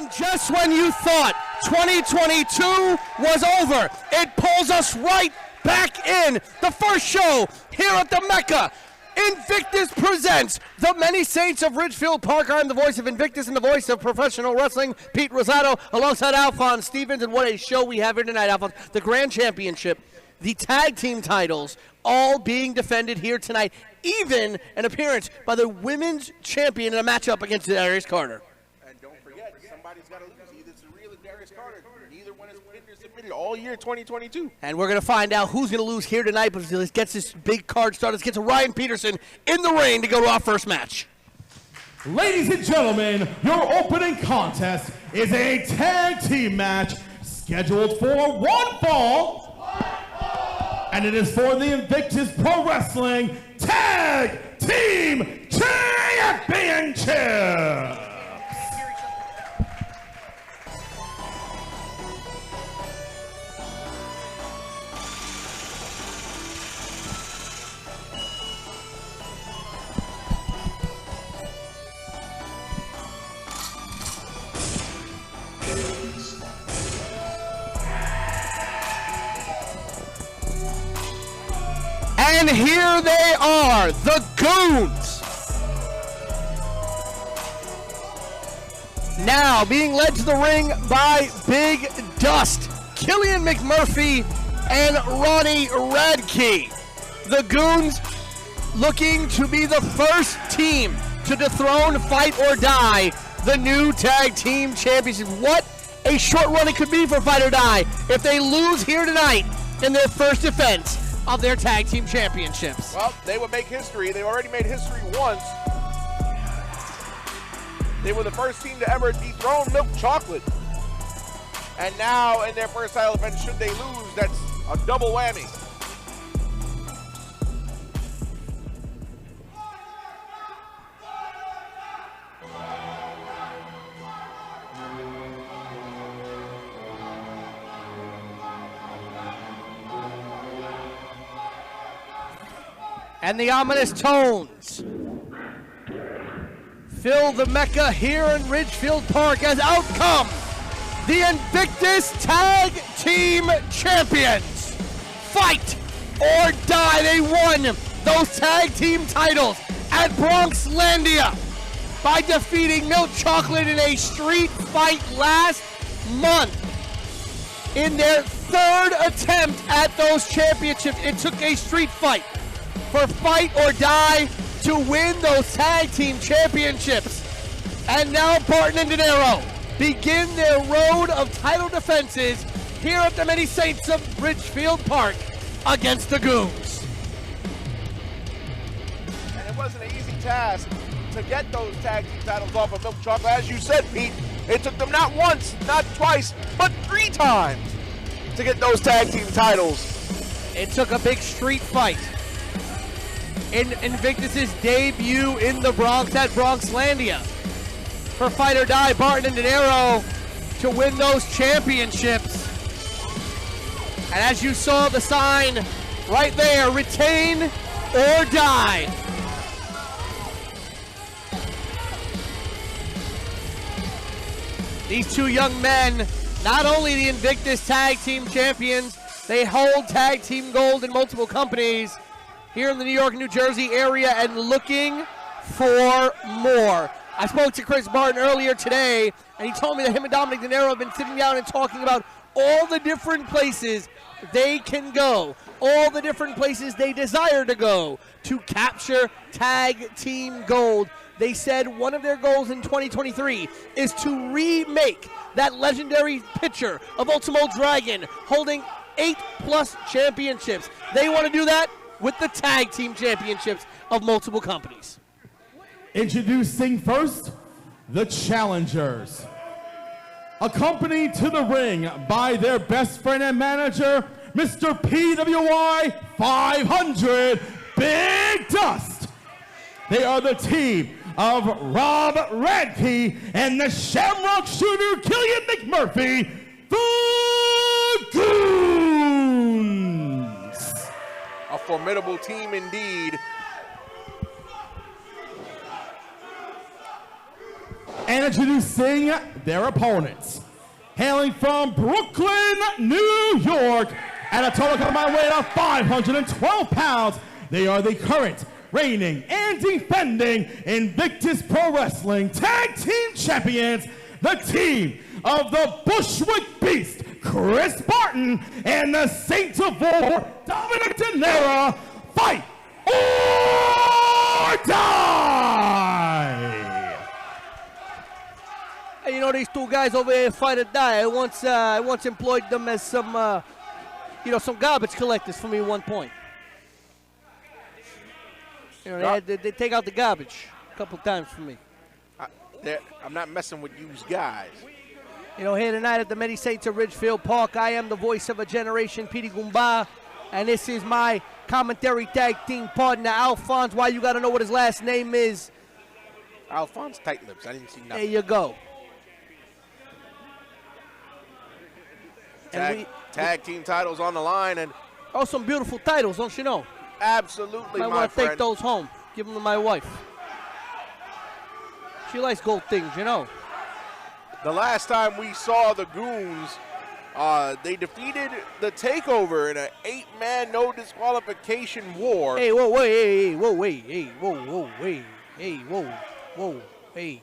And just when you thought 2022 was over, it pulls us right back in. The first show here at the Mecca. Invictus presents the Many Saints of Ridgefield Park. I'm the voice of Invictus and the voice of professional wrestling, Pete Rosado, alongside Alphonse Stevens. And what a show we have here tonight, Alphonse. The Grand Championship, the tag team titles, all being defended here tonight. Even an appearance by the women's champion in a matchup against Darius Carter. And don't forget, somebody's got to lose. Either Surreal or Darius Carter. Neither one has pinned or submitted all year 2022. And we're going to find out who's going to lose here tonight, but let's get this big card started. Let's get to Ryan Peterson in the ring to go to our first match. Ladies and gentlemen, your opening contest is a tag team match scheduled for one fall. And it is for the Invictus Pro Wrestling Tag Team Championship. And here they are, the Goons. Now being led to the ring by Big Dust, Killian McMurphy, and Ronnie Radke. The Goons looking to be the first team to dethrone Fight or Die, the new tag team championship. What a short run it could be for Fight or Die if they lose here tonight in their first defense of their tag team championships. Well, they would make history. They've already made history once. They were the first team to ever dethrone Milk Chocolate. And now in their first title defense, should they lose, that's a double whammy. And the ominous tones fill the Mecca here in Ridgefield Park as out come the Invictus Tag Team Champions. Fight or Die. They won those tag team titles at Bronxlandia by defeating Milk Chocolate in a street fight last month. In their third attempt at those championships, it took a street fight for Fight or Die to win those tag team championships. And now Barton and De Niro begin their road of title defenses here at the Many Saints of Ridgefield Park against the Goons. And it wasn't an easy task to get those tag team titles off of Milk Chocolate. As you said, Pete, it took them not once, not twice, but 3 times to get those tag team titles. It took a big street fight in Invictus's debut in the Bronx at Bronxlandia for Fight or Die, Barton and De Niro to win those championships. And as you saw the sign right there, retain or die. These two young men, not only the Invictus Tag Team Champions, they hold tag team gold in multiple companies here in the New York, New Jersey area and looking for more. I spoke to Chris Barton earlier today, and he told me that him and Dominic De Niro have been sitting down and talking about all the different places they can go, all the different places they desire to go to capture tag team gold. They said one of their goals in 2023 is to remake that legendary picture of Ultimo Dragon holding 8+ championships. They want to do that with the tag team championships of multiple companies. Introducing first, the challengers. Accompanied to the ring by their best friend and manager, Mr. PWI 500, Big Dust. They are the team of Rob Radke and the Shamrock Shooter, Killian McMurphy, the Goons. A formidable team indeed. And introducing their opponents. Hailing from Brooklyn, New York, at a total combined weight of 512 pounds, they are the current, reigning, and defending Invictus Pro Wrestling Tag Team Champions, the team of the Bushwick Beast, Chris Barton, and the Saint of War, Dominic De Niro. Fight or die! Hey, you know, these two guys over here fight or die. I once employed them as some, some garbage collectors for me at one point. You know, they take out the garbage a couple times for me. I'm not messing with you guys. You know, here tonight at the Many Saints of Ridgefield Park, I am the voice of a generation, Petey Goomba, and this is my commentary tag team partner, Alphonse. Why you got to know what his last name is? Alphonse Tight Lips. I didn't see nothing. There you go. Tag team titles on the line, and some beautiful titles, don't you know? Absolutely, I want to take those home. Give them to my wife. She likes gold things, you know. The last time we saw the Goons, they defeated the Takeover in an 8-man no disqualification war. Hey, whoa, wait, hey, whoa, wait, hey, whoa, wait, hey, whoa, hey.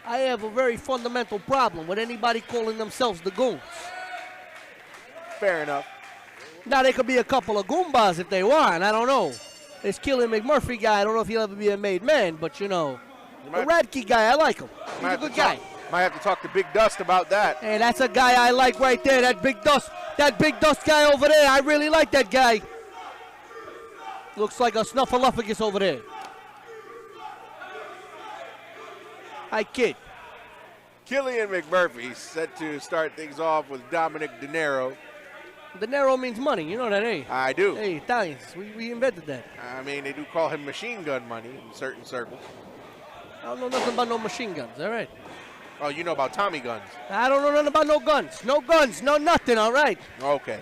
I have a very fundamental problem with anybody calling themselves the Goons. Fair enough. Now, there could be a couple of Goombas if they want. I don't know. This Killian McMurphy guy, I don't know if he'll ever be a made man, but, you know, the Radke guy, I like him. He's a good guy. Might have to talk to Big Dust about that. Hey, that's a guy I like right there. That Big Dust guy over there. I really like that guy. Looks like a snuffleupagus over there. Hi, kid. Killian McMurphy set to start things off with Dominic De Niro. De Niro means money. You know that, eh? I do. Hey, Italians. We invented that. I mean, they do call him machine gun money in certain circles. I don't know nothing about no machine guns, all right? Oh, you know about Tommy guns. I don't know nothing about no guns. No guns, no nothing, all right? Okay.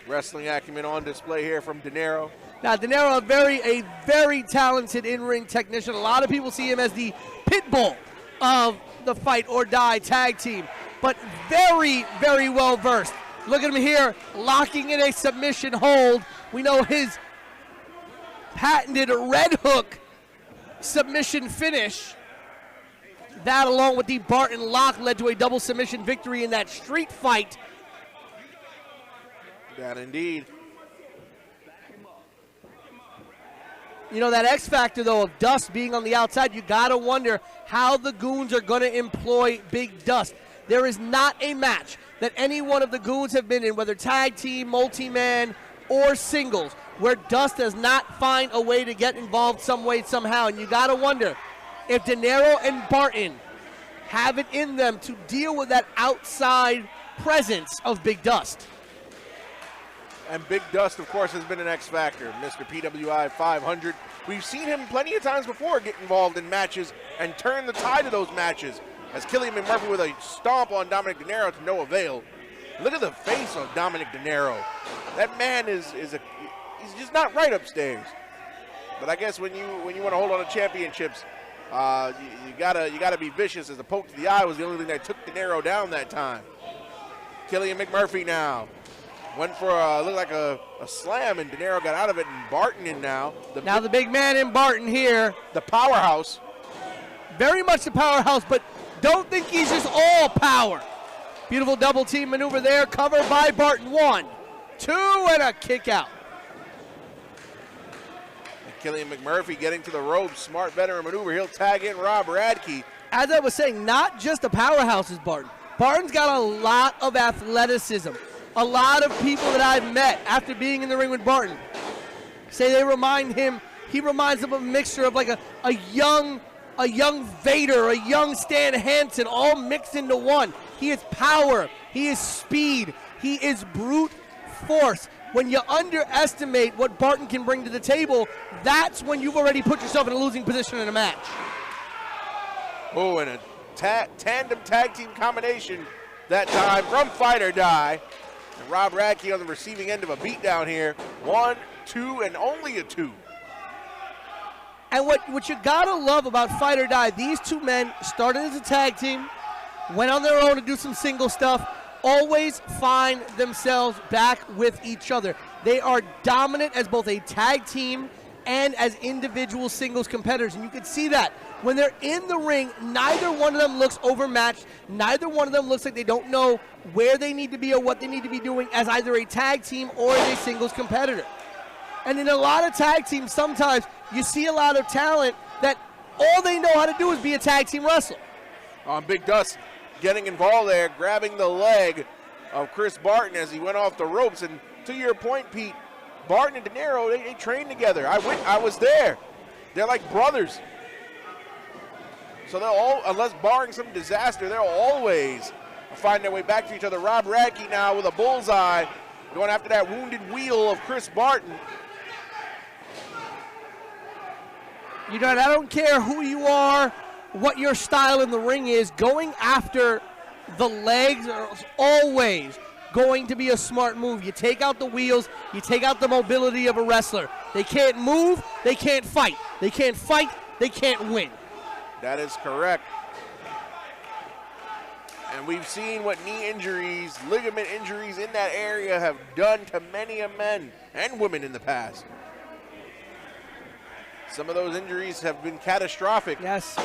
Wrestling acumen on display here from De Niro. Now, De Niro, a very talented in-ring technician. A lot of people see him as the pit bull of the fight or die tag team, but very, very well versed. Look at him here, locking in a submission hold. We know his patented red hook submission finish. That, along with the Barton lock, led to a double submission victory in that street fight. That indeed. You know, that X factor, though, of Dust being on the outside, you got to wonder how the Goons are going to employ Big Dust. There is not a match that any one of the Goons have been in, whether tag team, multi-man, or singles, where Dust does not find a way to get involved some way, somehow. And you got to wonder if De Niro and Barton have it in them to deal with that outside presence of Big Dust. And Big Dust, of course, has been an X Factor, Mr. PWI 500. We've seen him plenty of times before get involved in matches and turn the tide of those matches, as Killian McMurphy with a stomp on Dominic De Niro to no avail. Look at the face of Dominic De Niro. That man he's just not right upstairs. But I guess when you want to hold on to championships, you gotta be vicious, as a poke to the eye was the only thing that took De Niro down that time. Killian McMurphy now went for looked like a slam, and De Niro got out of it, and Barton in now. The big man in Barton here. The powerhouse. Very much the powerhouse, but don't think he's just all power. Beautiful double team maneuver there, covered by Barton. 1, 2, and a kick out. Killian McMurphy getting to the ropes, smart veteran maneuver. He'll tag in Rob Radke. As I was saying, not just a powerhouse is Barton. Barton's got a lot of athleticism. A lot of people that I've met after being in the ring with Barton say he reminds them of a mixture of like a young Vader, a young Stan Hansen, all mixed into one. He is power, he is speed, he is brute force. When you underestimate what Barton can bring to the table, that's when you've already put yourself in a losing position in a match. Oh, and a tandem tag team combination that time from Fight or Die. And Rob Radke on the receiving end of a beatdown here. 1, 2, and only a 2. And what you gotta love about Fight or Die, these two men started as a tag team, went on their own to do some single stuff, always find themselves back with each other. They are dominant as both a tag team and as individual singles competitors, and you can see that. When they're in the ring, neither one of them looks overmatched. Neither one of them looks like they don't know where they need to be or what they need to be doing as either a tag team or as a singles competitor. And in a lot of tag teams, sometimes you see a lot of talent that all they know how to do is be a tag team wrestler. Big Dust getting involved there, grabbing the leg of Chris Barton as he went off the ropes. And to your point, Pete, Barton and De Niro, they train together. I was there. They're like brothers. So they'll all, unless barring some disaster, they'll always find their way back to each other. Rob Radke now with a bullseye, going after that wounded wheel of Chris Barton. You know, I don't care who you are, what your style in the ring is, going after the legs are always going to be a smart move. You take out the wheels, you take out the mobility of a wrestler. They can't move, they can't fight. They can't fight, they can't win. That is correct. And we've seen what knee injuries, ligament injuries in that area have done to many a men and women in the past. Some of those injuries have been catastrophic. Yes.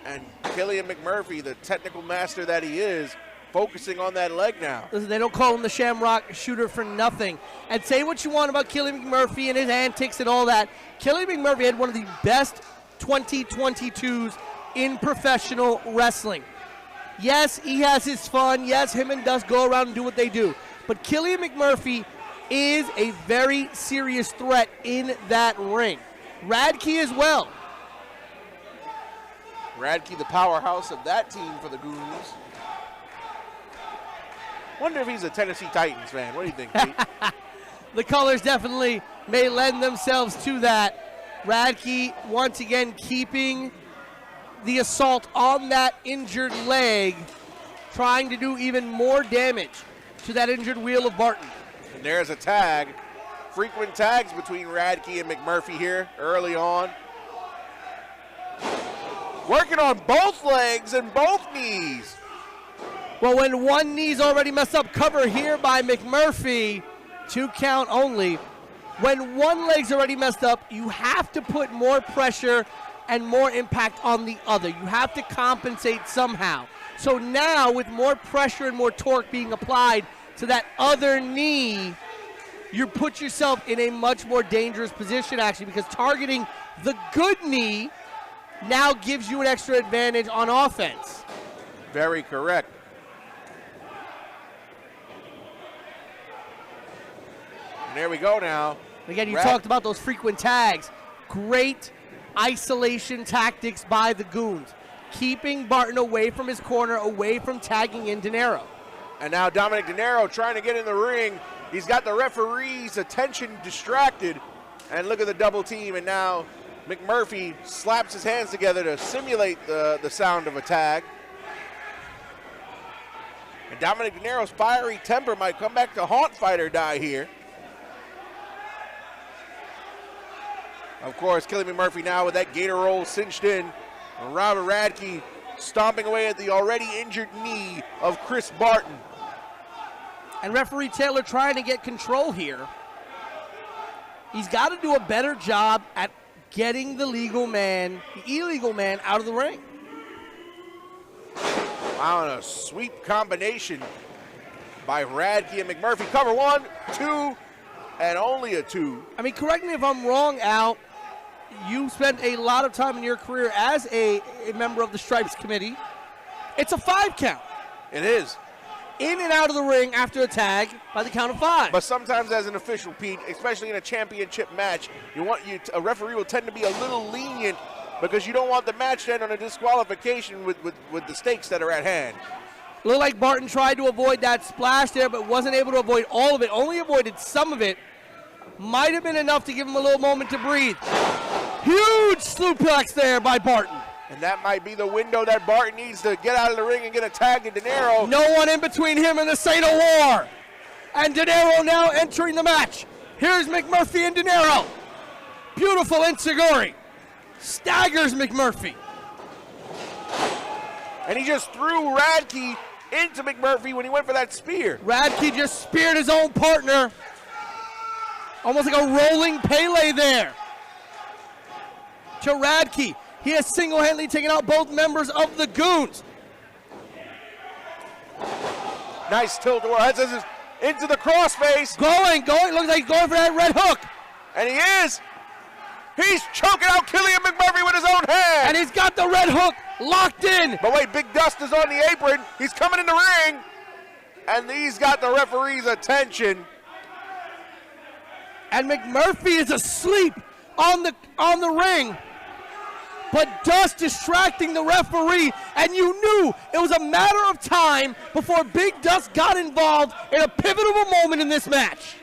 And Killian McMurphy, the technical master that he is, focusing on that leg now. Listen, they don't call him the Shamrock Shooter for nothing. And say what you want about Killian McMurphy and his antics and all that. Killian McMurphy had one of the best 2022s in professional wrestling. Yes, he has his fun. Yes, him and Dust go around and do what they do. But Killian McMurphy is a very serious threat in that ring. Radke as well. Radke, the powerhouse of that team for the Goons. Wonder if he's a Tennessee Titans fan. What do you think, Pete? The colors definitely may lend themselves to that. Radke, once again, keeping the assault on that injured leg, trying to do even more damage to that injured wheel of Barton. And there's a tag. Frequent tags between Radke and McMurphy here early on. Working on both legs and both knees. Well, when one knee's already messed up, cover here by McMurphy, 2 count only. When one leg's already messed up, you have to put more pressure and more impact on the other. You have to compensate somehow. So now, with more pressure and more torque being applied to that other knee, you put yourself in a much more dangerous position, actually, because targeting the good knee now gives you an extra advantage on offense. Very correct. And there we go now. Again, you talked about those frequent tags. Great isolation tactics by the Goons, keeping Barton away from his corner, away from tagging in De Niro. And now Dominic De Niro trying to get in the ring. He's got the referee's attention distracted. And look at the double team. And now McMurphy slaps his hands together to simulate the sound of a tag. And Dominic De Niro's fiery temper might come back to haunt Fight or Die here. Of course, Killian McMurphy now with that gator roll cinched in. And Robert Radke stomping away at the already injured knee of Chris Barton. And referee Taylor trying to get control here. He's got to do a better job at getting the illegal man out of the ring. Wow, and a sweep combination by Radke and McMurphy. Cover 1, 2, and only a 2. I mean, correct me if I'm wrong, Al. You spent a lot of time in your career as a member of the Stripes Committee. It's a 5 count. It is. In and out of the ring after a tag by the count of 5. But sometimes as an official, Pete, especially in a championship match, a referee will tend to be a little lenient because you don't want the match to end on a disqualification with the stakes that are at hand. Looked like Barton tried to avoid that splash there, but wasn't able to avoid all of it. Only avoided some of it. Might have been enough to give him a little moment to breathe. Huge suplex there by Barton. And that might be the window that Barton needs to get out of the ring and get a tag to De Niro. No one in between him and the Saint of War. And De Niro now entering the match. Here's McMurphy and De Niro. Beautiful enziguri. Staggers McMurphy. And he just threw Radke into McMurphy when he went for that spear. Radke just speared his own partner. Almost like a rolling Pele there. To Radke. He has single-handedly taken out both members of the Goons. Nice tilt to our heads into the crossface. Going. Looks like he's going for that red hook. And he is. He's choking out Killian McMurphy with his own hand. And he's got the red hook locked in. But wait, Big Dust is on the apron. He's coming in the ring. And he's got the referee's attention. And McMurphy is asleep on the ring. But Dust distracting the referee, and you knew it was a matter of time before Big Dust got involved in a pivotal moment in this match.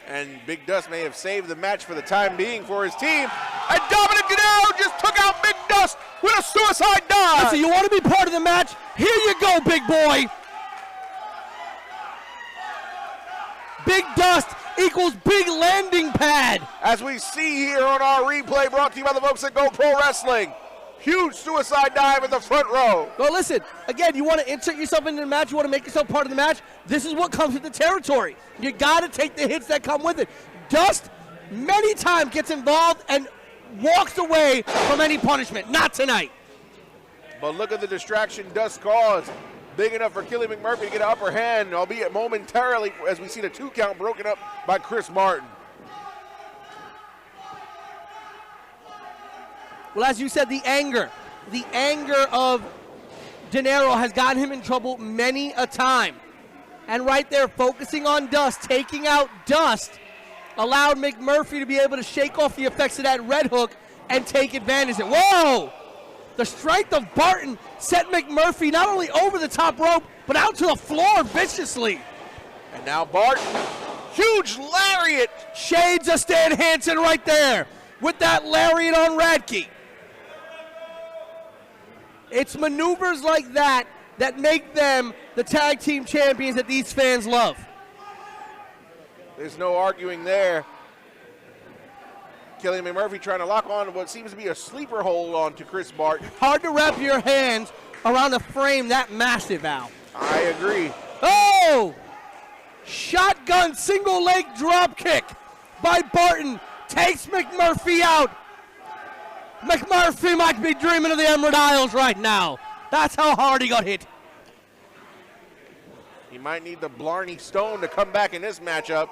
And Big Dust may have saved the match for the time being for his team. And Dominic Gennaro just took out Big Dust with a suicide dive. Listen, you want to be part of the match? Here you go, big boy. Big Dust equals big landing pad. As we see here on our replay brought to you by the folks at Go Pro Wrestling. Huge suicide dive in the front row. Well, listen, again, you want to insert yourself into the match, you want to make yourself part of the match, this is what comes with the territory. You got to take the hits that come with it. Dust many times gets involved and walks away from any punishment. Not tonight. But look at the distraction Dust caused. Big enough for Killian McMurphy to get an upper hand, albeit momentarily, as we see the 2 count broken up by Chris Martin. Well, as you said, the anger of Gennaro has gotten him in trouble many a time. And right there, focusing on Dust, taking out Dust, allowed McMurphy to be able to shake off the effects of that red hook and take advantage of it. Whoa! The strength of Barton set McMurphy not only over the top rope, but out to the floor viciously. And now Barton, huge lariat. Shades of Stan Hansen right there with that lariat on Radke. It's maneuvers like that that make them the tag team champions that these fans love. There's no arguing there. Killian McMurphy trying to lock on what seems to be a sleeper hold on to Chris Barton. Hard to wrap your hands around a frame that massive, Al. I agree. Oh! Shotgun single leg drop kick by Barton takes McMurphy out. McMurphy might be dreaming of the Emerald Isles right now. That's how hard he got hit. He might need the Blarney Stone to come back in this matchup.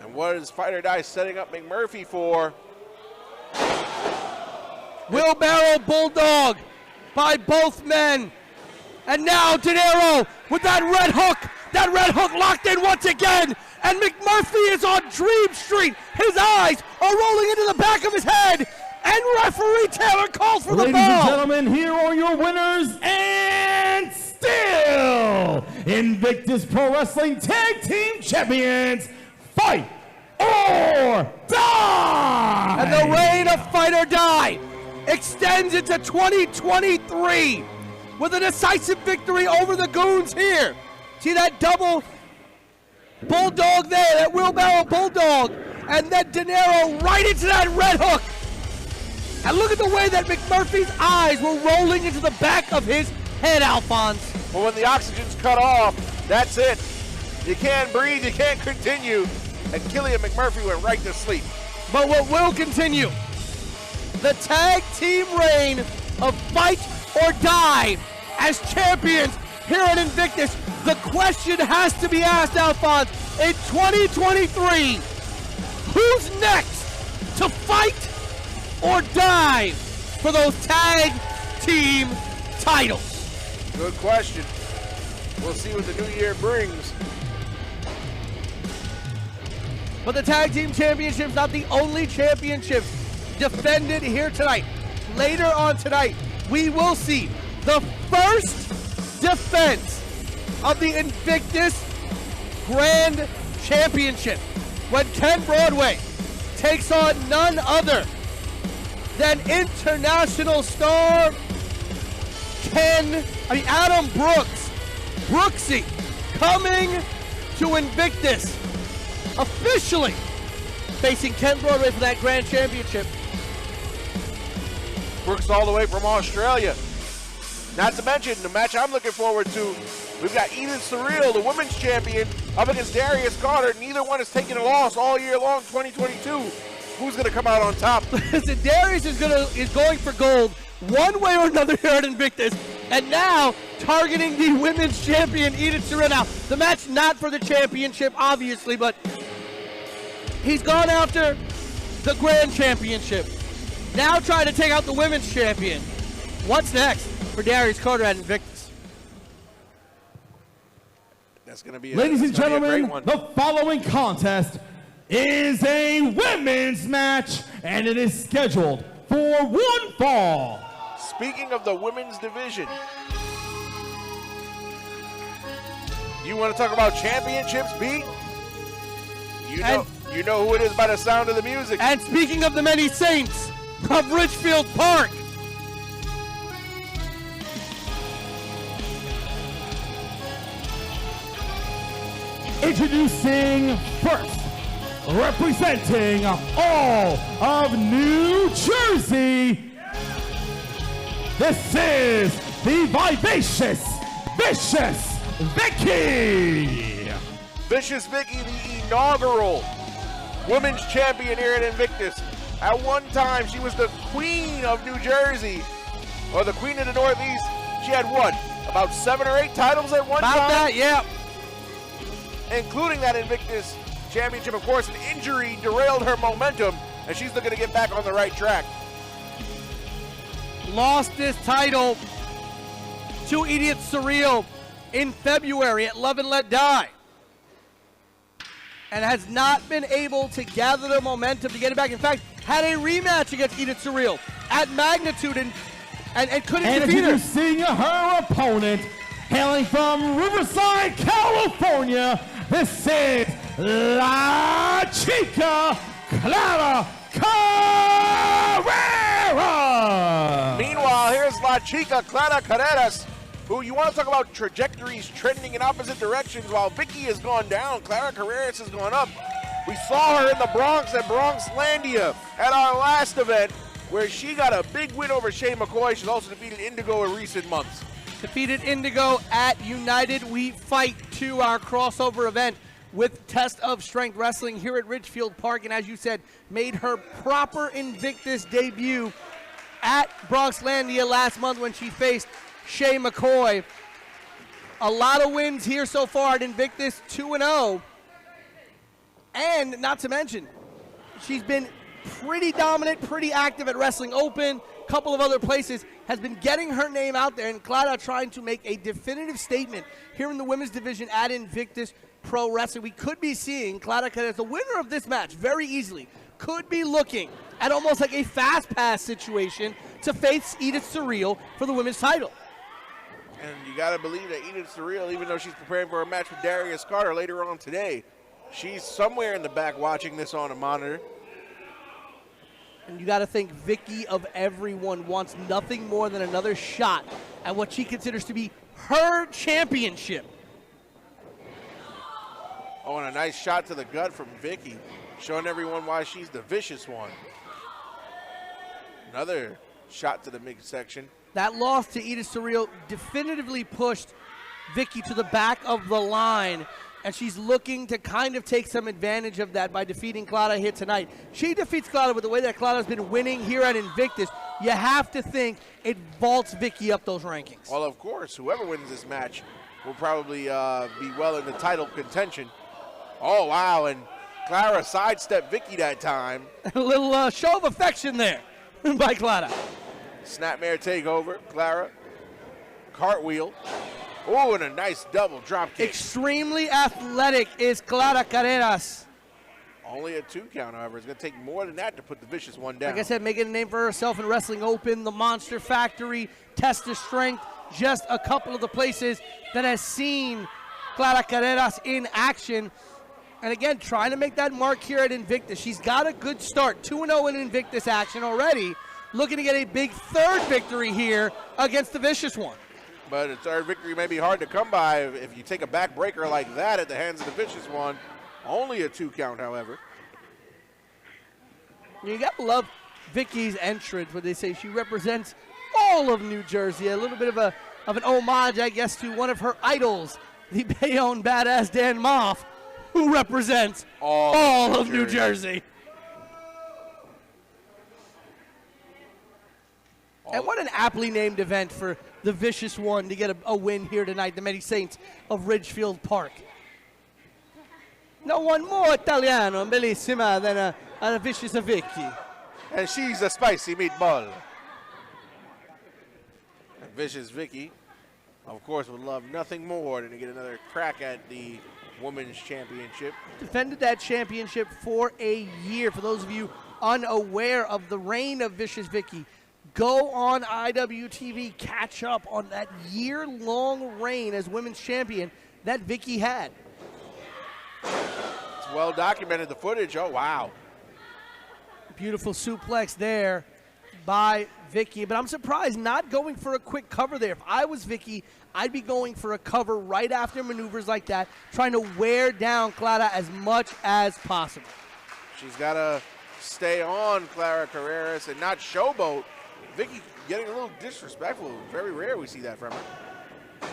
And what is Fight or Die setting up McMurphy for? Wheelbarrow Bulldog by both men. And now Gennaro with that red hook. That red hook locked in once again. And McMurphy is on Dream Street. His eyes are rolling into the back of his head. And referee Taylor calls for the ball. Ladies and gentlemen, here are your winners and still Invictus Pro Wrestling Tag Team Champions, Fight or Die! And the reign of Fight or Die extends into 2023 with a decisive victory over the Goons here. See that double bulldog there, that wheelbarrow bulldog, and then Gennaro right into that red hook. And look at the way that McMurphy's eyes were rolling into the back of his head, Alphonse. But when the oxygen's cut off, that's it. You can't breathe, you can't continue. And Killian McMurphy went right to sleep. But what will continue, the tag team reign of Fight or Die as champions here at Invictus. The question has to be asked, Alphonse, in 2023, who's next to fight or die for those tag team titles? Good question. We'll see what the new year brings. But the tag team championship's not the only championship defended here tonight. Later on tonight, we will see the first defense of the Invictus Grand Championship when Ken Broadway takes on none other than international star Adam Brooks. Brooksy coming to Invictus officially facing Ken Broadway for that grand championship. Brooks all the way from Australia. Not to mention, the match I'm looking forward to, we've got Edith Surreal, the women's champion, up against Darius Carter. Neither one has taken a loss all year long, 2022. Who's going to come out on top? Listen, Darius is going for gold one way or another here at Invictus, and now targeting the women's champion, Edith Surreal. Now, the match not for the championship, obviously, but he's gone after the grand championship. Now trying to take out the women's champion. What's next for Darius Carter at Invictus? That's going to be Ladies and a gentlemen, great one. the following contest is a women's match, and it is scheduled for one fall. Speaking of the women's division, you want to talk about championships, B? You know who it is by the sound of the music. And speaking of the many saints of Ridgefield Park, Introducing first, representing all of New Jersey, this is the vivacious, vicious Vicky. Vicious Vicky, the inaugural women's champion here at Invictus. At one time, she was the queen of New Jersey, or the queen of the Northeast. She had what, about 7 or 8 titles at one time? about that, yeah. Including that Invictus championship. Of course, an injury derailed her momentum, and she's looking to get back on the right track. Lost this title to Edith Surreal in February at Love and Let Die, and has not been able to gather the momentum to get it back. In fact, had a rematch against Edith Surreal at Magnitude and couldn't defeat her. Introducing her opponent, hailing from Riverside, California, this is La Chica Clara Carrera. Meanwhile, here's La Chica Clara Carreras, who you want to talk about trajectories trending in opposite directions. While Vicky has gone down, Clara Carreras has gone up. We saw her in the Bronx at Bronxlandia at our last event, where she got a big win over Shay McCoy. She's also defeated Indigo in recent months. Defeated Indigo at United We Fight 2, our crossover event with Test of Strength Wrestling here at Ridgefield Park. And as you said, made her proper Invictus debut at Bronxlandia last month when she faced Shay McCoy. A lot of wins here so far at Invictus, 2-0. And not to mention, she's been pretty dominant, pretty active at Wrestling Open, couple of other places, has been getting her name out there, and Clara trying to make a definitive statement here in the women's division at Invictus Pro Wrestling. We could be seeing Clara as the winner of this match very easily. Could be looking at almost like a fast pass situation to face Edith Surreal for the women's title. And you got to believe that Edith Surreal, even though she's preparing for a match with Darius Carter later on today, she's somewhere in the back watching this on a monitor. And you got to think Vicky, of everyone, wants nothing more than another shot at what she considers to be her championship. Oh, and a nice shot to the gut from Vicky, showing everyone why she's the vicious one. Another shot to the midsection. That loss to Edith Surreal definitively pushed Vicky to the back of the line, and she's looking to kind of take some advantage of that by defeating Clara here tonight. She defeats Clara with the way that Clara's been winning here at Invictus. You have to think it vaults Vicky up those rankings. Well, of course, whoever wins this match will probably be well in the title contention. Oh, wow, and Clara sidestepped Vicky that time. A little show of affection there by Clara. Snapmare takeover, Clara. Cartwheel. Oh, and a nice double drop kick. Extremely athletic is Clara Carreras. Only a 2 count, however. It's going to take more than that to put the vicious one down. Like I said, making a name for herself in Wrestling Open, the Monster Factory, Test of Strength, just a couple of the places that has seen Clara Carreras in action. And again, trying to make that mark here at Invictus. She's got a good start, 2-0 in Invictus action already. Looking to get a big third victory here against the vicious one. But a third victory may be hard to come by if you take a backbreaker like that at the hands of the vicious one. Only a 2 count, however. You gotta love Vicky's entrance when they say she represents all of New Jersey. A little bit of an homage, I guess, to one of her idols, the Bayonne badass Dan Moff, who represents all of New Jersey. And what an aptly named event for the Vicious One to get a win here tonight, the Many Saints of Ridgefield Park. No one more Italiano and bellissima than a Vicious Vicky. And she's a spicy meatball. And Vicious Vicky, of course, would love nothing more than to get another crack at the Women's Championship. Defended that championship for a year. For those of you unaware of the reign of Vicious Vicky, go on IWTV, catch up on that year-long reign as women's champion that Vicky had. It's well documented, the footage. Oh, wow. Beautiful suplex there by Vicky, but I'm surprised not going for a quick cover there. If I was Vicky, I'd be going for a cover right after maneuvers like that, trying to wear down Clara as much as possible. She's got to stay on Clara Carreras and not showboat. Vicky getting a little disrespectful. Very rare we see that from her.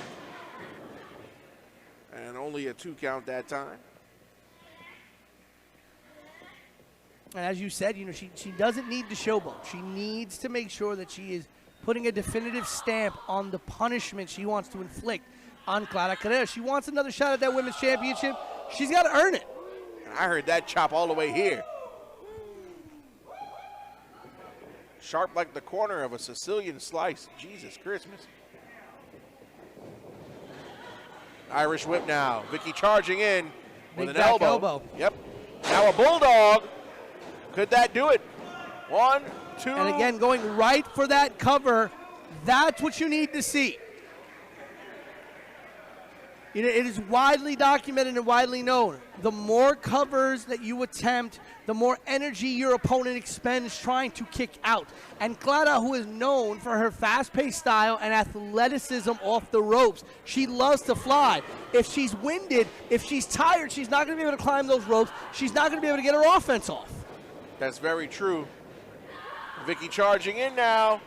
And only a 2 count that time. And as you said, she doesn't need to showboat. She needs to make sure that she is putting a definitive stamp on the punishment she wants to inflict on Clara Carreras. She wants another shot at that women's championship. She's got to earn it. And I heard that chop all the way here. Sharp like the corner of a Sicilian slice. Jesus Christmas. Irish whip now. Vicky charging in with Big an back elbow. Yep. Now a bulldog. Could that do it? 1, 2. And again, going right for that cover. That's what you need to see. It is widely documented and widely known. The more covers that you attempt, the more energy your opponent expends trying to kick out. And Clara, who is known for her fast-paced style and athleticism off the ropes, she loves to fly. If she's winded, if she's tired, she's not going to be able to climb those ropes. She's not going to be able to get her offense off. That's very true. Vicky charging in now.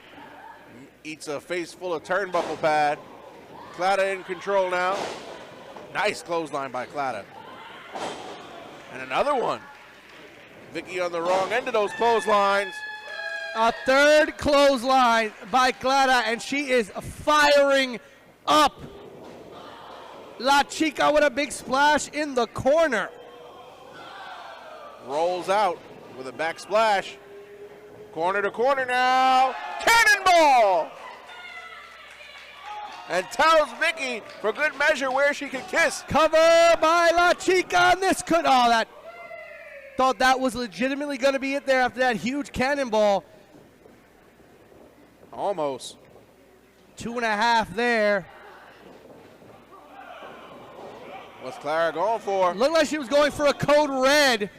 Eats a face full of turnbuckle pad. Clara in control now. Nice clothesline by Clara. And another one. Vicky on the wrong end of those clotheslines. A third clothesline by Clara, and she is firing up. La Chica with a big splash in the corner. Rolls out with a back splash. Corner to corner now. Cannonball! And tells Vicky, for good measure, where she can kiss. Cover by La Chica, and this could, thought that was legitimately going to be it there after that huge cannonball. Almost. 2.5 there. What's Clara going for? Looked like she was going for a code red,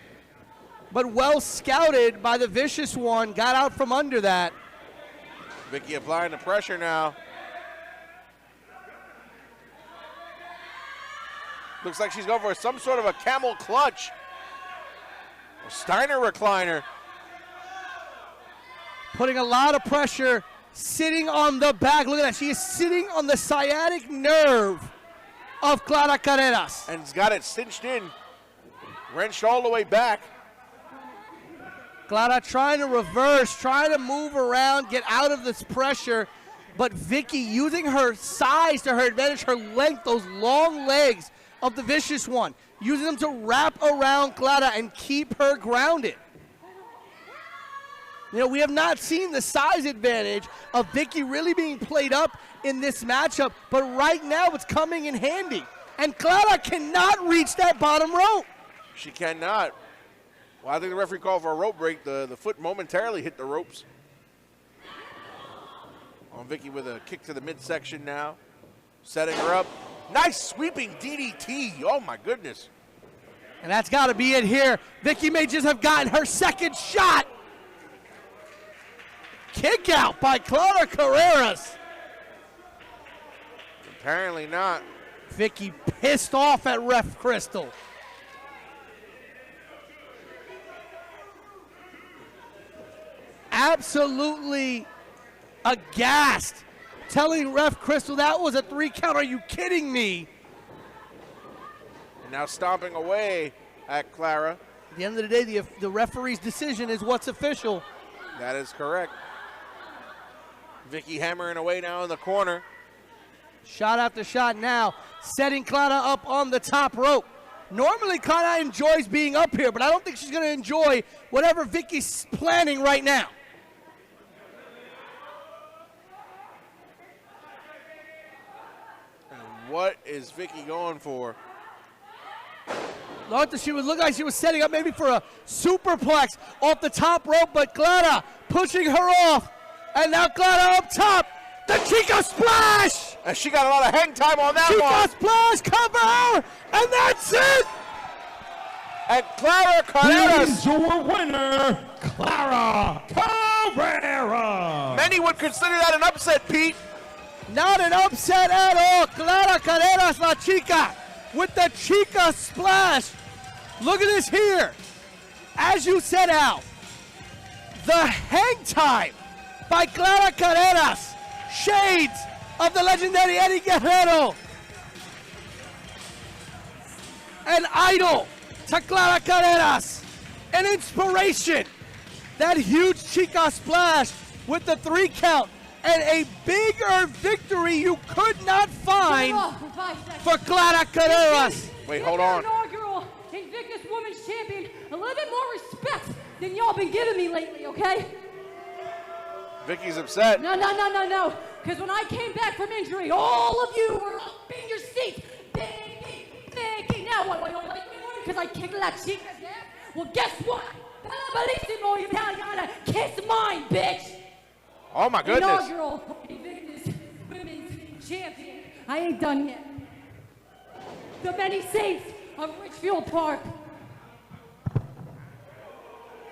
but well scouted by the Vicious One. Got out from under that. Vicky applying the pressure now. Looks like she's going for some sort of a camel clutch. A Steiner recliner. Putting a lot of pressure, sitting on the back. Look at that. She is sitting on the sciatic nerve of Clara Carreras. And has got it cinched in. Wrenched all the way back. Clara trying to reverse, trying to move around, get out of this pressure. But Vicky using her size to her advantage, her length, those long legs of the Vicious One, using them to wrap around Clara and keep her grounded. We have not seen the size advantage of Vicky really being played up in this matchup, but right now it's coming in handy. And Clara cannot reach that bottom rope. She cannot. Well, I think the referee called for a rope break. The foot momentarily hit the ropes. On Vicky with a kick to the midsection now. Setting her up. Nice sweeping DDT. Oh, my goodness. And that's got to be it here. Vicky may just have gotten her second shot. Kick out by Clara Carreras. Apparently not. Vicky pissed off at Ref Crystal. absolutely aghast, telling ref Crystal that was a 3 count. Are you kidding me? And now stomping away at Clara. At the end of the day, the referee's decision is what's official. That is correct. Vicky hammering away now in the corner. Shot after shot now, setting Clara up on the top rope. Normally, Clara enjoys being up here, but I don't think she's going to enjoy whatever Vicky's planning right now. And what is Vicky going for? She would look like she was setting up maybe for a superplex off the top rope, but Clara pushing her off. And now Clara up top. The Chica Splash! And she got a lot of hang time on that one. Chica Splash, cover! And that's it! And Clara Carreras. Here's your winner, Clara Carrera. Many would consider that an upset, Pete. Not an upset at all. Clara Carreras, La Chica, with the Chica Splash. Look at this here. As you said, Al, the hang time by Clara Carreras. Shades of the legendary Eddie Guerrero. An idol to Clara Carreras. An inspiration. That huge Chica Splash with the 3 count. And a bigger victory you could not find for Clara Carreras. Wait, hold on. Inaugural Invictus Women's Champion. A little bit more respect than y'all been giving me lately, okay? Vicky's upset. No. Because when I came back from injury, all of you were up in your seats. Vicky. Now what? Because I kicked La Chica's ass? Well, guess what? Bellissimo Italiana, kiss mine, bitch. Oh, my goodness. Inaugural Invictus Women's Champion. I ain't done yet. The many saints of Ridgefield Park.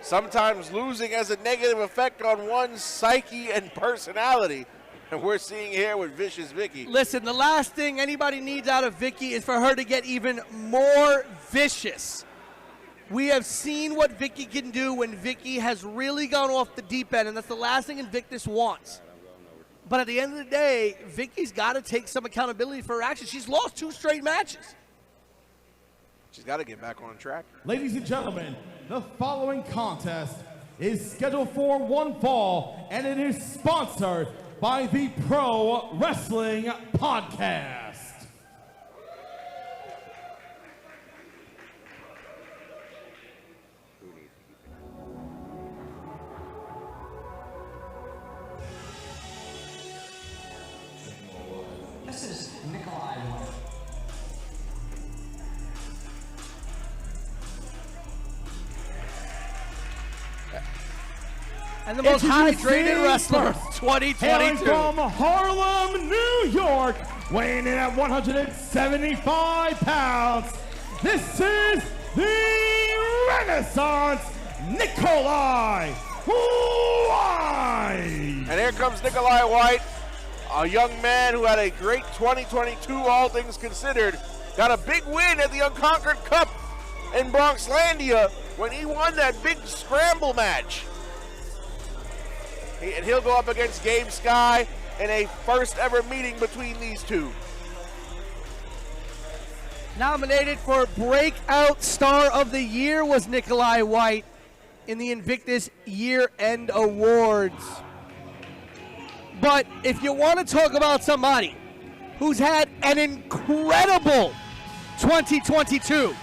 Sometimes losing has a negative effect on one's psyche and personality. And we're seeing here with Vicious Vicky. Listen, the last thing anybody needs out of Vicky is for her to get even more vicious. We have seen what Vicky can do when Vicky has really gone off the deep end, and that's the last thing Invictus wants. But at the end of the day, Vicky's got to take some accountability for her actions. She's lost 2 straight matches. She's got to get back on track. Ladies and gentlemen, the following contest is scheduled for 1 fall, and it is sponsored by the Pro Wrestling Podcast. This is Nikolai. And the most hydrated wrestler of 2022. Hailing from Harlem, New York, weighing in at 175 pounds, this is the Renaissance Nikolai White. And here comes Nikolai White, a young man who had a great 2022, all things considered. Got a big win at the Unconquered Cup in Bronxlandia when he won that big scramble match. And he'll go up against Gabe Sky in a first ever meeting between these two. Nominated for Breakout Star of the Year was Nikolai White in the Invictus Year-End Awards. But if you want to talk about somebody who's had an incredible 2022,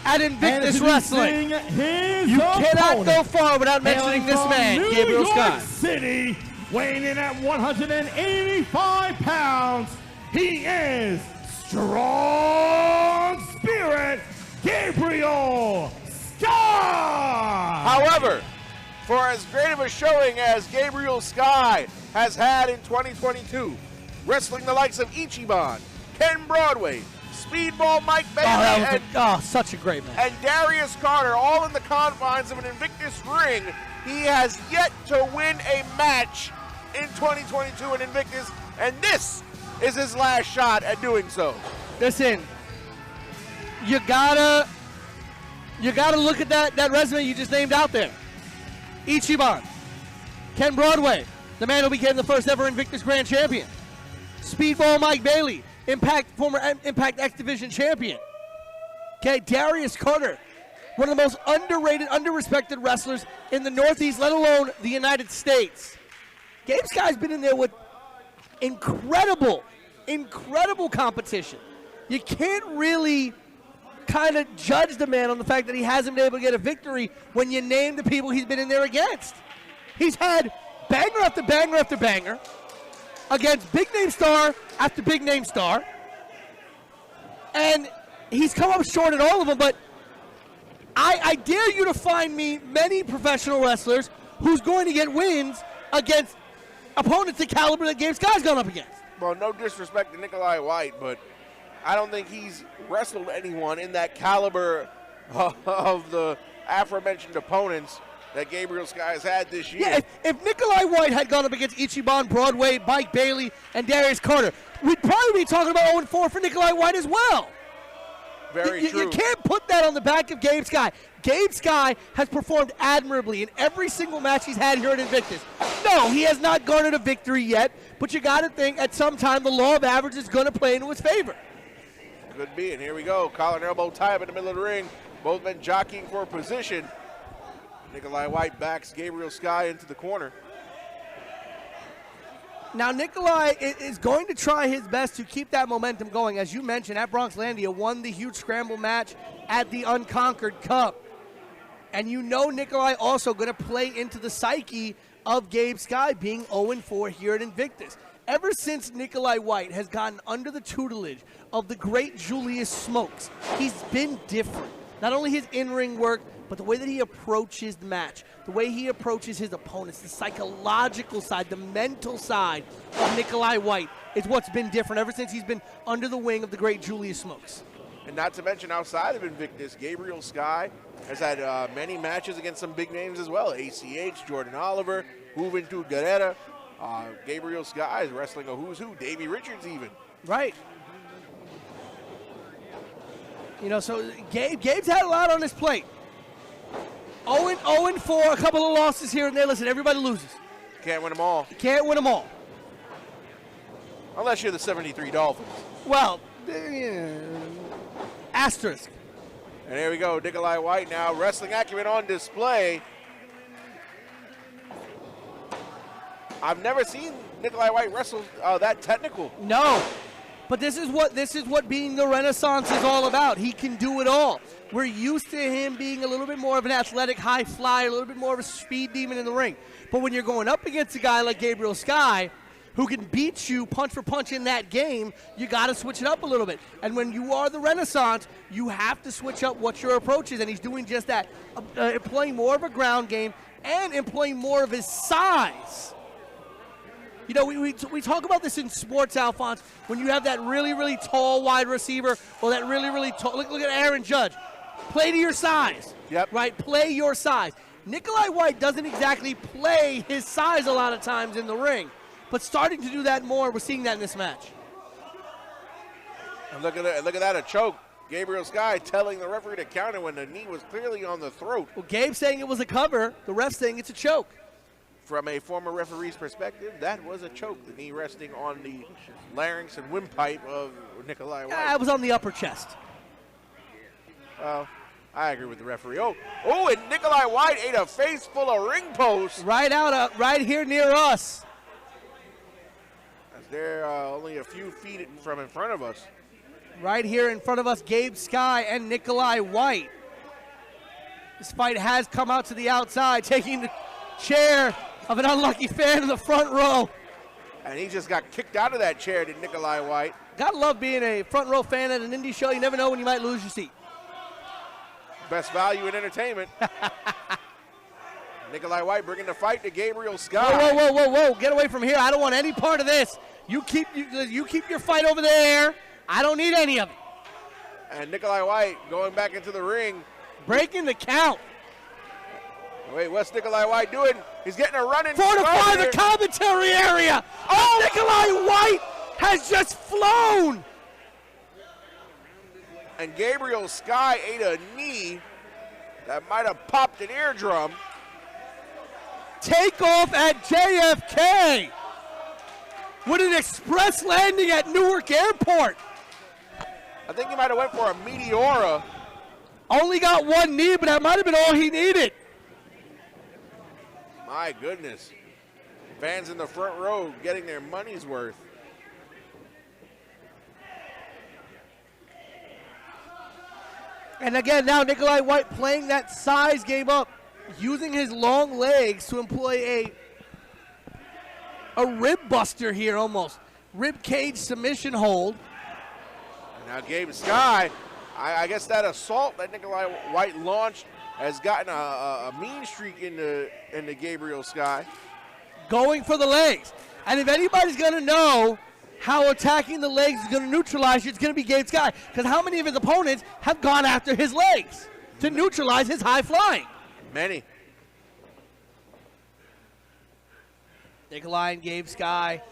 at Invictus Wrestling, you cannot go far without mentioning this man, Gabriel Scott. New York City, weighing in at 185 pounds, he is Strong Spirit Gabriel Scott. However, for as great of a showing as Gabriel Sky has had in 2022, wrestling the likes of Ichiban, Ken Broadway, Speedball Mike Bailey, such a great man. and Darius Carter, all in the confines of an Invictus ring, he has yet to win a match in 2022 in Invictus, and this is his last shot at doing so. Listen, you gotta look at that resume you just named out there. Ichiban, Ken Broadway, the man who became the first ever Invictus Grand Champion. Speedball Mike Bailey, former Impact X Division champion. Okay, Darius Carter, one of the most underrated, underrespected wrestlers in the Northeast, let alone the United States. Gabe Sky's been in there with incredible competition. You can't really kind of judge the man on the fact that he hasn't been able to get a victory when you name the people he's been in there against. He's had banger after banger after banger against big name star after big name star. And he's come up short in all of them, but I dare you to find me many professional wrestlers who's going to get wins against opponents the caliber that Gabe Sky's gone up against. Well, no disrespect to Nikolai White, but I don't think he's wrestled anyone in that caliber of the aforementioned opponents that Gabriel Sky has had this year. Yeah, if Nikolai White had gone up against Ichiban Broadway, Mike Bailey, and Darius Carter, we'd probably be talking about 0-4 for Nikolai White as well. Very true. You can't put that on the back of Gabe Sky. Gabe Sky has performed admirably in every single match he's had here at Invictus. No, he has not garnered a victory yet, but you got to think at some time the law of averages is going to play into his favor. Could be, and here we go. Collar and elbow tie up in the middle of the ring. Both men jockeying for position. Nikolai White backs Gabriel Sky into the corner. Now, Nikolai is going to try his best to keep that momentum going. As you mentioned, at Bronxlandia won the huge scramble match at the Unconquered Cup. And you know Nikolai also going to play into the psyche of Gabe Sky being 0-4 here at Invictus. Ever since Nikolai White has gotten under the tutelage of the great Julius Smokes, he's been different. Not only his in-ring work, but the way that he approaches the match, the way he approaches his opponents, the psychological side, the mental side of Nikolai White is what's been different ever since he's been under the wing of the great Julius Smokes. And not to mention outside of Invictus, Gabriel Sky has had many matches against some big names as well. ACH, Jordan Oliver, Juventud Guerrera. Gabriel Sky is wrestling a who's who, Davey Richards even. Right. You know, so Gabe's had a lot on his plate. 0-4, a couple of losses here and there. Listen, everybody loses. Can't win them all. You can't win them all. Unless you're the 73 Dolphins. Well, asterisk. And here we go, Nikolai White now, wrestling acumen on display. I've never seen Nikolai White wrestle that technical. No, but this is what being the Renaissance is all about. He can do it all. We're used to him being a little bit more of an athletic high flyer, a little bit more of a speed demon in the ring. But when you're going up against a guy like Gabriel Sky, who can beat you punch for punch in that game, you got to switch it up a little bit. And when you are the Renaissance, you have to switch up what your approach is, and he's doing just that, employing more of a ground game and employing more of his size. You know, we talk about this in sports, Alphonse, when you have that really, really tall wide receiver or that really, really tall. Look at Aaron Judge. Play to your size. Yep. Right? Play your size. Nikolai White doesn't exactly play his size a lot of times in the ring, but starting to do that more. We're seeing that in this match. And look at that, a choke. Gabriel Sky telling the referee to counter when the knee was clearly on the throat. Well, Gabe saying it was a cover. The ref saying it's a choke. From a former referee's perspective, that was a choke. The knee resting on the larynx and windpipe of Nikolai White. Yeah, it was on the upper chest. Well, I agree with the referee. Oh, and Nikolai White ate a face full of ring posts. Right here near us. As they're only a few feet from in front of us. Right here in front of us, Gabe Sky and Nikolai White. This fight has come out to the outside, taking the chair of an unlucky fan in the front row. And he just got kicked out of that chair, did Nikolai White. Gotta love being a front row fan at an indie show. You never know when you might lose your seat. Best value in entertainment. Nikolai White bringing the fight to Gabriel Sky. Whoa. Get away from here. I don't want any part of this. You keep your fight over there. I don't need any of it. And Nikolai White going back into the ring. Breaking the count. Wait, what's Nikolai White doing? He's getting a run in. Fortify the commentary area. Oh, Nikolai White has just flown. And Gabriel Sky ate a knee that might have popped an eardrum. takeoff at JFK with an express landing at Newark Airport. I think he might have went for a Meteora. Only got one knee, but that might have been all he needed. My goodness. Fans in the front row getting their money's worth. And again, now Nikolai White playing that size game up, using his long legs to employ a rib buster here almost. Rib cage submission hold. Now Gabe Sky, I guess that assault that Nikolai White launched has gotten a mean streak into Gabriel Sky. Going for the legs. And if anybody's going to know how attacking the legs is going to neutralize you, it's going to be Gabe Sky. Because how many of his opponents have gone after his legs to neutralize his high flying? Many. Nikolai and Gabe Sky.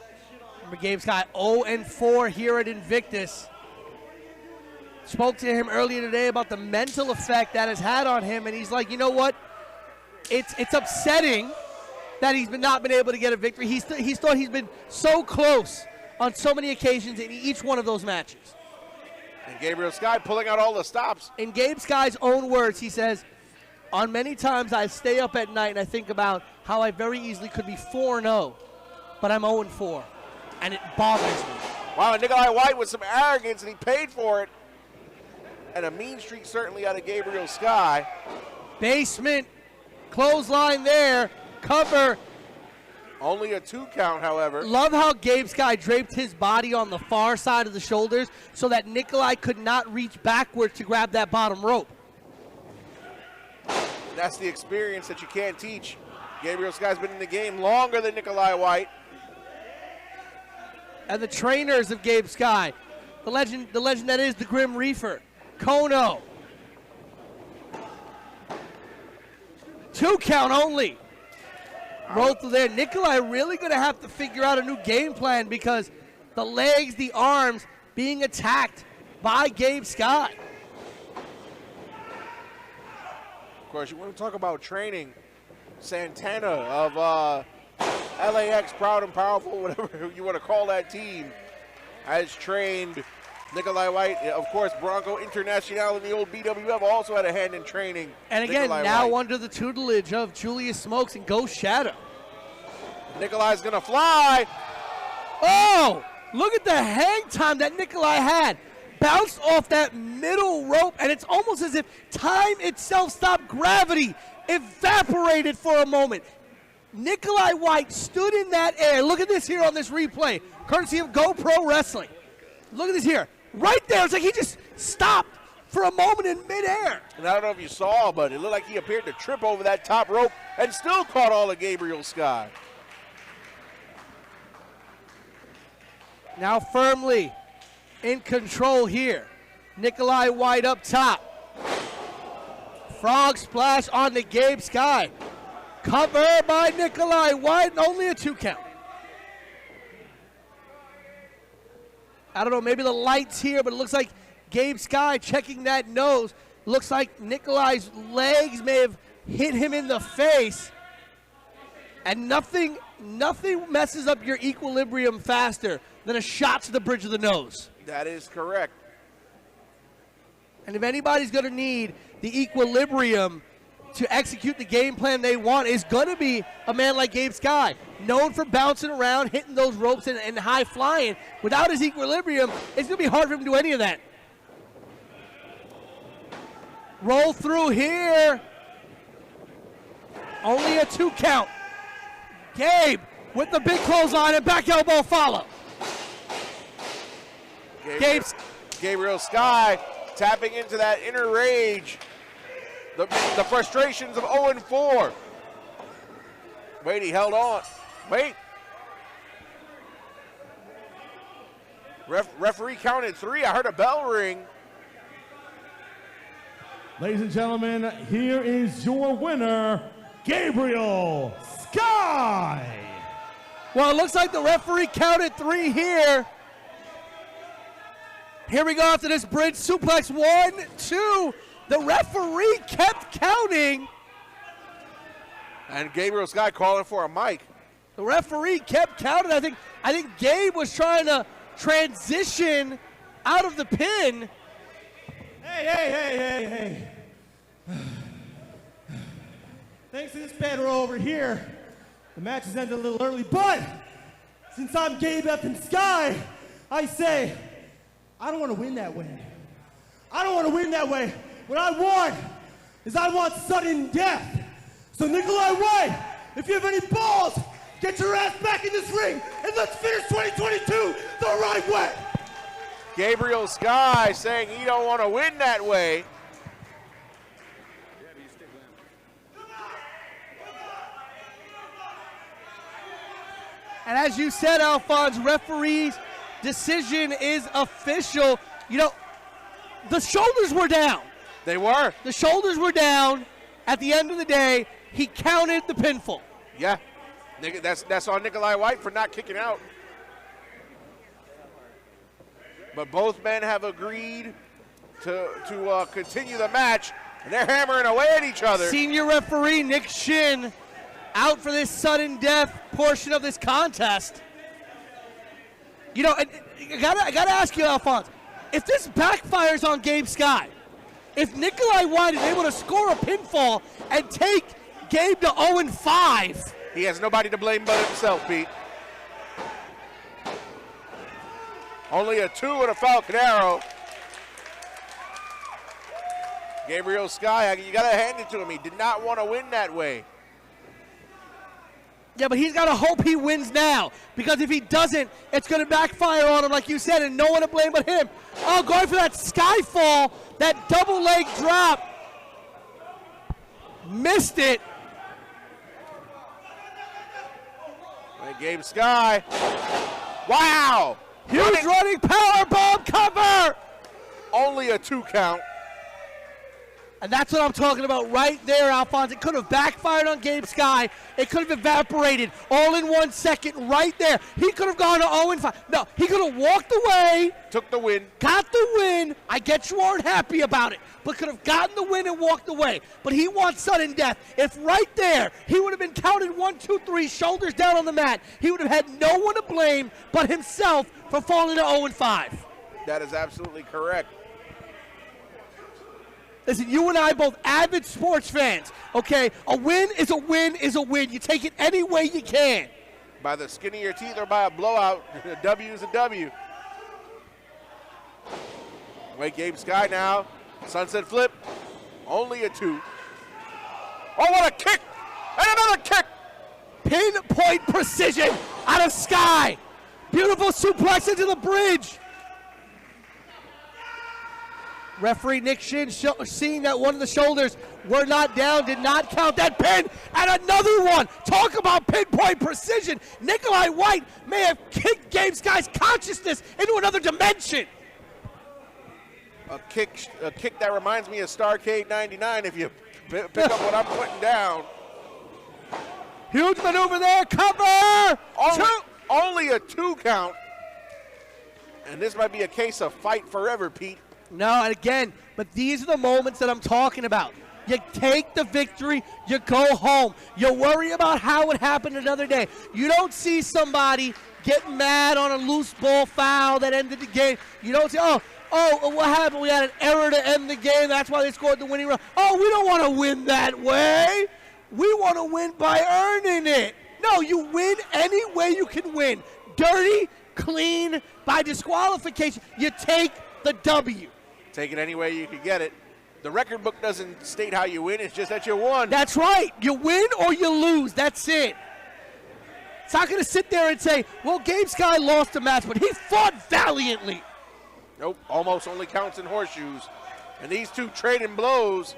Remember, Gabe Sky 0-4 here at Invictus. Spoke to him earlier today about the mental effect that has had on him, and he's like, you know what? It's upsetting that he's not been able to get a victory. He's thought he's been so close on so many occasions in each one of those matches. And Gabriel Sky pulling out all the stops. In Gabe Sky's own words, he says, on many times I stay up at night and I think about how I very easily could be 4-0, but I'm 0-4, and it bothers me. Wow, Nikolai White with some arrogance, and he paid for it. And a mean streak certainly out of Gabriel Sky. Basement, clothesline there, cover. Only a 2 count, however. Love how Gabe Sky draped his body on the far side of the shoulders so that Nikolai could not reach backwards to grab that bottom rope. That's the experience that you can't teach. Gabriel Sky's been in the game longer than Nikolai White. And the trainers of Gabe Sky, the legend that is the Grim Reaper, Kono. 2 count only. Roll through there. Nikolai really going to have to figure out a new game plan because the legs, the arms being attacked by Gabe Sky. Of course, you want to talk about training. Santana of LAX, Proud and Powerful, whatever you want to call that team, has trained Nikolai White. Of course, Bronco International in the old BWF also had a hand in training. And again, Nikolai now White. under the tutelage of Julius Smokes and Ghost Shadow. Nikolai's going to fly. Oh, look at the hang time that Nikolai had. Bounced off that middle rope, and it's almost as if time itself stopped. Gravity evaporated for a moment. Nikolai White stood in that air. Look at this here on this replay, courtesy of GoPro Wrestling. Look at this here. Right there, it's like he just stopped for a moment in midair. And I don't know if you saw, but it looked like he appeared to trip over that top rope and still caught all of Gabriel Sky. Now firmly in control here. Nikolai White up top. Frog splash on the Gabe Sky. Cover by Nikolai White, and only a 2 count. I don't know, maybe the light's here, but it looks like Gabe Sky checking that nose. Looks like Nikolai's legs may have hit him in the face. And nothing messes up your equilibrium faster than a shot to the bridge of the nose. That is correct. And if anybody's going to need the equilibrium to execute the game plan they want, is going to be a man like Gabe Sky, known for bouncing around, hitting those ropes and high flying. Without his equilibrium, it's going to be hard for him to do any of that. Roll through here. Only a 2 count. Gabe with the big clothesline and back elbow follow. Gabriel Sky tapping into that inner rage. The frustrations of 0-4. Wait, he held on. Wait. Referee counted 3. I heard a bell ring. Ladies and gentlemen, here is your winner, Gabriel Sky. Well, it looks like the referee counted 3 here. Here we go after this bridge suplex. 1, 2. The referee kept counting. And Gabriel Sky calling for a mic. The referee kept counting. I think Gabe was trying to transition out of the pin. Hey. Thanks to this banner over here, the match has ended a little early, but since I'm Gabe effing Sky, I say, I don't want to win that way. I don't want to win that way. What I want sudden death. So Nikolai White, if you have any balls, get your ass back in this ring and let's finish 2022 the right way. Gabriel Sky saying he don't want to win that way. And as you said, Alphonse, referee's decision is official. You know, the shoulders were down. They were. The shoulders were down. At the end of the day, he counted the pinfall. Yeah, that's on Nikolai White for not kicking out. But both men have agreed to continue the match, and they're hammering away at each other. Senior referee Nick Shin out for this sudden death portion of this contest. You know, I gotta ask you, Alphonse, if this backfires on Gabe Sky, if Nikolai White is able to score a pinfall and take Gabe to 0-5, he has nobody to blame but himself, Pete. Only a 2 and a Falcon Arrow. Gabriel Sky, you gotta hand it to him. He did not want to win that way. Yeah, but he's got to hope he wins now, because if he doesn't, it's going to backfire on him, like you said, and no one to blame but him. Oh, going for that skyfall, that double leg drop. Missed it. And Gabe Sky. Wow. Huge running powerbomb cover. Only a 2 count. And that's what I'm talking about right there, Alphonse. It could have backfired on Gabe Sky. It could have evaporated all in 1 second right there. He could have gone to 0-5. No, he could have walked away. Took the win. Got the win. I get you aren't happy about it, but could have gotten the win and walked away. But he wants sudden death. If right there, he would have been counted 1, 2, 3, shoulders down on the mat, he would have had no one to blame but himself for falling to 0-5. That is absolutely correct. Listen, you and I both avid sports fans, okay? A win is a win is a win. You take it any way you can. By the skin of your teeth or by a blowout, a W is a W. Wait, Gabe Sky now. Sunset flip. Only a 2. Oh, what a kick! And another kick! Pinpoint precision out of Sky. Beautiful suplex into the bridge. Referee Nick Shin seeing that one of the shoulders were not down, did not count that pin, and another one. Talk about pinpoint precision. Nikolai White may have kicked Gabe Sky's consciousness into another dimension. A kick that reminds me of Starcade 99 if you pick up what I'm putting down. Huge maneuver there, cover! Only a 2 count. And this might be a case of fight forever, Pete. No, and again, but these are the moments that I'm talking about. You take the victory, you go home. You worry about how it happened another day. You don't see somebody get mad on a loose ball foul that ended the game. You don't say, oh, what happened? We had an error to end the game. That's why they scored the winning run. Oh, we don't want to win that way. We want to win by earning it. No, you win any way you can win. Dirty, clean, by disqualification. You take the W. Take it any way you can get it. The record book doesn't state how you win. It's just that you won. That's right. You win or you lose. That's it. It's not going to sit there and say, well, Gabe Sky lost the match, but he fought valiantly. Nope. Almost only counts in horseshoes. And these two trading blows.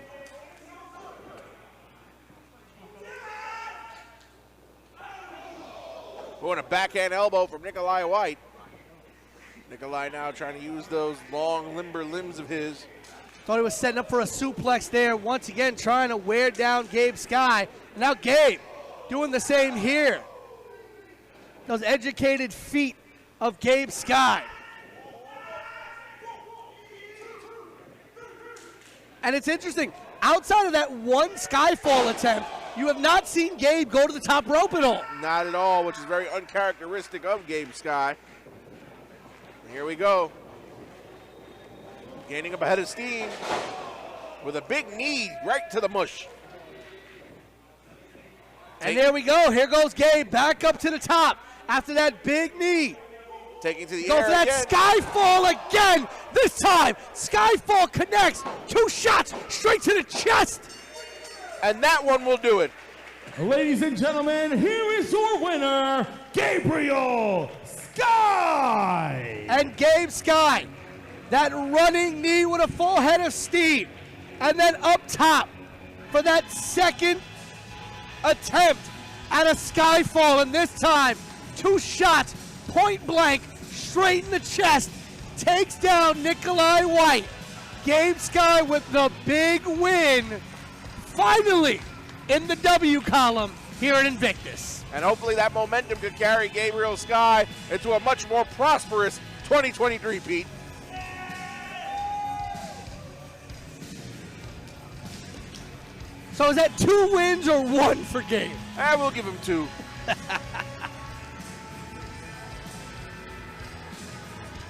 Oh, and a backhand elbow from Nikolai White. Nikolai now trying to use those long, limber limbs of his. Thought he was setting up for a suplex there. Once again, trying to wear down Gabe Sky. And now Gabe doing the same here. Those educated feet of Gabe Sky. And it's interesting. Outside of that one Skyfall attempt, You have not seen Gabe go to the top rope at all. Not at all, which is very uncharacteristic of Gabe Sky. Here we go. Gaining up ahead of steam with a big knee right to the mush. And there we go. Here goes Gabe back up to the top after that big knee. Taking to the Go air for that again. Skyfall again. This time, Skyfall connects. 2 shots straight to the chest. And that one will do it. Ladies and gentlemen, here is your winner, Gabriel Sky! And Gabe Sky, that running knee with a full head of steam. And then up top for that second attempt at a Skyfall. And this time, 2 shots, point blank, straight in the chest. Takes down Nikolai White. Gabe Sky with the big win. Finally in the W column here at Invictus. And hopefully that momentum could carry Gabriel Sky into a much more prosperous 2023, Pete. So is that 2 wins or 1 for Gabe? We'll give him 2.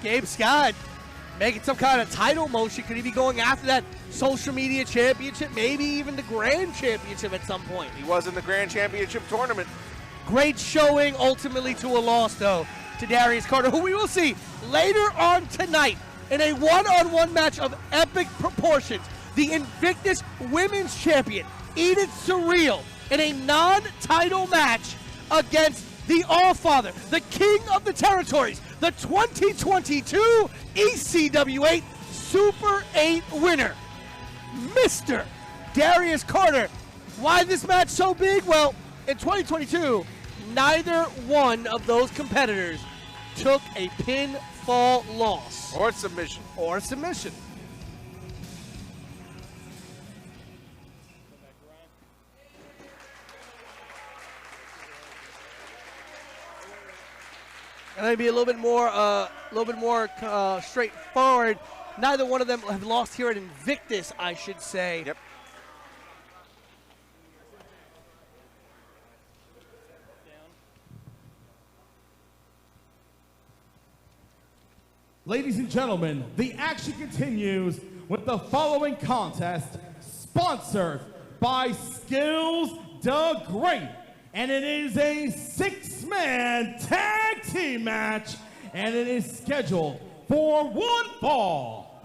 Gabe Scott making some kind of title motion. Could he be going after that social media championship, maybe even the grand championship at some point? He was in the grand championship tournament. Great showing, ultimately to a loss, though, to Darius Carter, who we will see later on tonight in a one-on-one match of epic proportions. The Invictus Women's Champion, Edith Surreal, in a non-title match against the Allfather, the King of the Territories, the 2022 ECW8 Super 8 winner, Mr. Darius Carter. Why this match so big? Well, in 2022, neither one of those competitors took a pinfall loss. Or submission. Or submission. And maybe a little bit more straightforward. Neither one of them have lost here at Invictus, I should say. Yep. Ladies and gentlemen, the action continues with the following contest, sponsored by Skills the Great. And it is a 6-man tag team match, and it is scheduled for 1 fall.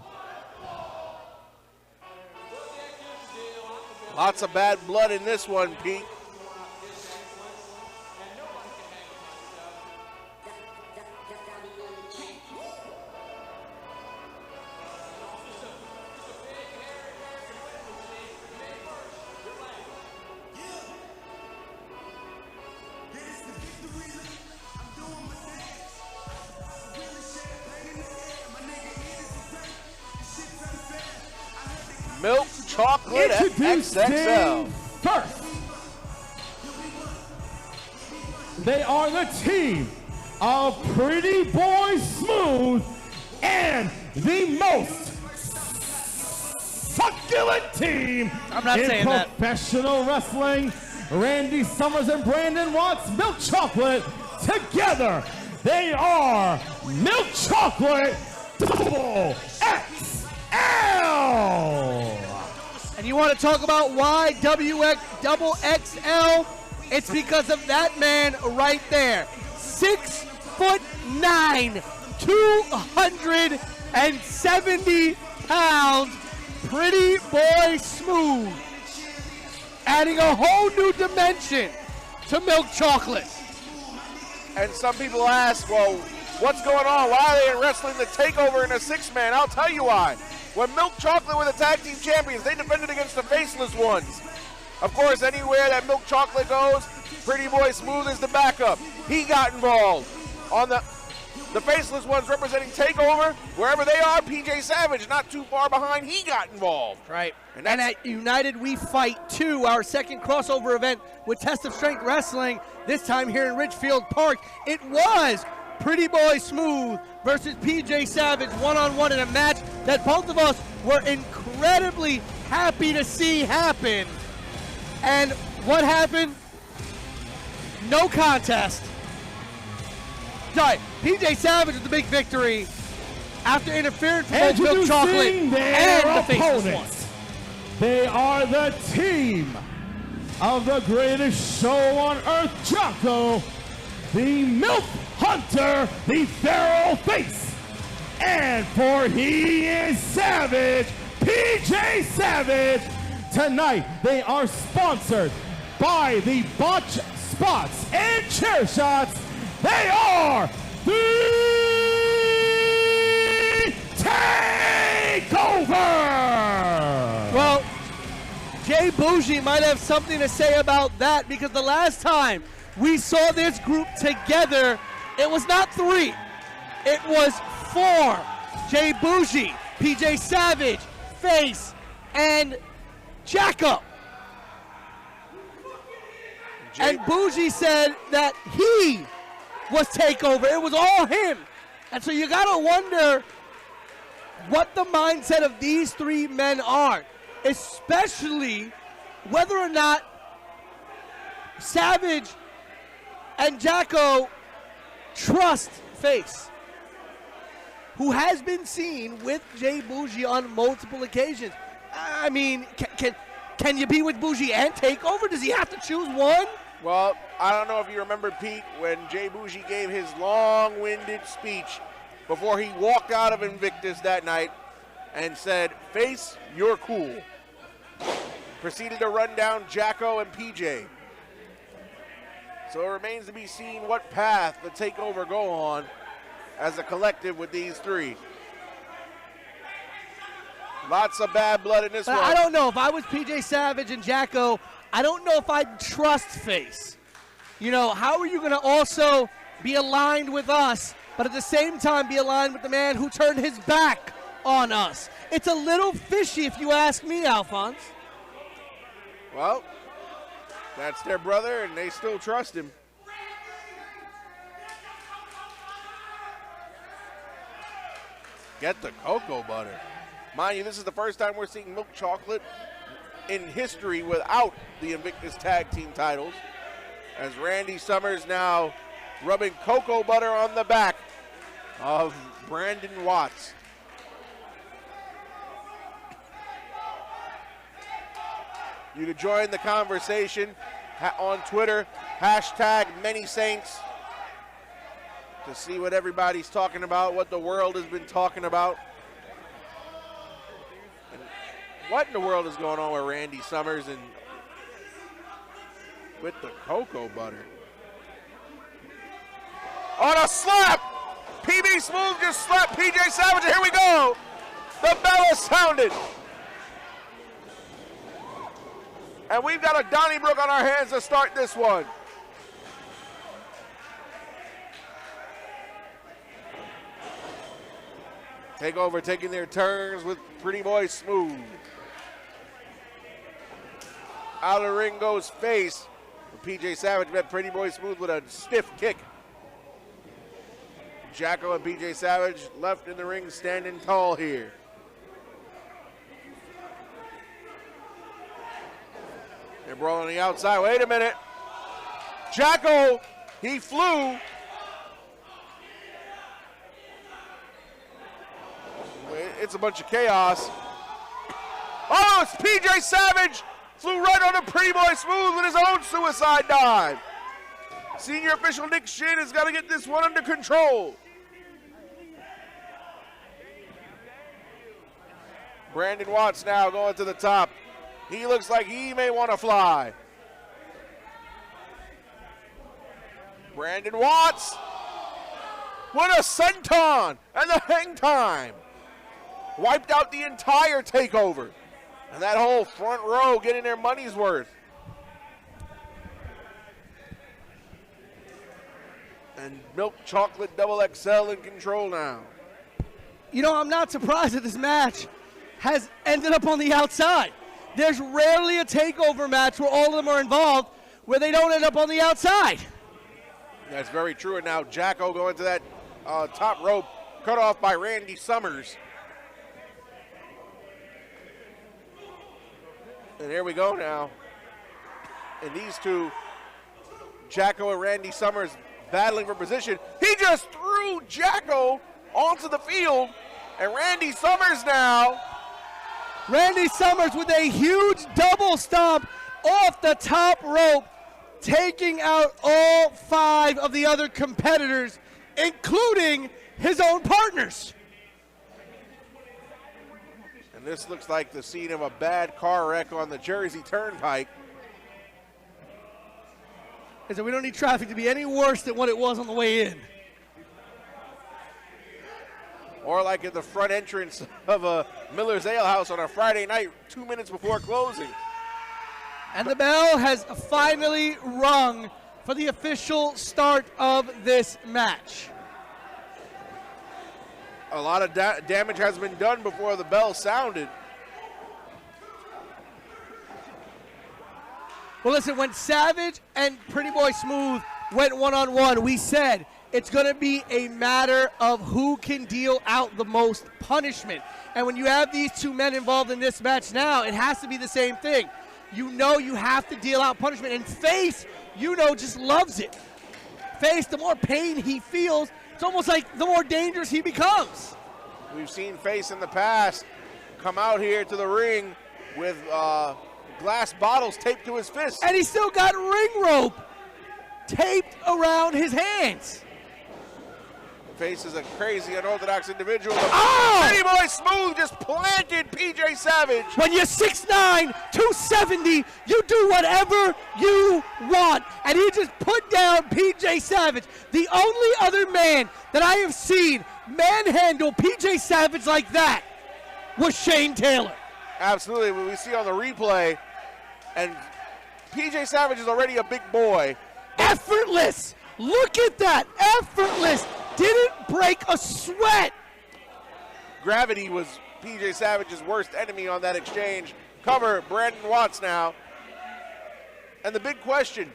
Lots of bad blood in this one, Pete. Milk Chocolate Introducing XXL. first, they are the team of Pretty Boy Smooth and the most succulent team I'm not in saying that. professional wrestling. Randy Summers and Brandon Watts, Milk Chocolate, together they are Milk Chocolate Double XL. And you want to talk about why double XL? It's because of that man right there. 6'9", 270 pounds, Pretty Boy Smooth. Adding a whole new dimension to Milk Chocolate. And some people ask, well, what's going on? Why are they wrestling the takeover in a 6-man? I'll tell you why. When Milk Chocolate were the tag team champions, they defended against the Faceless Ones. Of course, anywhere that Milk Chocolate goes, Pretty Boy Smooth is the backup. He got involved. On the Faceless Ones representing TakeOver, wherever they are, PJ Savage, not too far behind, he got involved. Right. And at United We Fight 2, our second crossover event with Test of Strength Wrestling, this time here in Ridgefield Park, it was Pretty Boy Smooth versus PJ Savage one-on-one in a match that both of us were incredibly happy to see happen. And What happened? No contest. Sorry, PJ Savage with the big victory after interference from both Milk Chocolate and the Faceless One. They are the team of the greatest show on earth, Jocko, the Milk Hunter, the Pharaoh Face, and for He Is Savage, PJ Savage. Tonight, they are sponsored by the Botch Spots and Chair Shots. They are the TakeOver! Well, Jay Bougie might have something to say about that, because the last time we saw this group together, it was not 3, it was 4. Jay Bougie, PJ Savage, Face, and Jacko. And Bougie said that he was TakeOver. It was all him. And so you gotta wonder what the mindset of these 3 men are, especially whether or not Savage and Jacko trust Face, who has been seen with Jay Bougie on multiple occasions. I mean, can you be with Bougie and TakeOver? Does he have to choose one? Well, I don't know if you remember, Pete, when Jay Bougie gave his long-winded speech before he walked out of Invictus that night and said, "Face, you're cool." Proceeded to run down Jacko and PJ. So it remains to be seen what path the TakeOver go on as a collective with these 3. Lots of bad blood in this one. I don't know. If I was PJ Savage and Jacko, I don't know if I'd trust Face. You know, how are you going to also be aligned with us, but at the same time be aligned with the man who turned his back on us? It's a little fishy if you ask me, Alphonse. Well, that's their brother, and they still trust him. Get the cocoa butter. Mind you, this is the first time we're seeing Milk Chocolate in history without the Invictus Tag Team titles, as Randy Summers now rubbing cocoa butter on the back of Brandon Watts. You can join the conversation on Twitter, #ManySaints, to see what everybody's talking about, what the world has been talking about. And what in the world is going on with Randy Summers and with the cocoa butter? On a slap! PB Smooth just slapped PJ Savage, and here we go! The bell is sounded! And we've got a Donnybrook on our hands to start this one. TakeOver taking their turns with Pretty Boy Smooth. Out of the ring goes Face. PJ Savage met Pretty Boy Smooth with a stiff kick. Jacko and PJ Savage left in the ring standing tall here. They're brawling on the outside. Wait a minute. Jacko, he flew. It's a bunch of chaos. Oh, it's PJ Savage. Flew right on the Pretty Boy Smooth with his own suicide dive. Senior official Nick Shin has got to get this one under control. Brandon Watts now going to the top. He looks like he may want to fly. Brandon Watts with a senton and the hang time. Wiped out the entire TakeOver. And that whole front row getting their money's worth. And Milk Chocolate Double XL in control now. You know, I'm not surprised that this match has ended up on the outside. There's rarely a TakeOver match where all of them are involved where they don't end up on the outside. That's very true. And now Jacko going to that top rope, cut off by Randy Summers. And here we go now. And these two, Jacko and Randy Summers, battling for position. He just threw Jacko onto the field, and Randy Summers now. Randy Summers with a huge double stomp off the top rope, taking out all 5 of the other competitors, including his own partners. And this looks like the scene of a bad car wreck on the Jersey Turnpike. And so we don't need traffic to be any worse than what it was on the way in. Or like at the front entrance of a Miller's Ale House on a Friday night, 2 minutes before closing. And the bell has finally rung for the official start of this match. A lot of damage has been done before the bell sounded. Well, listen, when Savage and Pretty Boy Smooth went one-on-one, we said it's going to be a matter of who can deal out the most punishment. And when you have these 2 men involved in this match now, it has to be the same thing. You know you have to deal out punishment. And Face, you know, just loves it. Face, the more pain he feels, it's almost like the more dangerous he becomes. We've seen Face in the past come out here to the ring with glass bottles taped to his fists. And he's still got ring rope taped around his hands. Face is a crazy, unorthodox individual. Oh! Pretty Boy Smooth just planted PJ Savage. When you're 6'9", 270, you do whatever you want. And he just put down PJ Savage. The only other man that I have seen manhandle PJ Savage like that was Shane Taylor. Absolutely, what we see on the replay, and PJ Savage is already a big boy. Effortless. Look at that. Effortless. Didn't break a sweat. Gravity was PJ Savage's worst enemy on that exchange. Cover, Brandon Watts now. And the big question,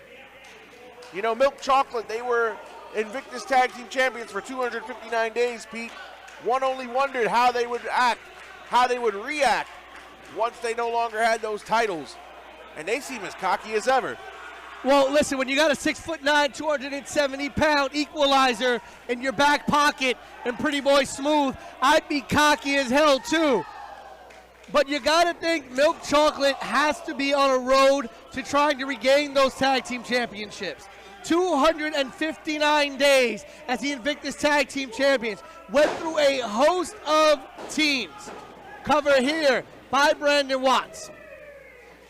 you know, Milk Chocolate, they were Invictus Tag Team Champions for 259 days, Pete. One only wondered how they would act, how they would react once they no longer had those titles. And they seem as cocky as ever. Well, listen, when you got a 6'9", 270-pound equalizer in your back pocket and Pretty Boy Smooth, I'd be cocky as hell too. But you got to think Milk Chocolate has to be on a road to trying to regain those tag team championships. 259 days as the Invictus Tag Team Champions. Went through a host of teams. Cover here by Brandon Watts.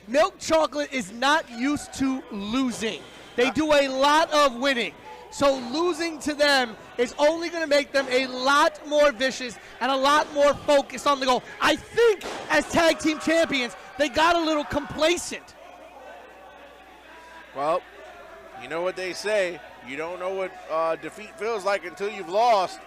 Milk Chocolate is not used to losing. They do a lot of winning. So losing to them is only going to make them a lot more vicious and a lot more focused on the goal. I think as tag team champions, they got a little complacent. Well, you know what they say. You don't know what defeat feels like until you've lost.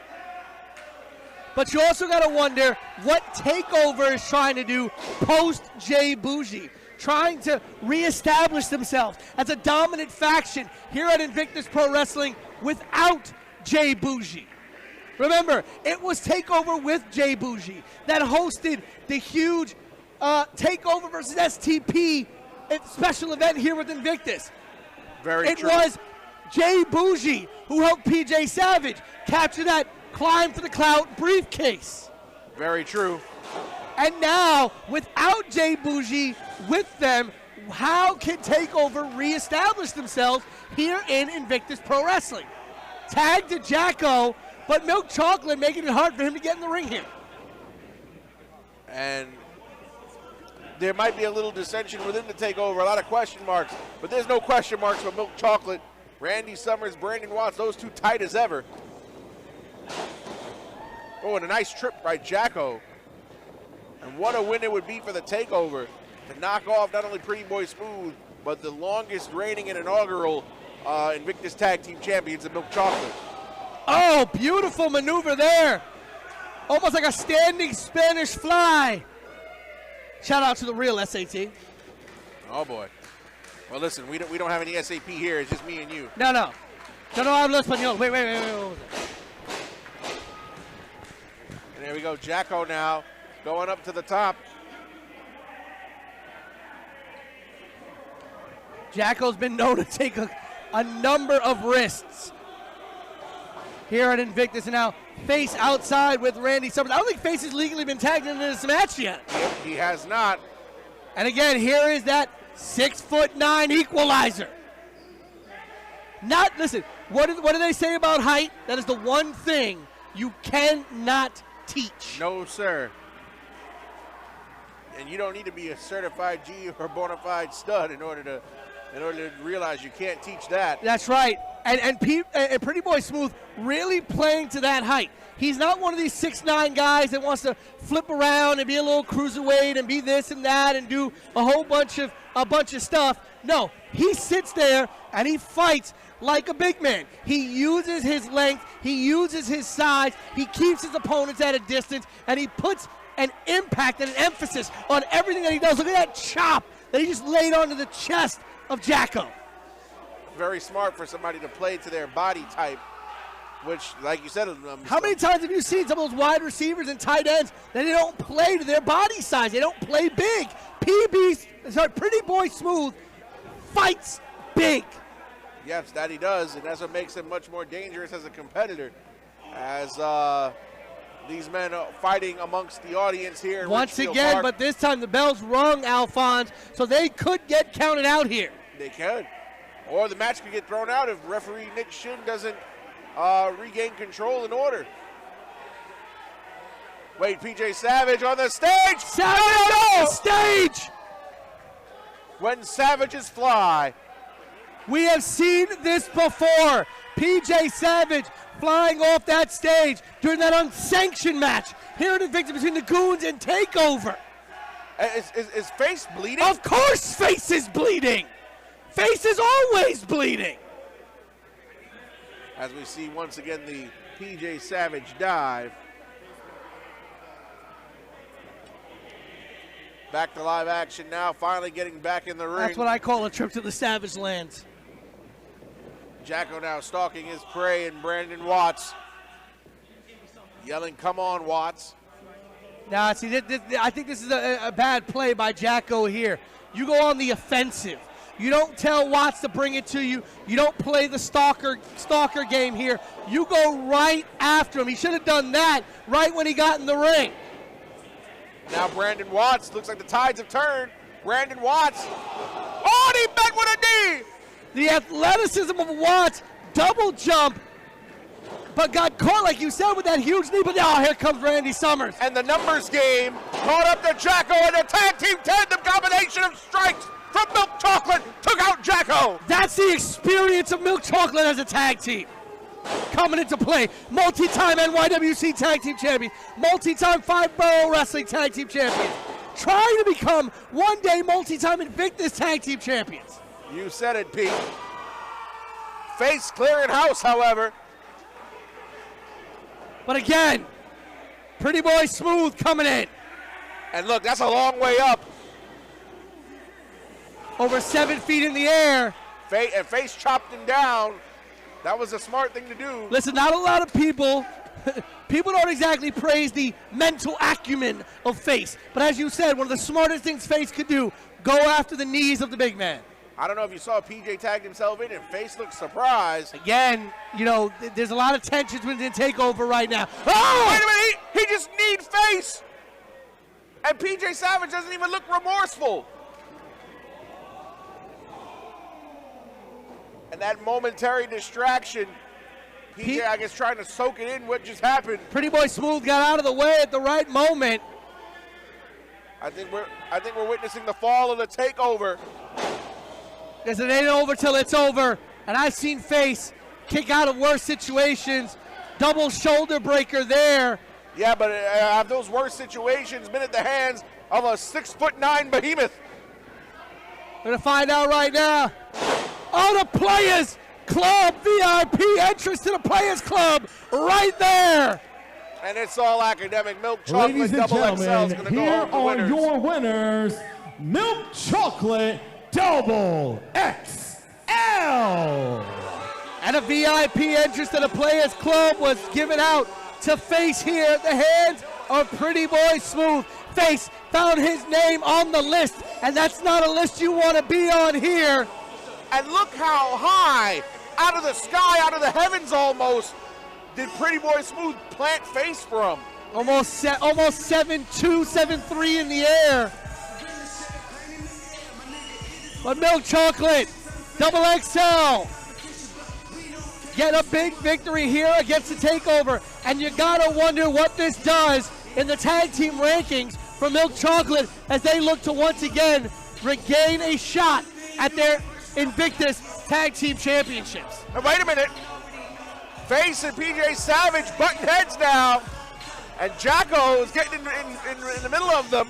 But you also got to wonder what TakeOver is trying to do post Jay Bougie. Trying to reestablish themselves as a dominant faction here at Invictus Pro Wrestling without Jay Bougie. Remember, it was TakeOver with Jay Bougie that hosted the huge TakeOver versus STP special event here with Invictus. Very true. It was Jay Bougie who helped PJ Savage capture that Climb for the Clout briefcase. Very true. And now, without Jay Bougie with them, how can TakeOver reestablish themselves here in Invictus Pro Wrestling? Tag to Jacko, but Milk Chocolate making it hard for him to get in the ring here. And there might be a little dissension within the TakeOver, a lot of question marks, but there's no question marks for Milk Chocolate. Randy Summers, Brandon Watts, those two tight as ever. Oh, and a nice trip by Jacko. And what a win it would be for the TakeOver to knock off not only Pretty Boy Smooth, but the longest reigning and inaugural Invictus Tag Team Champions of Milk Chocolate. Oh, beautiful maneuver there. Almost like a standing Spanish fly. Shout out to the real SAT. Oh, boy. Well, listen, we don't have any SAP here. It's just me and you. No, no. Yo no hablo español. Wait. And there we go. Jacko now going up to the top. Jacko's been known to take a number of risks here at Invictus. And now Face outside with Randy Summers. I don't think Face has legally been tagged into this match yet. He has not. And again, here is that 6'9" equalizer. Listen, what do they say about height? That is the one thing you cannot teach. No, sir. And you don't need to be a certified G or bona fide stud in order to realize you can't teach that. That's right. And Pretty Boy Smooth really playing to that height. He's not one of these 6'9" guys that wants to flip around and be a little cruiserweight and be this and that and do a whole bunch of stuff. No, he sits there and he fights like a big man. He uses his length, he uses his size, he keeps his opponents at a distance, and he puts an impact and an emphasis on everything that he does. Look at that chop that he just laid onto the chest of Jacko. Very smart for somebody to play to their body type, which, like you said, how many times have you seen some of those wide receivers and tight ends that they don't play to their body size? They don't play big. Pretty Boy Smooth fights big. Yes, that he does, and that's what makes him much more dangerous as a competitor. As these men are fighting amongst the audience here in once Ridgefield again, Park. but this time the bell's rung, Alphonse, so they could get counted out here. They can. Or the match could get thrown out if referee Nick Shin doesn't regain control and order. Wait, PJ Savage on the stage. Savage on the stage. When savages fly. We have seen this before. PJ Savage flying off that stage during that unsanctioned match here in Invictus between the Goons and TakeOver. Is Face bleeding? Of course Face is bleeding. Face is always bleeding. As we see once again the PJ Savage dive. Back to live action now, finally getting back in the ring. That's what I call a trip to the Savage Lands. Jacko now stalking his prey, and Brandon Watts yelling, "Come on, Watts." Now, see, I think this is a bad play by Jacko here. You go on the offensive. You don't tell Watts to bring it to you. You don't play the stalker game here. You go right after him. He should have done that right when he got in the ring. Now Brandon Watts, looks like the tides have turned. Brandon Watts, oh, and he met with a knee. The athleticism of Watts, double jump, but got caught, like you said, with that huge knee. But now here comes Randy Summers. And the numbers game caught up to Jacko, and a tag team tandem combination of strikes from Milk Chocolate took out Jacko. That's the experience of Milk Chocolate as a tag team. Coming into play, multi-time NYWC Tag Team Champions, multi-time 5-Borough Wrestling Tag Team Champions, trying to become one day multi-time Invictus Tag Team Champions. You said it, Pete. Face clearing house, however. But again, Pretty Boy Smooth coming in. And look, that's a long way up. Over 7 feet in the air. And Face chopped him down. That was a smart thing to do. Listen, not a lot of people don't exactly praise the mental acumen of Face. But as you said, one of the smartest things Face could do, go after the knees of the big man. I don't know if you saw PJ tagged himself in and Face looked surprised. Again, you know, there's a lot of tensions within TakeOver right now. Oh! Wait a minute, he just kneed Face. And PJ Savage doesn't even look remorseful. And that momentary distraction, PJ, I guess, trying to soak it in what just happened. Pretty Boy Smooth got out of the way at the right moment. I think we're witnessing the fall of the TakeOver. Because it ain't over till it's over. And I've seen Face kick out of worse situations. Double shoulder breaker there. Yeah, but have those worst situations been at the hands of a 6'9" behemoth? We're going to find out right now. Oh, the Players Club VIP entrance to the Players Club right there. And it's all academic. Milk Chocolate Ladies and Double XL is gentlemen, going to go here home the are winners. your winners, Milk Chocolate Double XL. And a VIP entrance to the Players Club was given out to Face here at the hands of Pretty Boy Smooth. Face found his name on the list, and that's not a list you want to be on here. And look how high, out of the sky, out of the heavens almost, did Pretty Boy Smooth plant face from. Almost 7'2", 7'3" in the air. But Milk Chocolate, Double XL, get a big victory here against the TakeOver. And you gotta wonder what this does in the tag team rankings for Milk Chocolate as they look to once again regain a shot at their Invictus Tag Team Championships. Now wait a minute. Face and PJ Savage butting heads now. And Jacko is getting in the middle of them.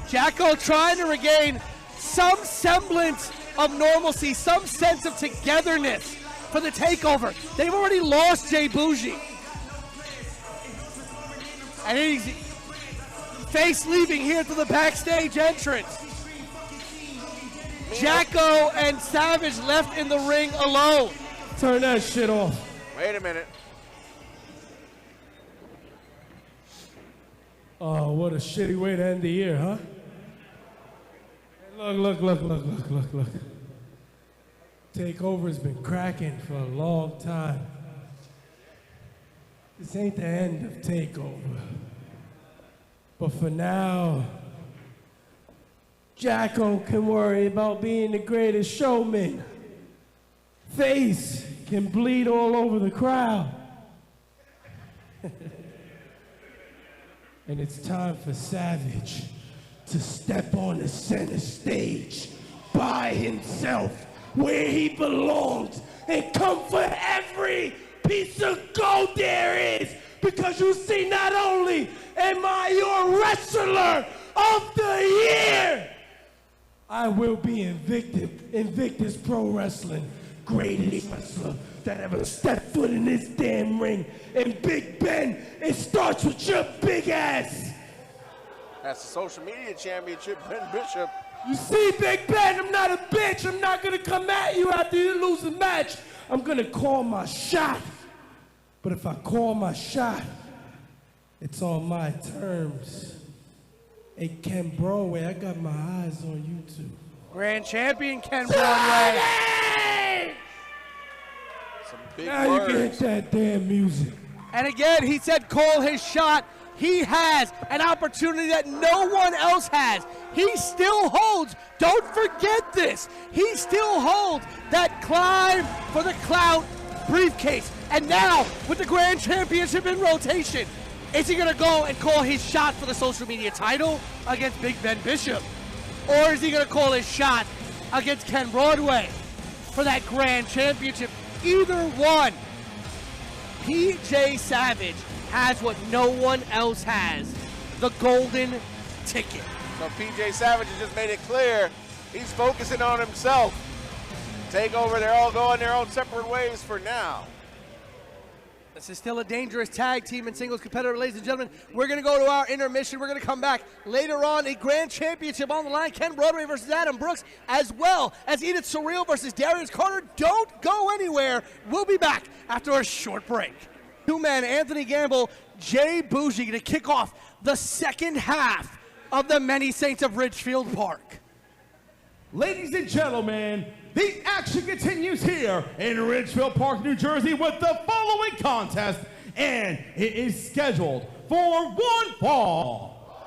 Jacko trying to regain some semblance of normalcy, some sense of togetherness for the TakeOver. They've already lost Jay Bougie. And he's Face leaving here through the backstage entrance. Jacko and Savage left in the ring alone. Turn that shit off. Wait a minute. Oh, what a shitty way to end the year, huh? Hey, look. TakeOver's been cracking for a long time. This ain't the end of TakeOver. But for now, Jacko can worry about being the greatest showman. Face can bleed all over the crowd. And it's time for Savage to step on the center stage by himself where he belongs and come for every piece of gold there is. Because you see, not only am I your wrestler of the year, I will be Invictus Pro Wrestling greatest wrestler that ever stepped foot in this damn ring. And Big Ben, it starts with your big ass. That's the social media championship, Ben Bishop. You see, Big Ben, I'm not a bitch. I'm not gonna come at you after you lose the match. I'm gonna call my shot. But if I call my shot, it's on my terms. Hey, Ken Broadway, I got my eyes on you too. Grand champion Ken Broadway. Some big Now words. you can hit that damn music. And again, he said call his shot. He has an opportunity that no one else has. He still holds, don't forget this, he still holds that Climb for the Clout briefcase. And now, with the Grand Championship in rotation, is he gonna go and call his shot for the social media title against Big Ben Bishop? Or is he gonna call his shot against Ken Broadway for that Grand Championship? Either one. PJ Savage has what no one else has, the golden ticket. So PJ Savage has just made it clear he's focusing on himself. TakeOver, they're all going their own separate ways for now. This is still a dangerous tag team and singles competitor, ladies and gentlemen. We're going to go to our intermission. We're going to come back later on. A grand championship on the line. Ken Broadway versus Adam Brooks, as well as Edith Surreal versus Darius Carter. Don't go anywhere. We'll be back after a short break. Two-man Anthony Gamble, Jay Bougie to kick off the second half of the Many Saints of Ridgefield Park. Ladies and gentlemen, the action continues here in Ridgefield Park, New Jersey with the following contest, and it is scheduled for one fall.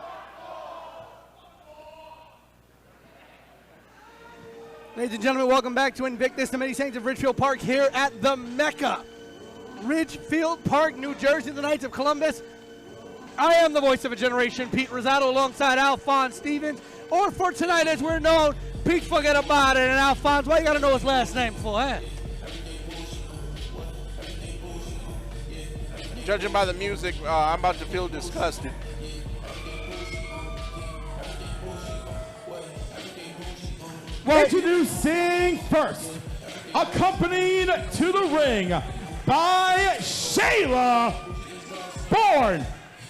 Ladies and gentlemen, welcome back to Invictus, the Many Saints of Ridgefield Park here at the Mecca. Ridgefield Park, New Jersey, the Knights of Columbus. I am the voice of a generation, Pete Rosado, alongside Alphonse Stevens. Or for tonight, as we're known, Pete forget about it. And Alphonse, why you gotta know his last name for, eh? Judging by the music, I'm about to feel disgusted. Well, Introducing first, accompanied to the ring by Shayla, born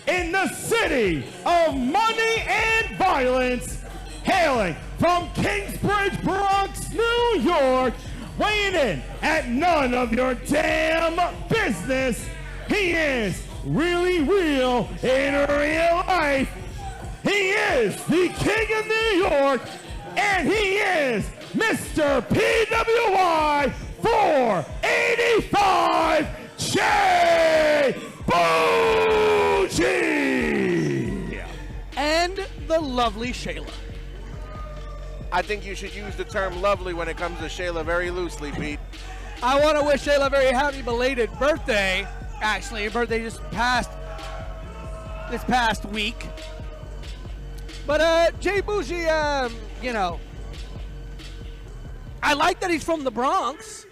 in the city of money and violence, hailing from Kingsbridge, Bronx, New York, weighing in at none of your damn business. He is really real in real life. He is the King of New York. And he is Mr. PWI 485, Jay Bougie. And the lovely Shayla. I think you should use the term lovely when it comes to Shayla very loosely, Pete. I want to wish Shayla a very happy belated birthday. Actually, her birthday just passed this past week. But Jay Bougie, you know, I like that he's from the Bronx.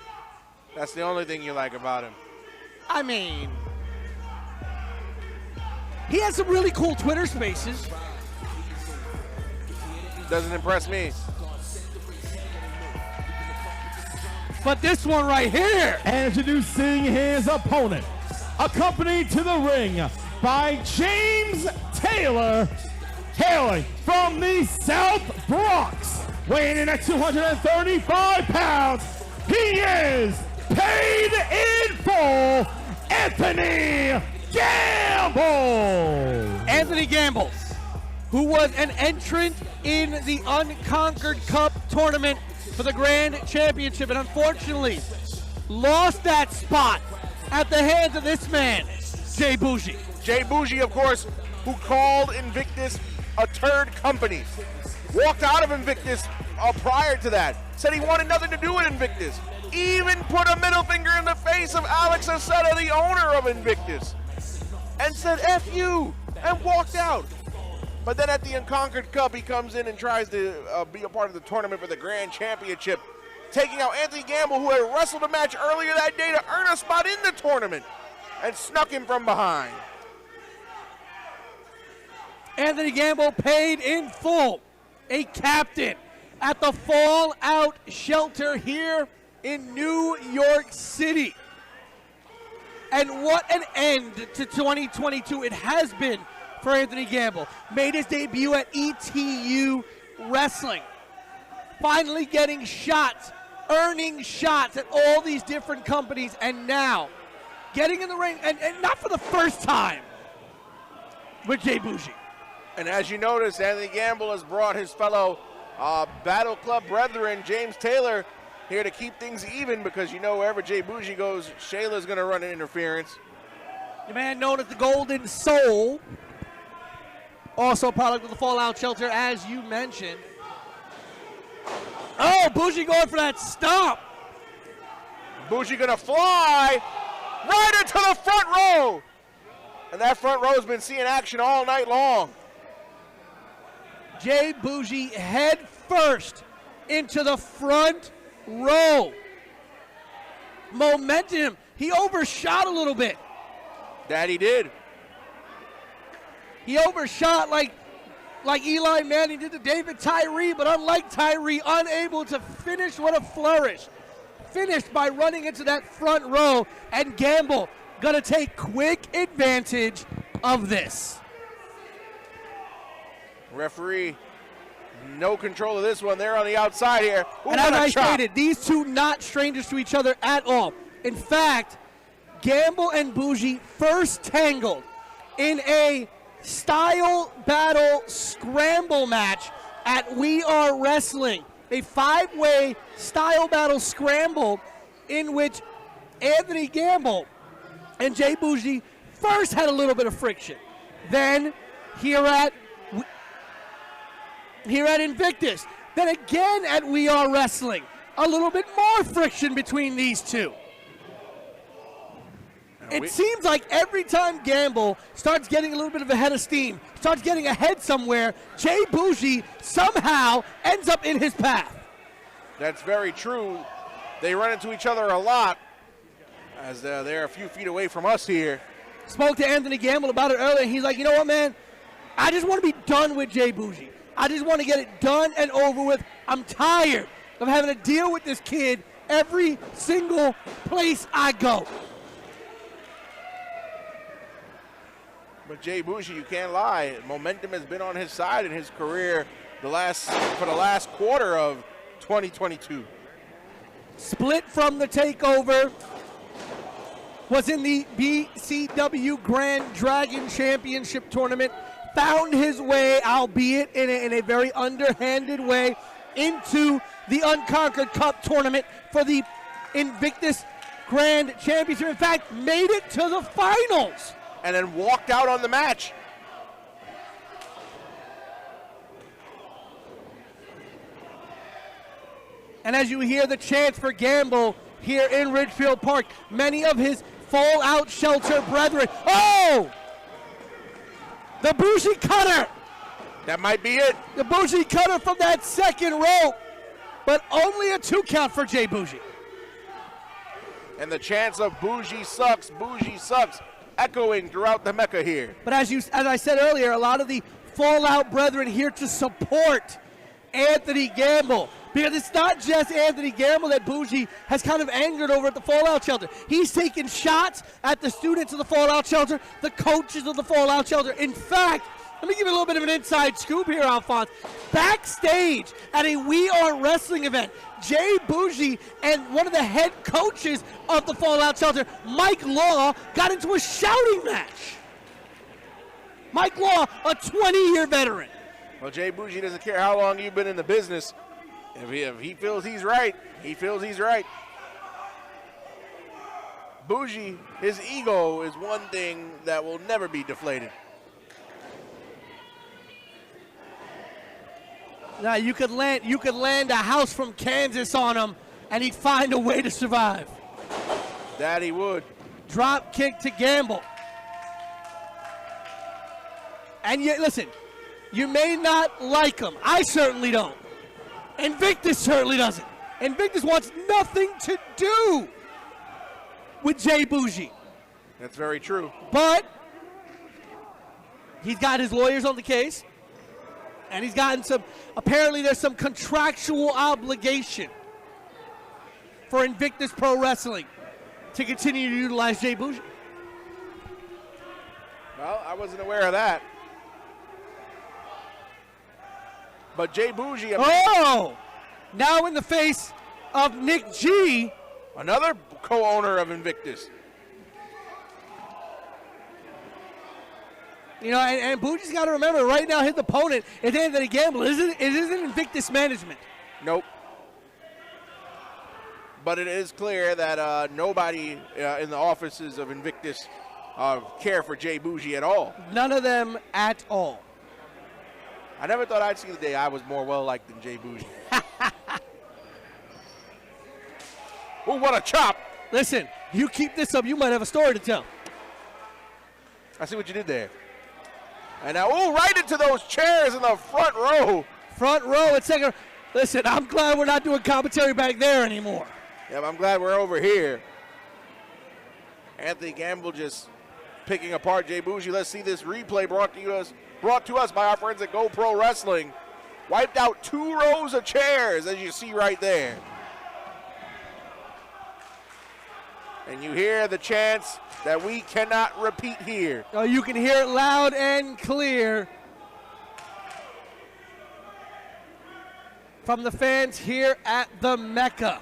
That's the only thing you like about him. I mean, he has some really cool Twitter spaces. Doesn't impress me. But this one right here. And introducing his opponent, accompanied to the ring by James Taylor, hailing from the South Bronx, weighing in at 235 pounds. He is paid in full, Anthony Gamble. Anthony Gamble, who was an entrant in the Unconquered Cup tournament for the Grand Championship, and unfortunately lost that spot at the hands of this man, Jay Bougie. Jay Bougie, of course, who called Invictus a turd company. Walked out of Invictus prior to that. Said he wanted nothing to do with Invictus. Even put a middle finger in the face of Alex Aceta, the owner of Invictus. And said, F you, and walked out. But then at the Unconquered Cup, he comes in and tries to be a part of the tournament for the Grand Championship, taking out Anthony Gamble, who had wrestled a match earlier that day to earn a spot in the tournament, and snuck him from behind. Anthony Gamble paid in full, a captain at the Fallout Shelter here in New York City. And what an end to 2022 it has been for Anthony Gamble. Made his debut at ETU Wrestling. Finally getting shots, earning shots at all these different companies, and now getting in the ring, and not for the first time, with Jay Bougie. And as you notice, Anthony Gamble has brought his fellow Battle Club brethren, James Taylor, here to keep things even, because you know wherever Jay Bougie goes, Shayla's going to run an interference. The man known as the Golden Soul, also a product of the Fallout Shelter, as you mentioned. Oh, Bougie going for that stomp. Bougie going to fly right into the front row. And that front row has been seeing action all night long. Jay Bougie head first into the front row. Momentum. He overshot a little bit. That he did. He overshot like Eli Manning did to David Tyree, but unlike Tyree, unable to finish. What a flourish. Finished by running into that front row, and Gamble gonna take quick advantage of this. Referee, no control of this one. They're on the outside here. Ooh, and as I stated, these two not strangers to each other at all. In fact, Gamble and Bougie first tangled in a style battle scramble match at We Are Wrestling, a 5-way style battle scramble in which Anthony Gamble and Jay Bougie first had a little bit of friction. Then here at Invictus, then again at We Are Wrestling, a little bit more friction between these two. It seems like every time Gamble starts getting a little bit of a head of steam, starts getting ahead somewhere, Jay Bougie somehow ends up in his path. That's very true. They run into each other a lot, as they're a few feet away from us here. Spoke to Anthony Gamble about it earlier, and he's like, you know what, man? I just want to be done with Jay Bougie. I just want to get it done and over with. I'm tired of having to deal with this kid every single place I go. But Jay Bougie, you can't lie. Momentum has been on his side in his career for the last quarter of 2022. Split from the takeover. Was in the BCW Grand Dragon Championship Tournament. Found his way, albeit in a very underhanded way, into the Unconquered Cup tournament for the Invictus Grand Championship. In fact, made it to the finals. And then walked out on the match. And as you hear the chants for Gamble here in Ridgefield Park, many of his Fallout Shelter brethren. Oh! The Bougie Cutter! That might be it. The Bougie Cutter from that second rope, but only a 2 count for Jay Bougie. And the chants of Bougie sucks, echoing throughout the Mecca here. But as I said earlier, a lot of the Fallout brethren here to support Anthony Gamble. Because it's not just Anthony Gamble that Bougie has kind of angered over at the Fallout Shelter. He's taking shots at the students of the Fallout Shelter, the coaches of the Fallout Shelter. In fact, let me give you a little bit of an inside scoop here, Alphonse. Backstage at a We Are Wrestling event, Jay Bougie and one of the head coaches of the Fallout Shelter, Mike Law, got into a shouting match. Mike Law, a 20-year veteran. Well, Jay Bougie doesn't care how long you've been in the business. If he feels he's right, he feels he's right. Bougie, his ego is one thing that will never be deflated. Now you could land a house from Kansas on him, and he'd find a way to survive. That he would. Drop kick to Gamble. And yet, listen, you may not like him. I certainly don't. Invictus certainly doesn't. Invictus wants nothing to do with Jay Bougie. That's very true. But he's got his lawyers on the case, and he's gotten apparently there's some contractual obligation for Invictus Pro Wrestling to continue to utilize Jay Bougie. Well, I wasn't aware of that. But Jay Bougie, now in the face of Nick G. Another co-owner of Invictus. You know, and Bougie's got to remember, right now his opponent is Anthony Gamble. It isn't Invictus management. Nope. But it is clear that nobody in the offices of Invictus care for Jay Bougie at all. None of them at all. I never thought I'd see the day I was more well-liked than Jay Bougie. Oh, what a chop. Listen, you keep this up, you might have a story to tell. I see what you did there. And now, right into those chairs in the front row. Front row at second. Listen, I'm glad we're not doing commentary back there anymore. Yeah, I'm glad we're over here. Anthony Gamble just picking apart Jay Bougie. Let's see this replay brought to us by our friends at Go Pro Wrestling. Wiped out 2 rows of chairs, as you see right there. And you hear the chants that we cannot repeat here. Oh, you can hear it loud and clear from the fans here at the Mecca.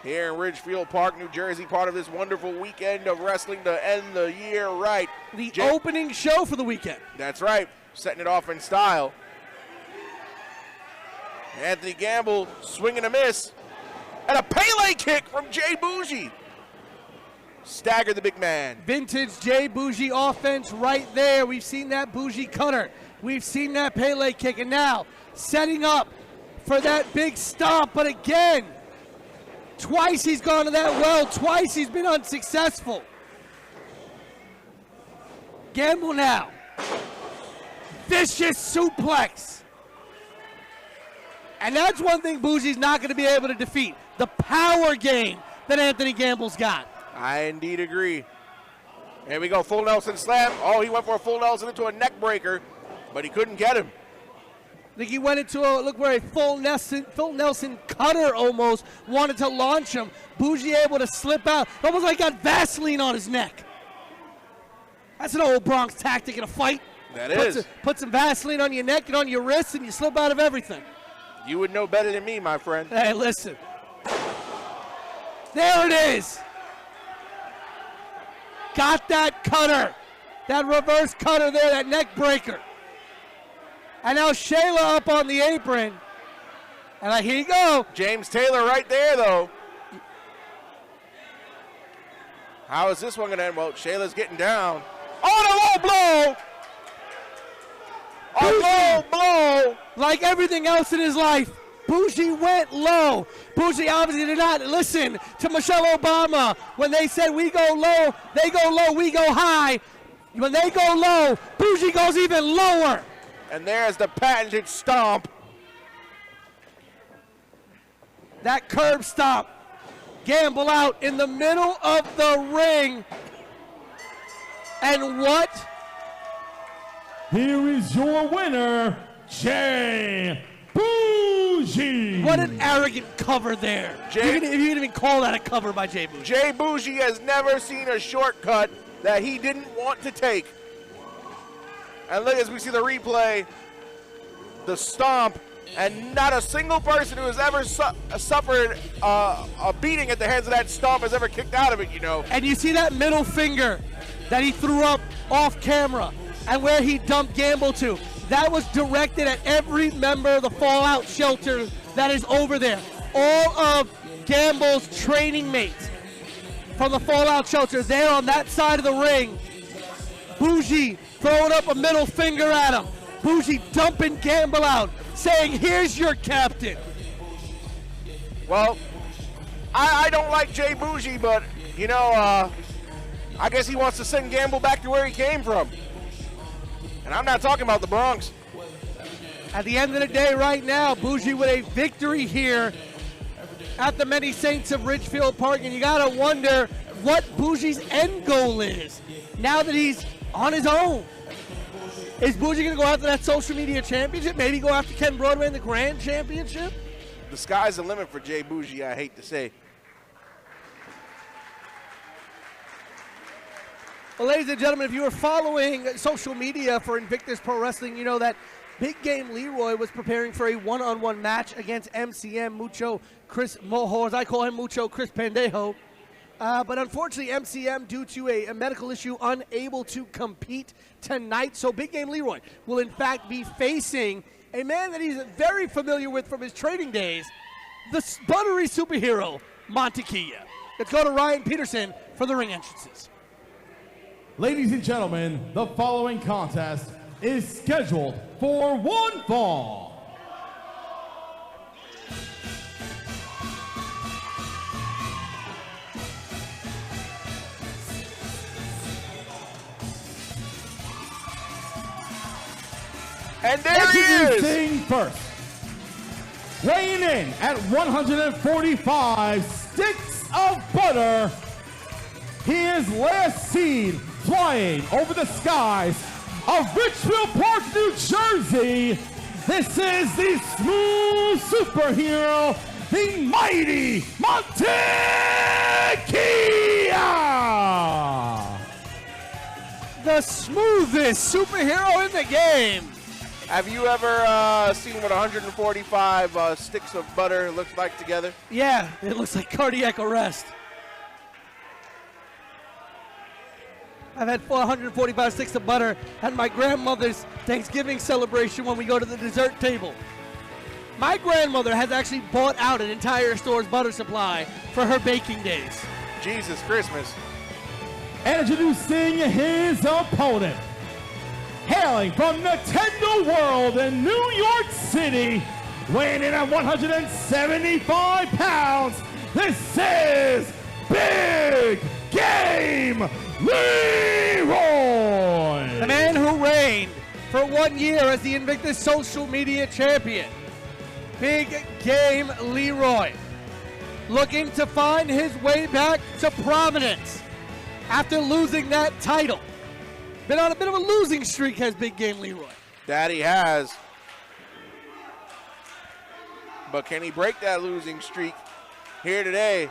Here in Ridgefield Park, New Jersey, part of this wonderful weekend of wrestling to end the year right. The opening show for the weekend. That's right, setting it off in style. Anthony Gamble swinging a miss. And a Pele kick from Jay Bougie. Staggered the big man. Vintage Jay Bougie offense right there. We've seen that Bougie cutter. We've seen that Pele kick. And now setting up for that big stomp. But again, twice he's gone to that well. Twice he's been unsuccessful. Gamble now. Vicious suplex. And that's one thing Bougie's not going to be able to defeat. The power game that Anthony Gamble's got. I indeed agree. Here we go, full Nelson slam. Oh, he went for a full Nelson into a neck breaker, but he couldn't get him. I think he went into a full Nelson cutter almost, wanted to launch him. Bougie able to slip out, almost like got Vaseline on his neck. That's an old Bronx tactic in a fight. That is. Put some Vaseline on your neck and on your wrists and you slip out of everything. You would know better than me, my friend. Hey, listen. There it is. Got that cutter. That reverse cutter there, that neck breaker. And now Shayla up on the apron. And here you go. James Taylor right there, though. How is this one going to end? Well, Shayla's getting down. Oh, the low blow! A low blow! Like everything else in his life, Bougie went low. Bougie obviously did not listen to Michelle Obama. When they said we go low, they go low, we go high. When they go low, Bougie goes even lower. And there's the patented stomp. That curb stomp. Gamble out in the middle of the ring. And what? Here is your winner, Jay Bougie. What an arrogant cover there. You can even call that a cover by Jay Bougie. Jay Bougie has never seen a shortcut that he didn't want to take. And look, as we see the replay, the stomp, and not a single person who has ever suffered a beating at the hands of that stomp has ever kicked out of it, you know. And you see that middle finger that he threw up off camera and where he dumped Gamble to. That was directed at every member of the Fallout shelter that is over there. All of Gamble's training mates from the Fallout shelter there on that side of the ring. Bougie throwing up a middle finger at him. Bougie dumping Gamble out, saying, here's your captain. Well, I don't like Jay Bougie, but, you know, I guess he wants to send Gamble back to where he came from. And I'm not talking about the Bronx. At the end of the day right now, Bougie with a victory here at the Many Saints of Ridgefield Park. And you got to wonder what Bougie's end goal is now that he's on his own. Is Bougie going to go after that social media championship? Maybe go after Ken Broadway in the grand championship? The sky's the limit for Jay Bougie, I hate to say. Well, ladies and gentlemen, if you were following social media for Invictus Pro Wrestling, you know that Big Game Leroy was preparing for a one-on-one match against MCM Mucho Chris Mojo, as I call him, Mucho Chris Pendejo. But unfortunately, MCM, due to a medical issue, unable to compete tonight. So Big Game Leroy will, in fact, be facing a man that he's very familiar with from his training days, the buttery superhero, Montequilla. Let's go to Ryan Peterson for the ring entrances. Ladies and gentlemen, the following contest is scheduled for one fall. And there he is! Introducing first, weighing in at 145 sticks of butter, he is last seen flying over the skies of Ridgefield Park, New Jersey. This is the smooth superhero, the mighty Montequilla! The smoothest superhero in the game. Have you ever seen what 145 sticks of butter looks like together? Yeah, it looks like cardiac arrest. I've had 445 sticks of butter at my grandmother's Thanksgiving celebration when we go to the dessert table. My grandmother has actually bought out an entire store's butter supply for her baking days. Jesus Christmas. And introducing his opponent, hailing from Nintendo World in New York City, weighing in at 175 pounds, this is Big Game Leroy! The man who reigned for 1 year as the Invictus social media champion. Big Game Leroy, looking to find his way back to prominence after losing that title. Been on a bit of a losing streak, has Big Game Leroy. That he has. But can he break that losing streak here today?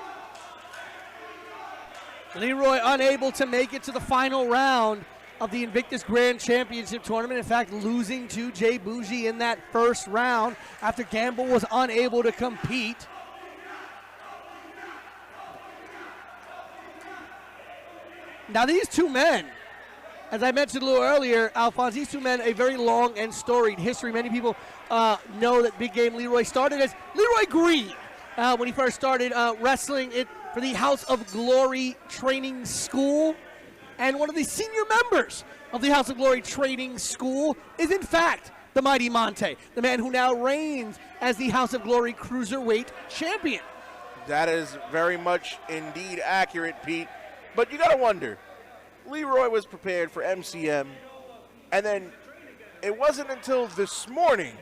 Leroy unable to make it to the final round of the Invictus Grand Championship Tournament. In fact, losing to Jay Bougie in that first round after Gamble was unable to compete. Now these two men, As I mentioned a little earlier, Alphonse, these two men, a very long and storied history. Many people know that Big Game Leroy started as Leroy Green when he first started wrestling for the House of Glory Training School. And one of the senior members of the House of Glory Training School is, in fact, the mighty Monte, the man who now reigns as the House of Glory Cruiserweight Champion. That is very much indeed accurate, Pete. But you got to wonder, Leroy was prepared for MCM, and then it wasn't until this morning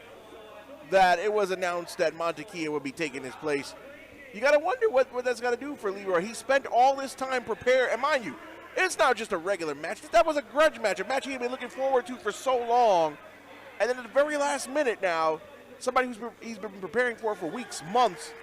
that it was announced that Montekia would be taking his place. You got to wonder what that's got to do for Leroy. He spent all this time prepared, and mind you, it's not just a regular match. That was a grudge match, a match he had been looking forward to for so long. And then at the very last minute now, somebody he's been preparing for weeks, months,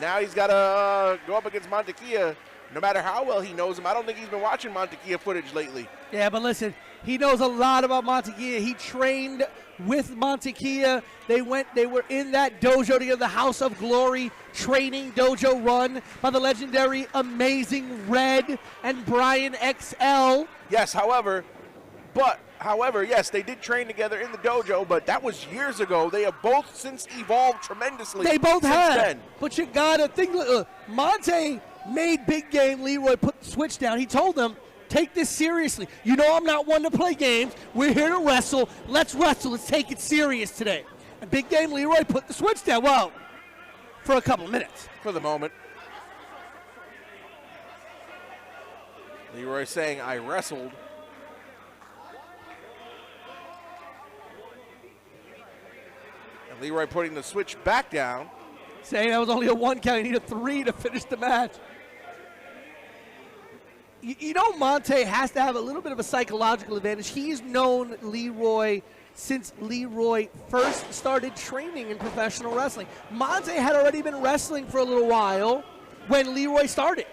now he's got to go up against Montekia. No matter how well he knows him, I don't think he's been watching Montekia footage lately. Yeah, but listen, he knows a lot about Montekia. He trained with Montekia. They were in that dojo together, the House of Glory training dojo run by the legendary Amazing Red and Brian XL. Yes, however, yes, they did train together in the dojo, but that was years ago. They have both since evolved tremendously. They both have. Then. But you gotta think, Monte made Big Game Leroy put the switch down. He told them, take this seriously. You know I'm not one to play games. We're here to wrestle. Let's wrestle. Let's take it serious today. And Big Game Leroy put the switch down. Well, for a couple of minutes. For the moment. Leroy saying, I wrestled. And Leroy putting the switch back down. Saying that was only a 1 count. He needed 3 to finish the match. You know, Monte has to have a little bit of a psychological advantage. He's known Leroy since Leroy first started training in professional wrestling. Monte had already been wrestling for a little while when Leroy started.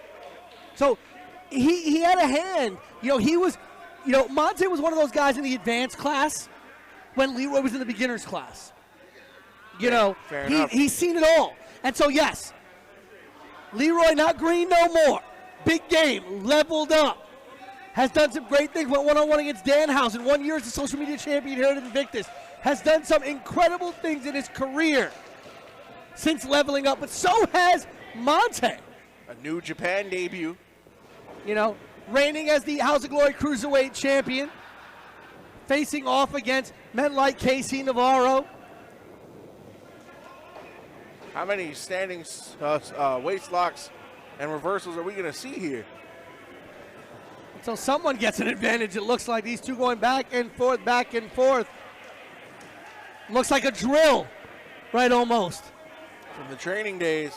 So he had a hand. Monte was one of those guys in the advanced class when Leroy was in the beginner's class. Fair enough. He's seen it all. And so, yes, Leroy not green no more. Big Game, leveled up. Has done some great things. Went one-on-one against Danhausen. 1 year as the social media champion here at Invictus. Has done some incredible things in his career since leveling up. But so has Monte. A New Japan debut. Reigning as the House of Glory Cruiserweight Champion. Facing off against men like Casey Navarro. How many standing waist locks and reversals are we going to see here? So someone gets an advantage. It looks like these two going back and forth, back and forth. Looks like a drill, right, almost. From the training days.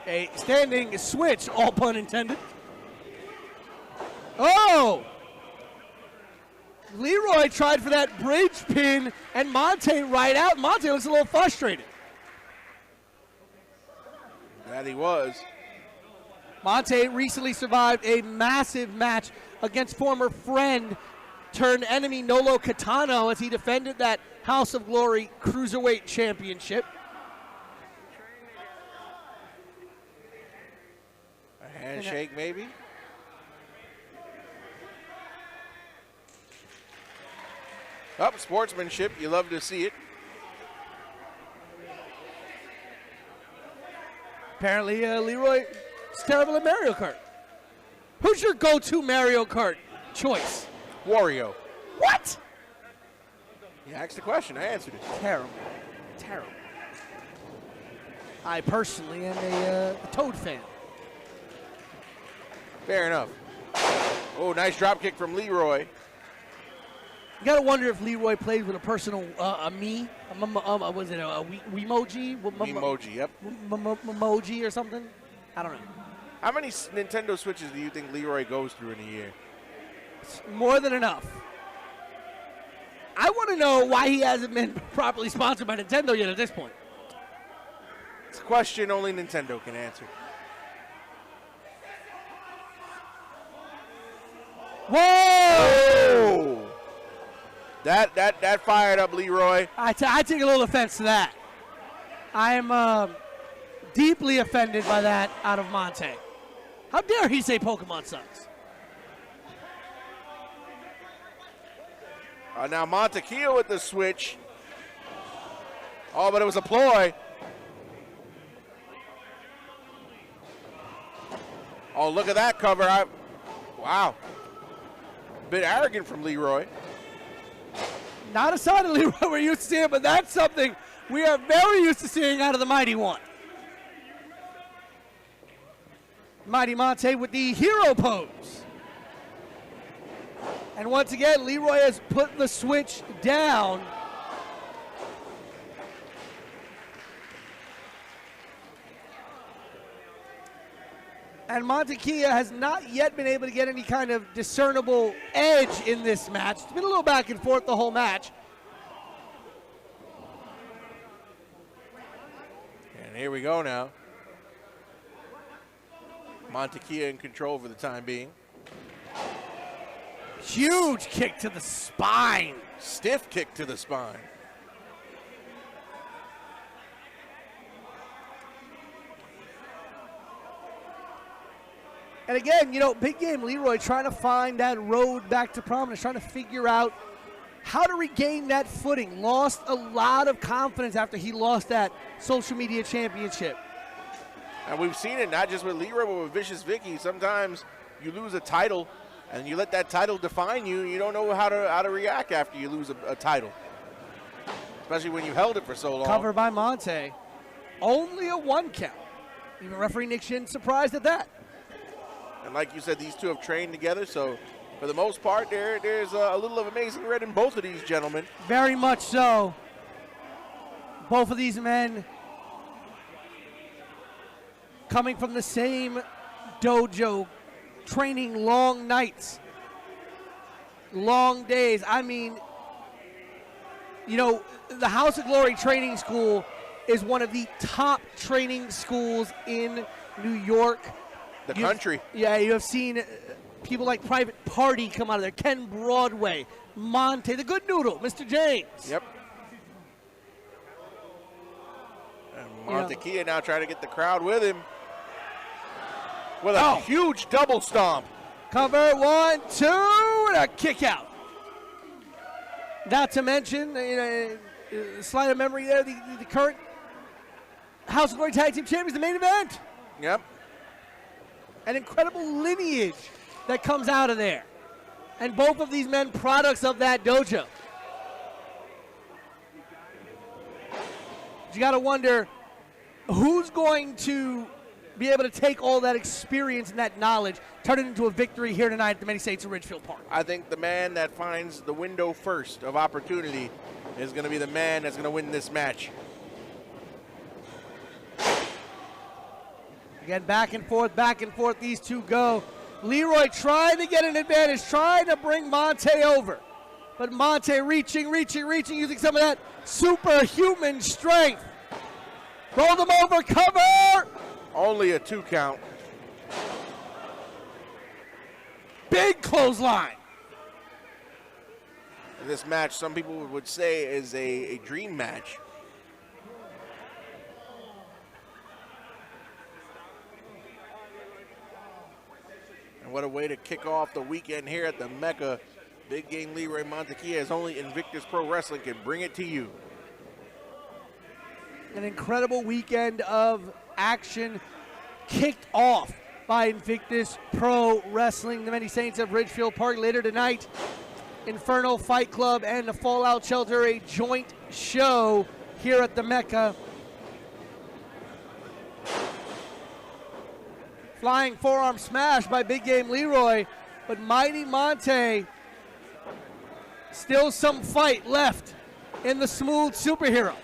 A standing switch, all pun intended. Oh! Leroy tried for that bridge pin, and Monte right out. Monte was a little frustrated. That he was. Monte recently survived a massive match against former friend turned enemy Nolo Catano as he defended that House of Glory Cruiserweight Championship. A handshake, maybe? Up, sportsmanship. You love to see it. Apparently, Leroy is terrible at Mario Kart. Who's your go-to Mario Kart choice? Wario. What? You asked the question. I answered it. Terrible. Terrible. I personally am a Toad fan. Fair enough. Oh, nice drop kick from Leroy. You gotta wonder if Leroy played with a personal me. Was it a Wiimoji? Wiimoji, yep. Emoji or something? I don't know. How many Nintendo Switches do you think Leroy goes through in a year? It's more than enough. I want to know why he hasn't been properly sponsored by Nintendo yet at this point. It's a question only Nintendo can answer. Whoa! That fired up Leroy. I take a little offense to that. I am deeply offended by that out of Monte. How dare he say Pokemon sucks? Now Montekia with the switch. Oh, but it was a ploy. Oh, look at that cover. Wow. Bit arrogant from Leroy. Not a side of Leroy we're used to seeing, but that's something we are very used to seeing out of the Mighty One. Mighty Monte with the hero pose. And once again, Leroy has put the switch down. And Montekia has not yet been able to get any kind of discernible edge in this match. It's been a little back and forth the whole match. And here we go now. Montekia in control for the time being. Huge kick to the spine. Stiff kick to the spine. And again, you know, big game Leroy trying to find that road back to prominence, trying to figure out how to regain that footing. Lost a lot of confidence after he lost that social media championship. And we've seen it not just with Leroy, but with Vicious Vicky. Sometimes you lose a title and you let that title define you. You don't know how to react after you lose a title, especially when you held it for so long. Covered by Monte. Only a 1 count. Even referee Nick Shin surprised at that. And like you said, these two have trained together, so for the most part, there's a little of Amazing Red in both of these gentlemen. Very much so. Both of these men coming from the same dojo, training long nights, long days. I mean, you know, the House of Glory Training School is one of the top training schools in New York. The country. Yeah, you have seen people like Private Party come out of there. Ken Broadway, Monte, the Good Noodle, Mr. James. Yep. And Montekia now trying to get the crowd with him. With a huge double stomp. Cover, 1, 2, and a kick out. Not to mention, slight of memory there, the current House of Glory Tag Team Champions, the main event. Yep. An incredible lineage that comes out of there. And both of these men products of that dojo. You got to wonder who's going to be able to take all that experience and that knowledge, turn it into a victory here tonight at the Many Saints of Ridgefield Park. I think the man that finds the window first of opportunity is going to be the man that's going to win this match. Again, back and forth, these two go. Leroy trying to get an advantage, trying to bring Monte over. But Monte reaching, using some of that superhuman strength. Rolled him over, cover! Only a 2 count. Big clothesline. This match, some people would say, is a dream match. What a way to kick off the weekend here at the Mecca. Big game Leroy Montekia, as only Invictus Pro Wrestling can bring it to you. An incredible weekend of action kicked off by Invictus Pro Wrestling. The Many Saints of Ridgefield Park later tonight. Inferno Fight Club and the Fallout Shelter, a joint show here at the Mecca. Flying forearm smash by Big Game Leroy, but Mighty Monte, still some fight left in the smooth superhero.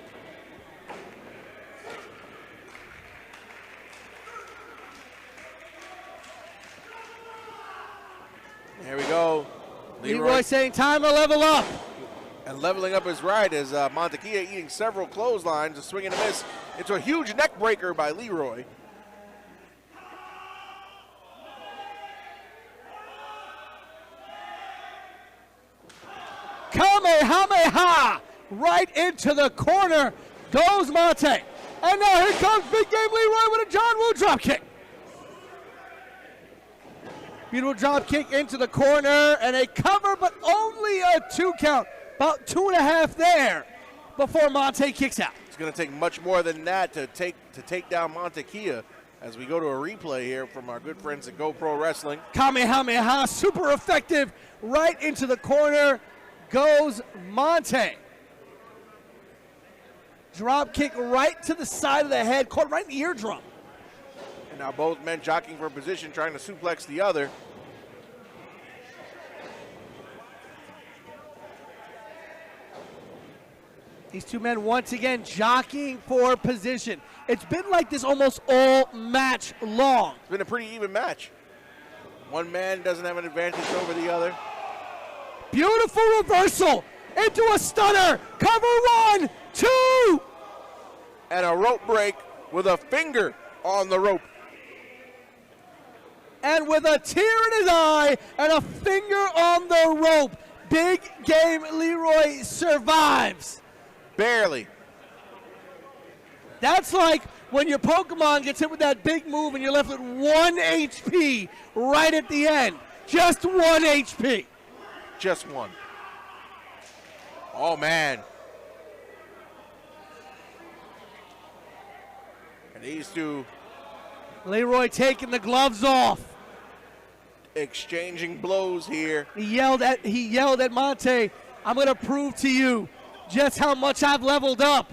There we go. Leroy saying time to level up. And leveling up is right as Montekia eating several clotheslines, a swing and a miss into a huge neck breaker by Leroy. Kamehameha! Right into the corner goes Monte. And now here comes Big Game Leroy with a John Woo drop kick. Beautiful drop kick into the corner and a cover, but only a 2 count. About 2.5 there before Monte kicks out. It's going to take much more than that to take down Montekia as we go to a replay here from our good friends at GoPro Wrestling. Kamehameha, super effective, right into the corner goes Monte. Drop kick right to the side of the head, caught right in the eardrum. And now both men jockeying for position, trying to suplex the other. These two men once again jockeying for position. It's been like this almost all match long. It's been a pretty even match. One man doesn't have an advantage over the other. Beautiful reversal into a stunner. Cover 1, 2. And a rope break with a finger on the rope. And with a tear in his eye and a finger on the rope, big game Leroy survives. Barely. That's like when your Pokemon gets hit with that big move and you're left with 1 HP right at the end. Just 1 HP. Just one. Oh, man. And these two Leroy taking the gloves off. exchanging blows here. He yelled at Monte, I'm going to prove to you just how much I've leveled up.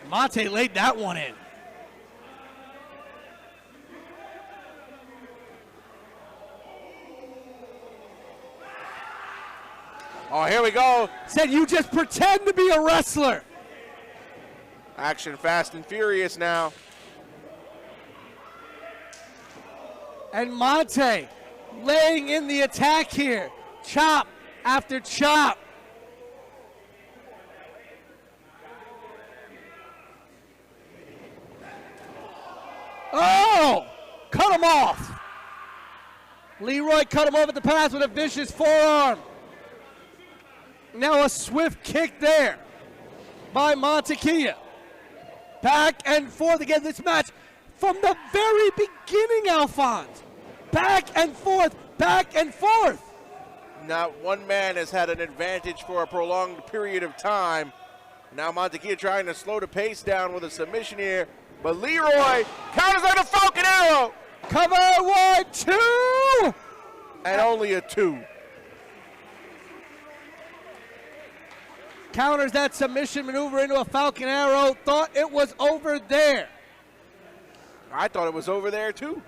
Monte laid that one in. Oh, here we go. Said you just pretend to be a wrestler. Action fast and furious now. And Monte laying in the attack here. Chop after chop. Oh! Cut him off. Leroy cut him off at the pass with a vicious forearm. Now a swift kick there by Montekia. Back and forth again. This match from the very beginning, Alphonse. Back and forth, back and forth. Not one man has had an advantage for a prolonged period of time. Now Montekia trying to slow the pace down with a submission here. But Leroy counters on a Falcon Arrow. Cover 1, 2. And only a 2. Counters that submission maneuver into a Falcon Arrow. Thought it was over there. I thought it was over there too.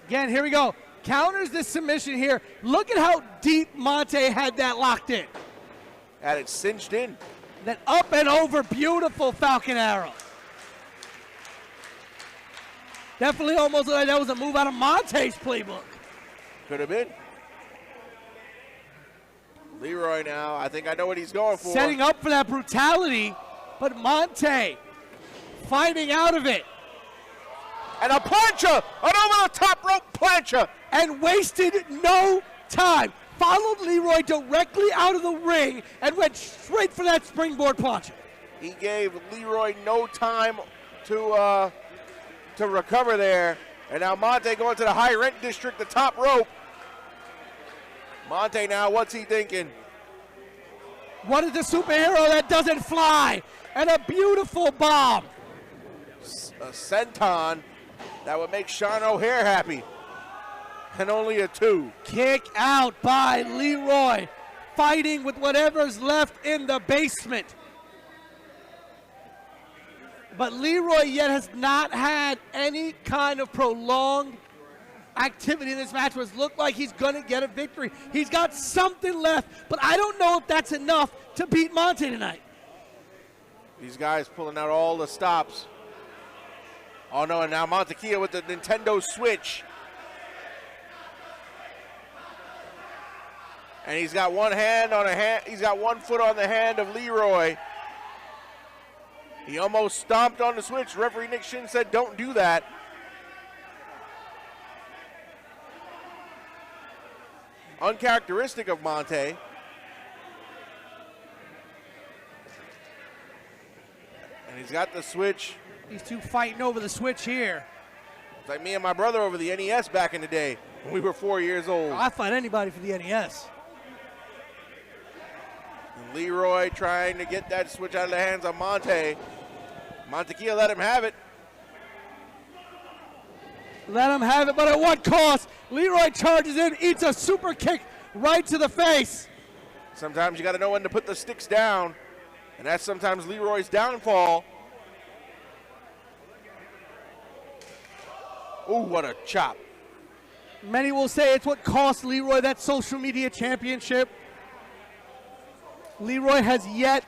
Again, here we go. Counters the submission here. Look at how deep Monte had that locked in. Had it cinched in. Then up and over, beautiful Falcon Arrow. Definitely almost like that was a move out of Monte's playbook. Could have been. Leroy now, I think I know what he's going for. Setting up for that brutality, but Monte fighting out of it. And a plancha, an over-the-top rope plancha. And wasted no time. Followed Leroy directly out of the ring and went straight for that springboard plancha. He gave Leroy no time to recover there. And now Monte going to the high rent district, the top rope. Monte now, what's he thinking? What is the superhero that doesn't fly? And a beautiful bomb. A senton that would make Sean O'Hare happy. And only a 2. Kick out by Leroy. Fighting with whatever's left in the basement. But Leroy yet has not had any kind of prolonged activity in this match where it's looked like he's going to get a victory. He's got something left, but I don't know if that's enough to beat Monte tonight. These guys pulling out all the stops. Oh no, and now Montekia with the Nintendo Switch. And he's got one foot on the hand of Leroy. He almost stomped on the switch. Referee Nick Shin said, don't do that. Uncharacteristic of Monte. And he's got the switch These two fighting over the switch here. It's like me and my brother over the NES back in the day when we were 4 years old. I fight anybody for the NES. And Leroy trying to get that switch out of the hands of Monte. Montekia let him have it. Let him have it, but at what cost? Leroy charges in, eats a super kick right to the face. Sometimes you got to know when to put the sticks down, and that's sometimes Leroy's downfall. Ooh, what a chop. Many will say it's what cost Leroy that social media championship. Leroy has yet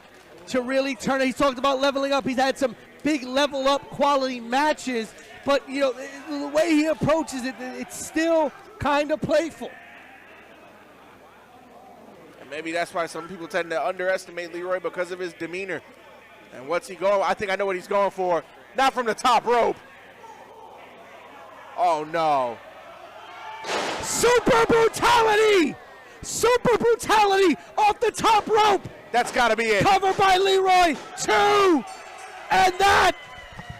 to really turn it. He's talked about leveling up. He's had some big level up quality matches, but you know, the way he approaches it, it's still kind of playful. And maybe that's why some people tend to underestimate Leroy because of his demeanor. And what's he going? I think I know what he's going for. Not from the top rope. Oh no. Super brutality! Super brutality off the top rope. That's got to be it. Covered by Leroy. 2. And that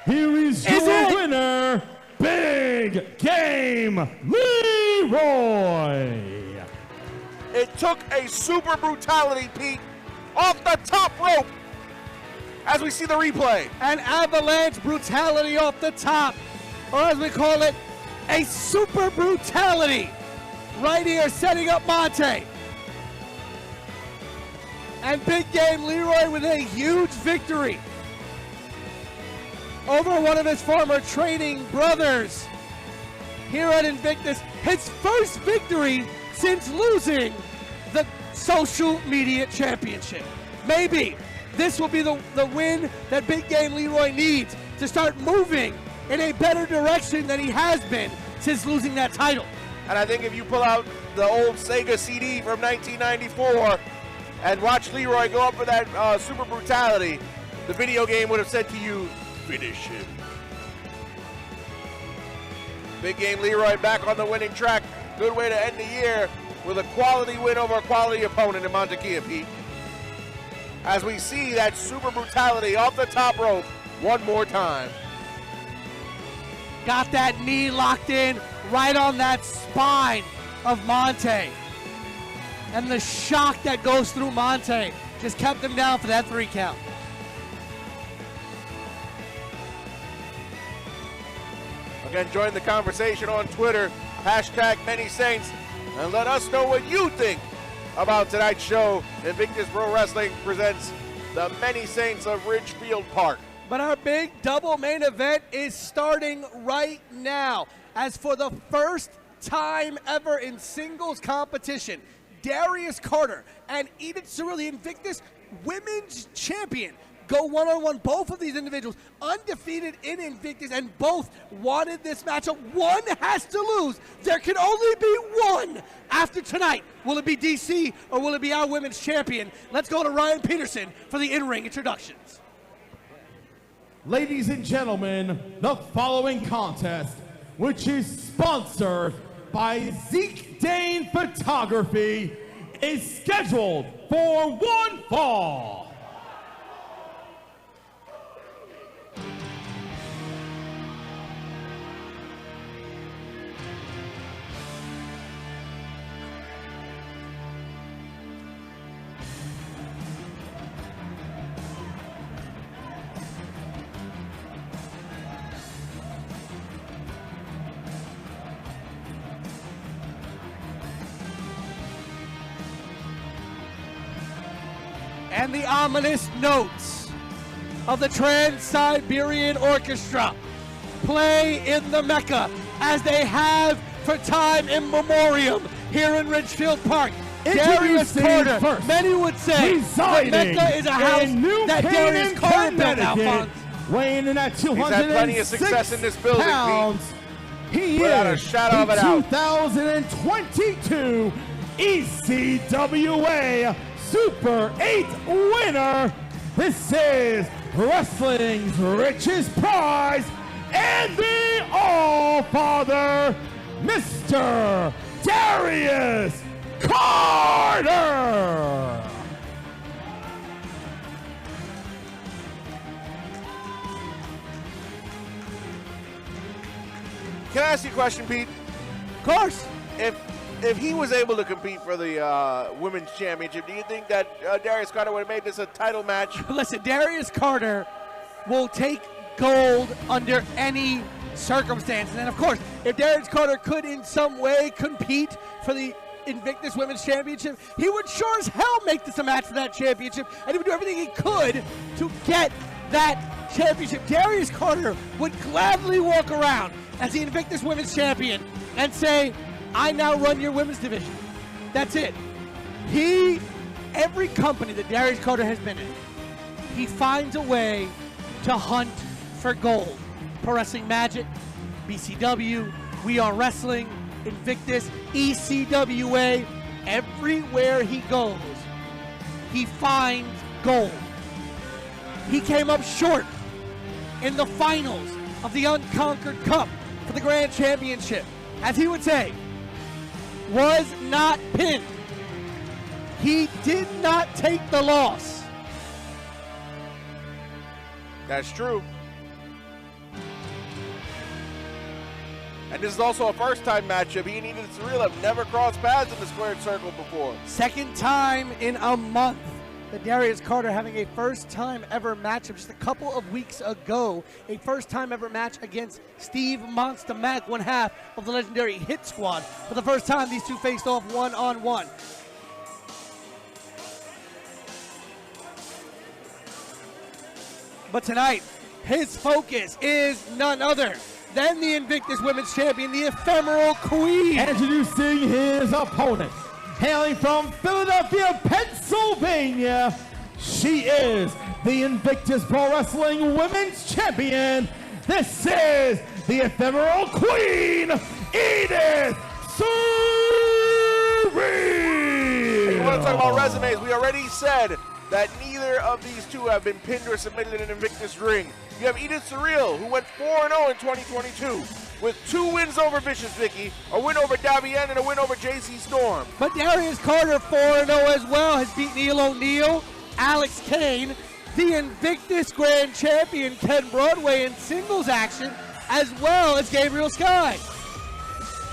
Here is your winner, Big Game Leroy. It took a super brutality, Pete, off the top rope. As we see the replay. an avalanche brutality off the top, or as we call it, a super brutality. Right here, setting up Monte. And Big Game Leroy with a huge victory over one of his former training brothers here at Invictus. His first victory since losing the social media championship. Maybe this will be the win that Big Game Leroy needs to start moving in a better direction than he has been since losing that title. And I think if you pull out the old Sega CD from 1994 and watch Leroy go up for that super brutality, the video game would have said to you, finish him. Big Game Leroy back on the winning track. Good way to end the year with a quality win over a quality opponent in Montekia, Pete. As we see that super brutality off the top rope one more time. Got that knee locked in right on that spine of Monte. And the shock that goes through Monte just kept him down for that 3 count. Again, join the conversation on Twitter, #ManySaints, and let us know what you think about tonight's show. Invictus Pro Wrestling presents the Many Saints of Ridgefield Park. But our big double main event is starting right now. As for the first time ever in singles competition, Darius Carter and Edith Cirilli, Invictus Women's Champion, go one-on-one. Both of these individuals undefeated in Invictus, and both wanted this matchup. One has to lose. There can only be one after tonight. Will it be DC or will it be our women's champion? Let's go to Ryan Peterson for the in-ring introductions. Ladies and gentlemen, the following contest, which is sponsored by Zeke Dane Photography, is scheduled for one fall. And the ominous notes of the Trans-Siberian Orchestra play in the Mecca as they have for time immemorial here in Ridgefield Park. Darius Carter, first, many would say that Mecca is a house that Darius Carter built, Alphonse. Weighing in at He's had plenty of 206 success in this building, pounds. He Without a is shadow of the a doubt. 2022 ECWA Super 8 winner. This is wrestling's richest prize and the All-Father, Mr. Darius Carter. Can I ask you a question, Pete? Of course. If he was able to compete for the women's championship, do you think that Darius Carter would have made this a title match? Listen, Darius Carter will take gold under any circumstance. And then, of course, if Darius Carter could in some way compete for the Invictus Women's Championship, he would sure as hell make this a match for that championship, and he would do everything he could to get that championship. Darius Carter would gladly walk around as the Invictus Women's Champion and say, I now run your women's division. That's it. Every company that Darius Carter has been in, he finds a way to hunt for gold. Pro Wrestling Magic, BCW, We Are Wrestling, Invictus, ECWA, everywhere he goes, he finds gold. He came up short in the finals of the Unconquered Cup for the Grand Championship. As he would say, was not pinned. He did not take the loss. That's true. And this is also a first-time matchup. He and Edith Surreal have never crossed paths in the squared circle before. Second time in a month that Darius Carter having a first-time ever matchup just a couple of weeks ago. A first-time ever match against Steve Monster Mac, one half of the legendary Hit Squad. For the first time, these two faced off one-on-one. But tonight, his focus is none other than the Invictus Women's Champion, the Ephemeral Queen. Introducing his opponent, hailing from Philadelphia, Pennsylvania, she is the Invictus Pro Wrestling Women's Champion. This is the Ephemeral Queen, Edith Surreal. You want to talk about resumes? We already said that neither of these two have been pinned or submitted in an Invictus ring. You have Edith Surreal, who went 4-0 in 2022, with 2 wins over Vicious Vicky, a win over Davienne, and a win over JC Storm. But Darius Carter, 4-0 as well, has beat Neil O'Neill, Alex Kane, the Invictus Grand Champion Ken Broadway in singles action, as well as Gabriel Sky.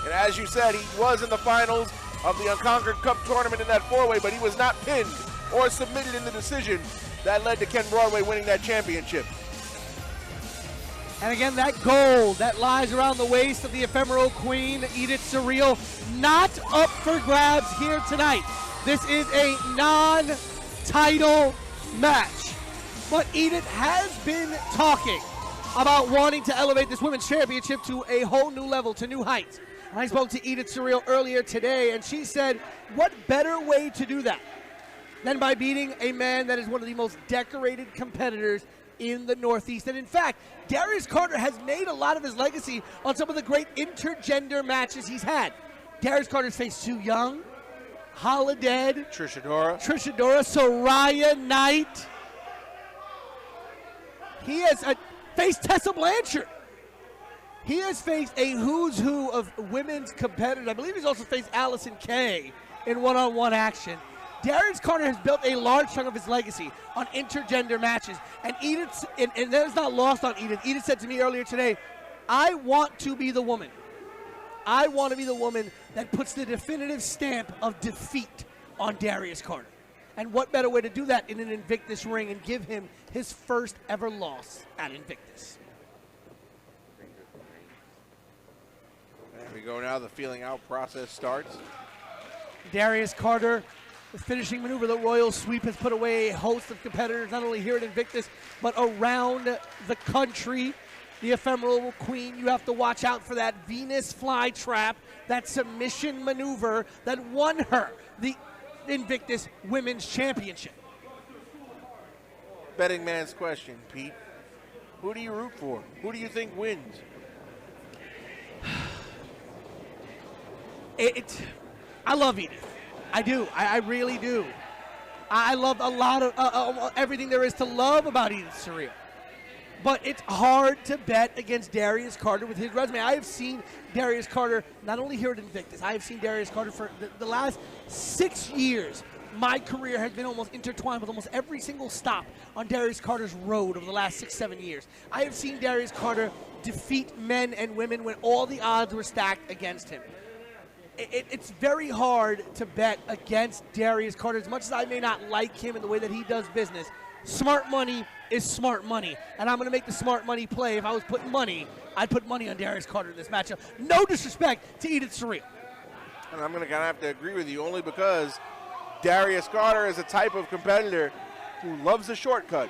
And as you said, he was in the finals of the Unconquered Cup tournament in that 4-way, but he was not pinned or submitted in the decision that led to Ken Broadway winning that championship. And again, that gold that lies around the waist of the Ephemeral Queen, Edith Surreal, not up for grabs here tonight. This is a non-title match. But Edith has been talking about wanting to elevate this women's championship to a whole new level, to new heights. I spoke to Edith Surreal earlier today, and she said, what better way to do that than by beating a man that is one of the most decorated competitors in the Northeast. And in fact, Darius Carter has made a lot of his legacy on some of the great intergender matches he's had. Darius Carter's faced Sue Young, Holiday, Trisha Dora, Soraya Knight. He has faced Tessa Blanchard. He has faced a who's who of women's competitors. I believe he's also faced Allison Kay in one-on-one action. Darius Carter has built a large chunk of his legacy on intergender matches. And Edith, and that is not lost on Edith. Edith said to me earlier today, I want to be the woman. I want to be the woman that puts the definitive stamp of defeat on Darius Carter. And what better way to do that in an Invictus ring and give him his first ever loss at Invictus. There we go now, the feeling out process starts. Darius Carter, the finishing maneuver, the Royal Sweep, has put away a host of competitors, not only here at Invictus, but around the country. The Ephemeral Queen, you have to watch out for that Venus flytrap, that submission maneuver that won her the Invictus Women's Championship. Betting man's question, Pete. Who do you root for? Who do you think wins? I love Edith. I do. I really do. I love a lot of everything there is to love about Edith Surreal. But it's hard to bet against Darius Carter with his resume. I have seen Darius Carter not only here at Invictus, I have seen Darius Carter for the last 6 years my career has been almost intertwined with almost every single stop on Darius Carter's road over the last 6-7 years. I have seen Darius Carter defeat men and women when all the odds were stacked against him. It's very hard to bet against Darius Carter. As much as I may not like him in the way that he does business, smart money is smart money. And I'm going to make the smart money play. If I was putting money, I'd put money on Darius Carter in this matchup. No disrespect to Edith Surreal. And I'm going to kind of have to agree with you only because Darius Carter is a type of competitor who loves a shortcut.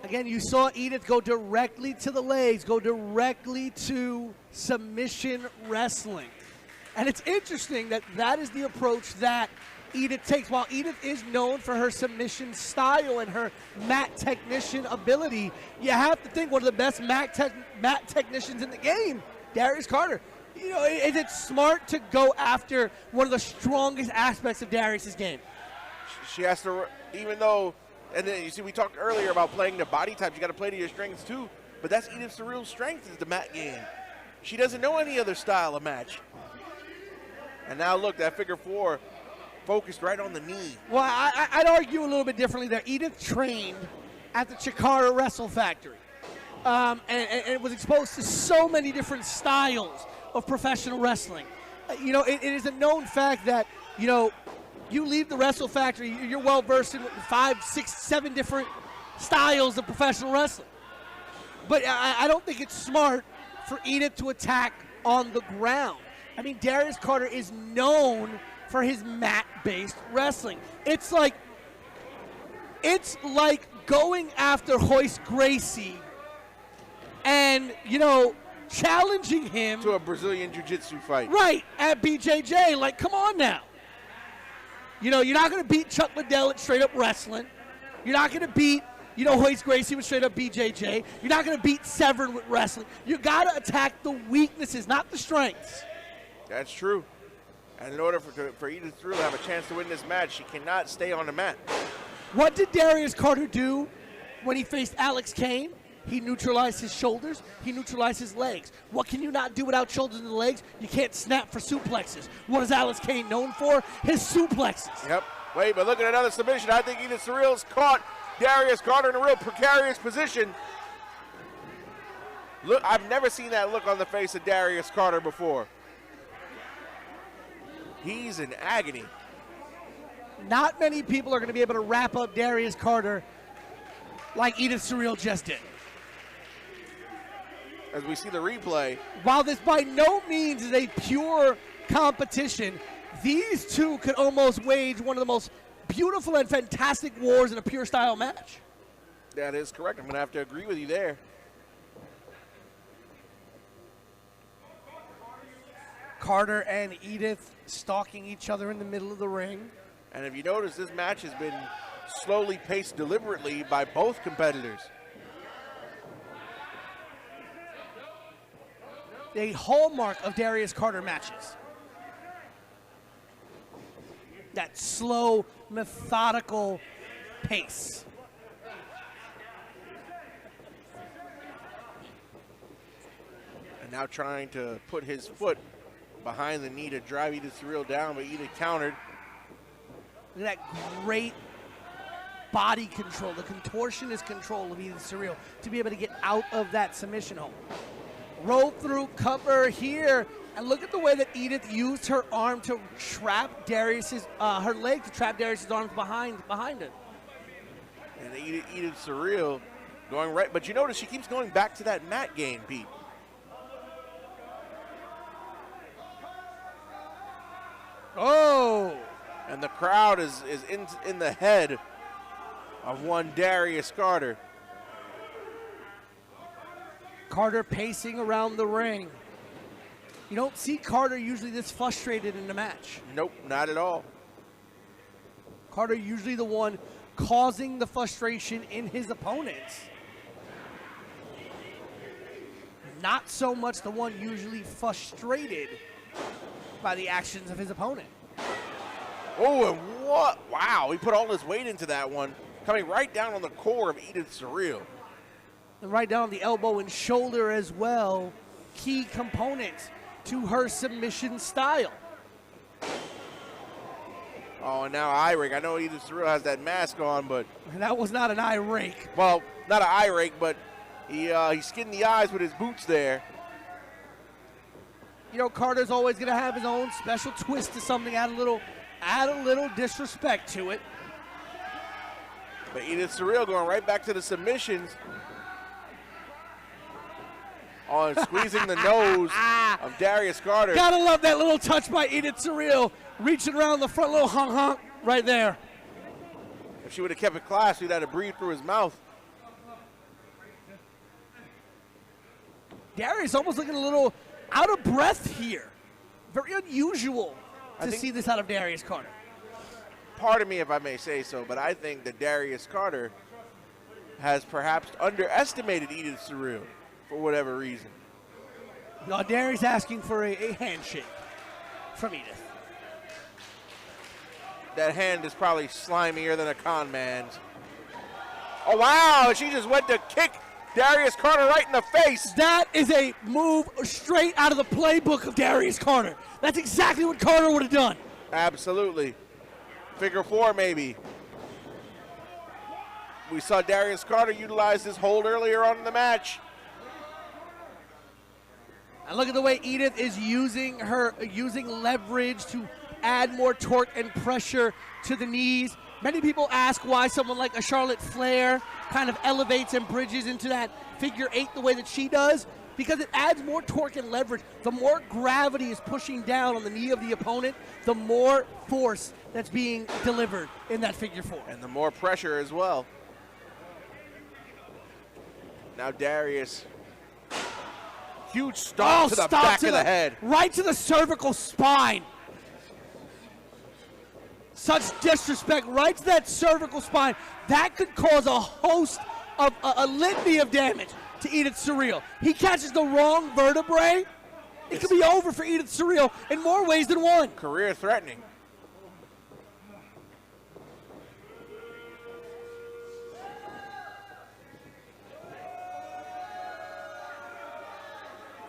Again, you saw Edith go directly to the legs, go directly to submission wrestling. And it's interesting that that is the approach that Edith takes. While Edith is known for her submission style and her mat technician ability, you have to think one of the best mat technicians in the game, Darius Carter. You know, is it smart to go after one of the strongest aspects of Darius's game? She has to, even though, and then you see we talked earlier about playing the body types, you got to play to your strengths too, but that's Edith's real strength is the mat game. She doesn't know any other style of match. And now look, that figure four focused right on the knee. Well, I'd argue a little bit differently there. Edith trained at the Chikara Wrestle Factory and was exposed to so many different styles of professional wrestling. You know, it is a known fact that, you know, you leave the Wrestle Factory, you're well versed in 5, 6, 7 different styles of professional wrestling. But I don't think it's smart for Edith to attack on the ground. I mean, Darius Carter is known for his mat-based wrestling. It's like going after Hoist Gracie and, you know, challenging him to a Brazilian Jiu-Jitsu fight. Right, at BJJ. Like, come on now. You know, you're not going to beat Chuck Liddell at straight-up wrestling. You're not going to beat, you know, Hoist Gracie with straight-up BJJ. You're not going to beat Severn with wrestling. You got to attack the weaknesses, not the strengths. That's true. And in order for Edith Surreal to have a chance to win this match, she cannot stay on the mat. What did Darius Carter do when he faced Alex Kane? He neutralized his shoulders. He neutralized his legs. What can you not do without shoulders and legs? You can't snap for suplexes. What is Alex Kane known for? His suplexes. Yep. Wait, but look at another submission. I think Edith Surreal's caught Darius Carter in a real precarious position. Look, I've never seen that look on the face of Darius Carter before. He's in agony. Not many people are going to be able to wrap up Darius Carter like Edith Surreal just did. As we see the replay. While this by no means is a pure competition, these two could almost wage one of the most beautiful and fantastic wars in a pure style match. That is correct. I'm going to have to agree with you there. Carter and Edith stalking each other in the middle of the ring. And if you notice, this match has been slowly paced deliberately by both competitors. A hallmark of Darius Carter matches. That slow, methodical pace. And now trying to put his foot behind the knee to drive Edith Surreal down, but Edith countered. Look at that great body control, the contortionist control of Edith Surreal to be able to get out of that submission hold. Roll through cover here, and look at the way that Edith used her arm to trap Darius's, her leg to trap Darius's arms behind it. And Edith Surreal going right, but you notice she keeps going back to that mat game, Pete. Oh! And the crowd is in the head of one Darius Carter. Carter pacing around the ring. You don't see Carter usually this frustrated in the match. Nope, not at all. Carter usually the one causing the frustration in his opponents. Not so much the one usually frustrated by the actions of his opponent. Oh, and what? Wow, he put all his weight into that one, coming right down on the core of Edith Surreal. And right down the elbow and shoulder as well. Key components to her submission style. Oh, and now eye rake. I know Edith Surreal has that mask on, but And that was not an eye rake. well, not an eye rake, but he skinned the eyes with his boots there. You know, Carter's always going to have his own special twist to something, add a little disrespect to it. But Edith Surreal going right back to the submissions. On squeezing the nose of Darius Carter. Gotta love that little touch by Edith Surreal, reaching around the front, little honk right there. If she would have kept it class, he'd have to breathe through his mouth. Darius almost looking a little out of breath here. Very unusual to see this out of Darius Carter. Pardon me if I may say so, but I think that Darius Carter has perhaps underestimated Edith Surreal for whatever reason. No, Darius asking for a handshake from Edith. That hand is probably slimier than a con man's. Oh, wow, she just went to kick Darius Carter right in the face. That is a move straight out of the playbook of Darius Carter. That's exactly what Carter would have done. Absolutely. Figure four, maybe. We saw Darius Carter utilize this hold earlier on in the match. And look at the way Edith is using leverage to add more torque and pressure to the knees. Many people ask why someone like a Charlotte Flair kind of elevates and bridges into that figure eight the way that she does, because it adds more torque and leverage. The more gravity is pushing down on the knee of the opponent, the more force that's being delivered in that figure four. And the more pressure as well. Now Darius. Huge stomp to the back of the head. Right to the cervical spine. Such disrespect right to that cervical spine. That could cause a host of a litany of damage to Edith Surreal. He catches the wrong vertebrae, it could be over for Edith Surreal in more ways than one. Career threatening.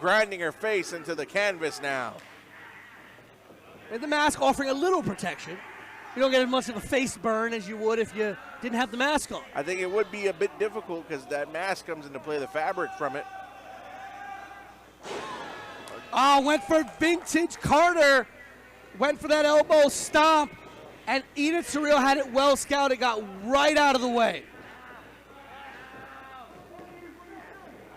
Grinding her face into the canvas now. And the mask offering a little protection. You don't get as much of a face burn as you would if you didn't have the mask on. I think it would be a bit difficult because that mask comes into play, the fabric from it. Oh, went for vintage Carter. Went for that elbow stomp. And Edith Surreal had it well scouted, got right out of the way.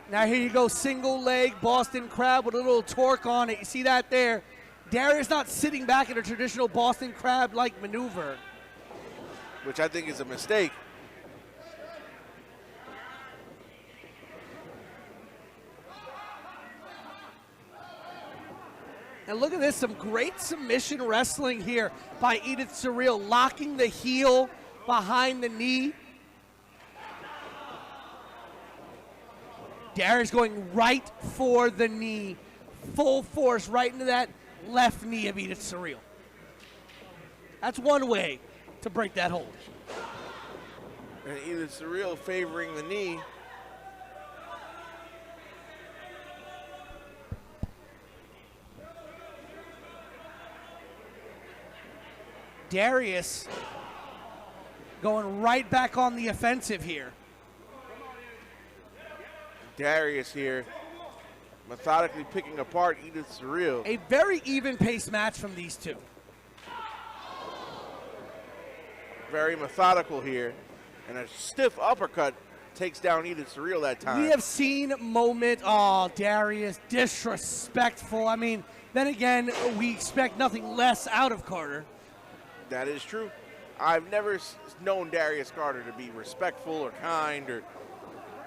Now here you go, single leg Boston Crab with a little torque on it. You see that there. Darius not sitting back in a traditional Boston Crab-like maneuver. Which I think is a mistake. And look at this, some great submission wrestling here by Edith Surreal, locking the heel behind the knee. Darius going right for the knee, full force right into that left knee of Edith Surreal. That's one way to break that hold. And Edith Surreal favoring the knee. Darius going right back on the offensive here. Darius here methodically picking apart Edith Surreal. A very even-paced match from these two. Very methodical here. And a stiff uppercut takes down Edith Surreal that time. We have seen moment, oh, Darius, disrespectful. I mean, then again, we expect nothing less out of Carter. That is true. I've never known Darius Carter to be respectful or kind or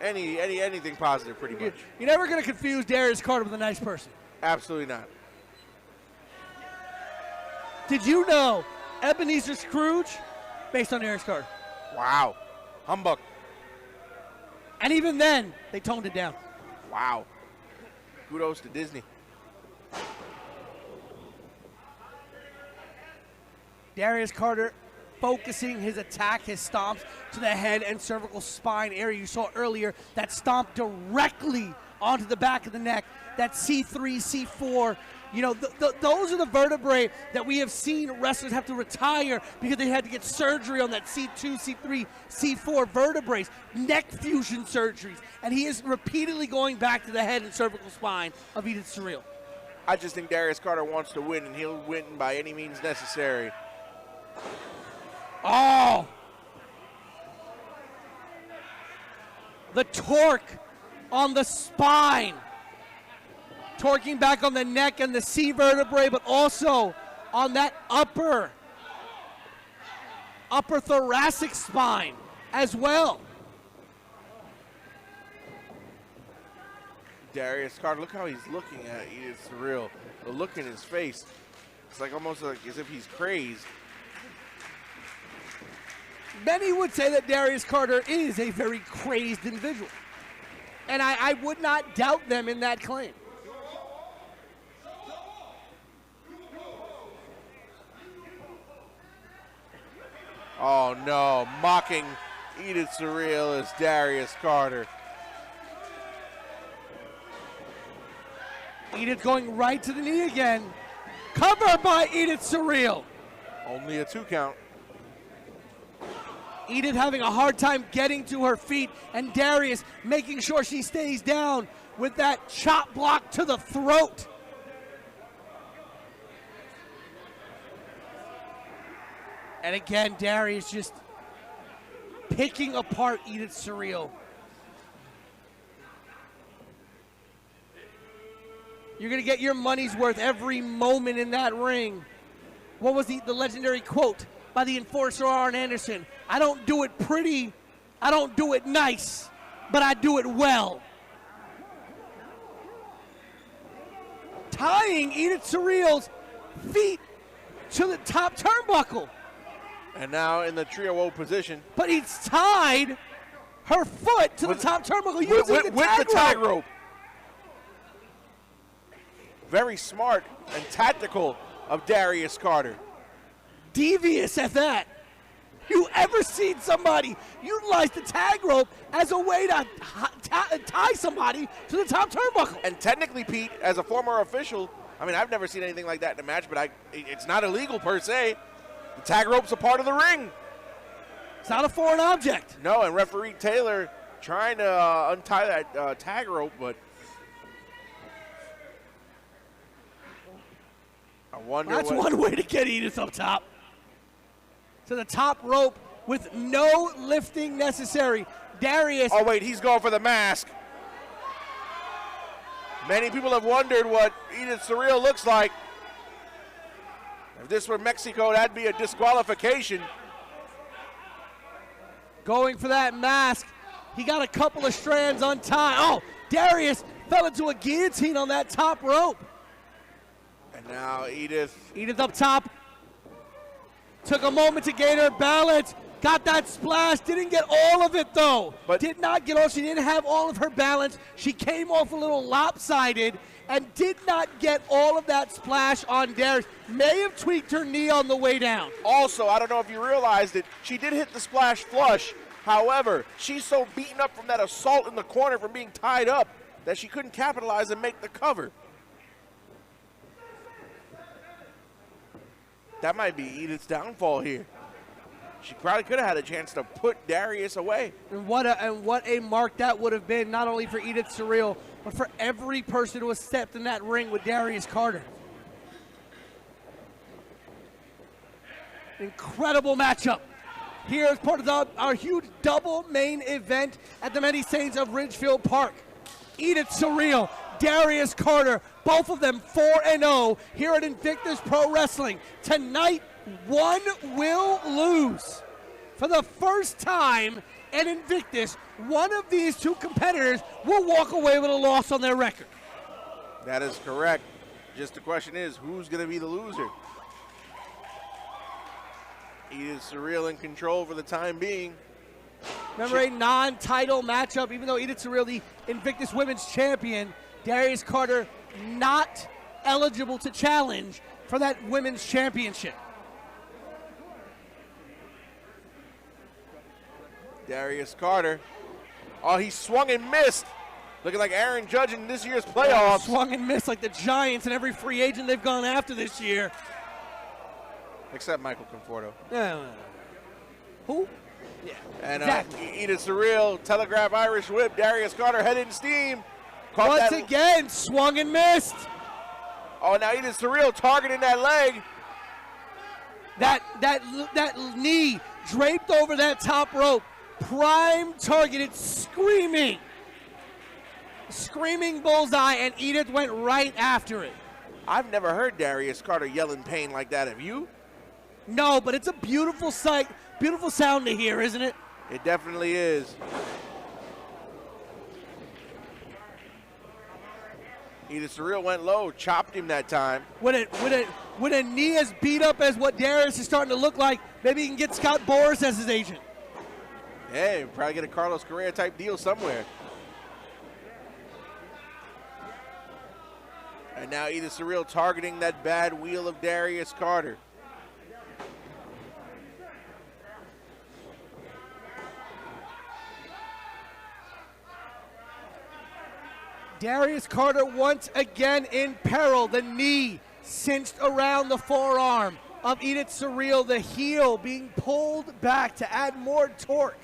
anything positive, pretty much. You're never going to confuse Darius Carter with a nice person. Absolutely not. Did you know Ebenezer Scrooge, based on Darius Carter? Wow. Humbug. And even then, they toned it down. Wow. Kudos to Disney. Darius Carter focusing his attack, his stomps to the head and cervical spine area. You saw earlier that stomp directly onto the back of the neck, that C3, C4. You know, those are the vertebrae that we have seen wrestlers have to retire because they had to get surgery on that C2, C3, C4 vertebrae, neck fusion surgeries. And he is repeatedly going back to the head and cervical spine of Edith Surreal. I just think Darius Carter wants to win, and he'll win by any means necessary. Oh! The torque on the spine. Torquing back on the neck and the C vertebrae, but also on that upper thoracic spine as well. Darius Carter, look how he's looking at Edith Surreal. The look in his face, it's like almost like as if he's crazed. Many would say that Darius Carter is a very crazed individual. And I would not doubt them in that claim. Oh no, mocking Edith Surreal is Darius Carter. Edith going right to the knee again. Covered by Edith Surreal. Only a 2 count. Edith having a hard time getting to her feet, and Darius making sure she stays down with that chop block to the throat. And again, Darius just picking apart Edith Surreal. You're going to get your money's worth every moment in that ring. What was the legendary quote by the enforcer Arn Anderson? I don't do it pretty, I don't do it nice, but I do it well. Tying Edith Surreal's feet to the top turnbuckle. And now in the trio O position. But he's tied her foot to the top turnbuckle using the tag rope. Very smart and tactical of Darius Carter. Devious at that. You ever seen somebody utilize the tag rope as a way to tie somebody to the top turnbuckle? And technically, Pete, as a former official, I mean, I've never seen anything like that in a match, but it's not illegal per se. The tag rope's a part of the ring. It's not a foreign object. No, and referee Taylor trying to untie that tag rope, but I wonder. That's one way to get Edith up top. To the top rope with no lifting necessary. Darius. Oh, wait, he's going for the mask. Many people have wondered what Edith Surreal looks like. If this were Mexico, that'd be a disqualification. Going for that mask. He got a couple of strands untied. Oh, Darius fell into a guillotine on that top rope. And now Edith. Edith up top. Took a moment to gain her balance. Got that splash. Didn't get all of it, though. But did not get all. She didn't have all of her balance. She came off a little lopsided and did not get all of that splash on Darius. May have tweaked her knee on the way down. Also, I don't know if you realized it, she did hit the splash flush. However, she's so beaten up from that assault in the corner from being tied up that she couldn't capitalize and make the cover. That might be Edith's downfall here. She probably could have had a chance to put Darius away. And what a mark that would have been, not only for Edith Surreal, but for every person who has stepped in that ring with Darius Carter. Incredible matchup. Here is part of our huge double main event at the Many Saints of Ridgefield Park. Edith Surreal, Darius Carter, both of them 4-0 here at Invictus Pro Wrestling. Tonight, one will lose. For the first time at Invictus, one of these two competitors will walk away with a loss on their record. That is correct. Just the question is, who's going to be the loser? Edith Surreal in control for the time being. Remember, a non-title matchup, even though Edith Surreal, the Invictus Women's Champion, Darius Carter not eligible to challenge for that Women's Championship. Darius Carter. Oh, he swung and missed. Looking like Aaron Judge in this year's playoffs. Swung and missed like the Giants and every free agent they've gone after this year. Except Michael Conforto. Yeah. Who? Yeah. And exactly. Edith Surreal, Telegraph Irish Whip, Darius Carter head in steam. Once again, swung and missed. Oh, now Edith Surreal targeting that leg. That knee draped over that top rope. Prime targeted, screaming bullseye, and Edith went right after it. I've never heard Darius Carter yell in pain like that. Have you? No, but it's a beautiful sight, beautiful sound to hear, isn't it? It definitely is. Edith Surreal went low, chopped him that time. When a knee as beat up as what Darius is starting to look like, maybe he can get Scott Boras as his agent. Hey, probably get a Carlos Correa type deal somewhere. And now Edith Surreal targeting that bad wheel of Darius Carter. Darius Carter once again in peril. The knee cinched around the forearm of Edith Surreal. The heel being pulled back to add more torque.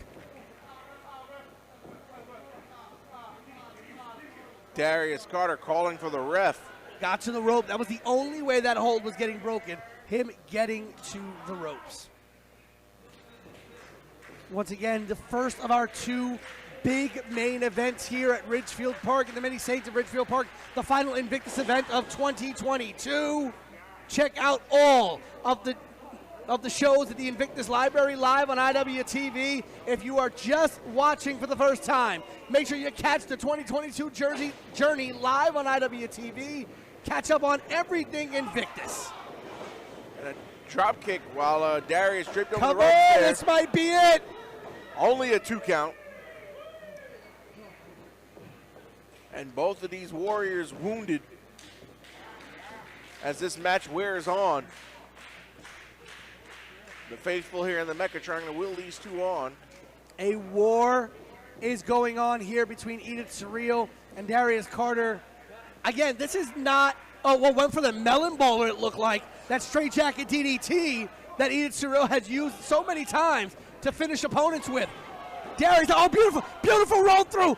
Darius Carter calling for the ref. Got to the rope. That was the only way that hold was getting broken. Him getting to the ropes. Once again, the first of our two big main events here at Ridgefield Park, and the many saints of Ridgefield Park, the final Invictus event of 2022. Check out all of the shows at the Invictus Library live on IWTV. If you are just watching for the first time, make sure you catch the 2022 Jersey Journey live on IWTV. Catch up on everything Invictus. And a drop kick while Darius tripped over Come the ropes on, there. this might be it. Only a 2 count. And both of these warriors wounded as this match wears on. The faithful here in the Mecca trying to will these two on. A war is going on here between Edith Surreal and Darius Carter. Again, this is not, went for the melon baller, it looked like. That straight jacket DDT that Edith Surreal has used so many times to finish opponents with. Darius, oh, beautiful, beautiful roll through.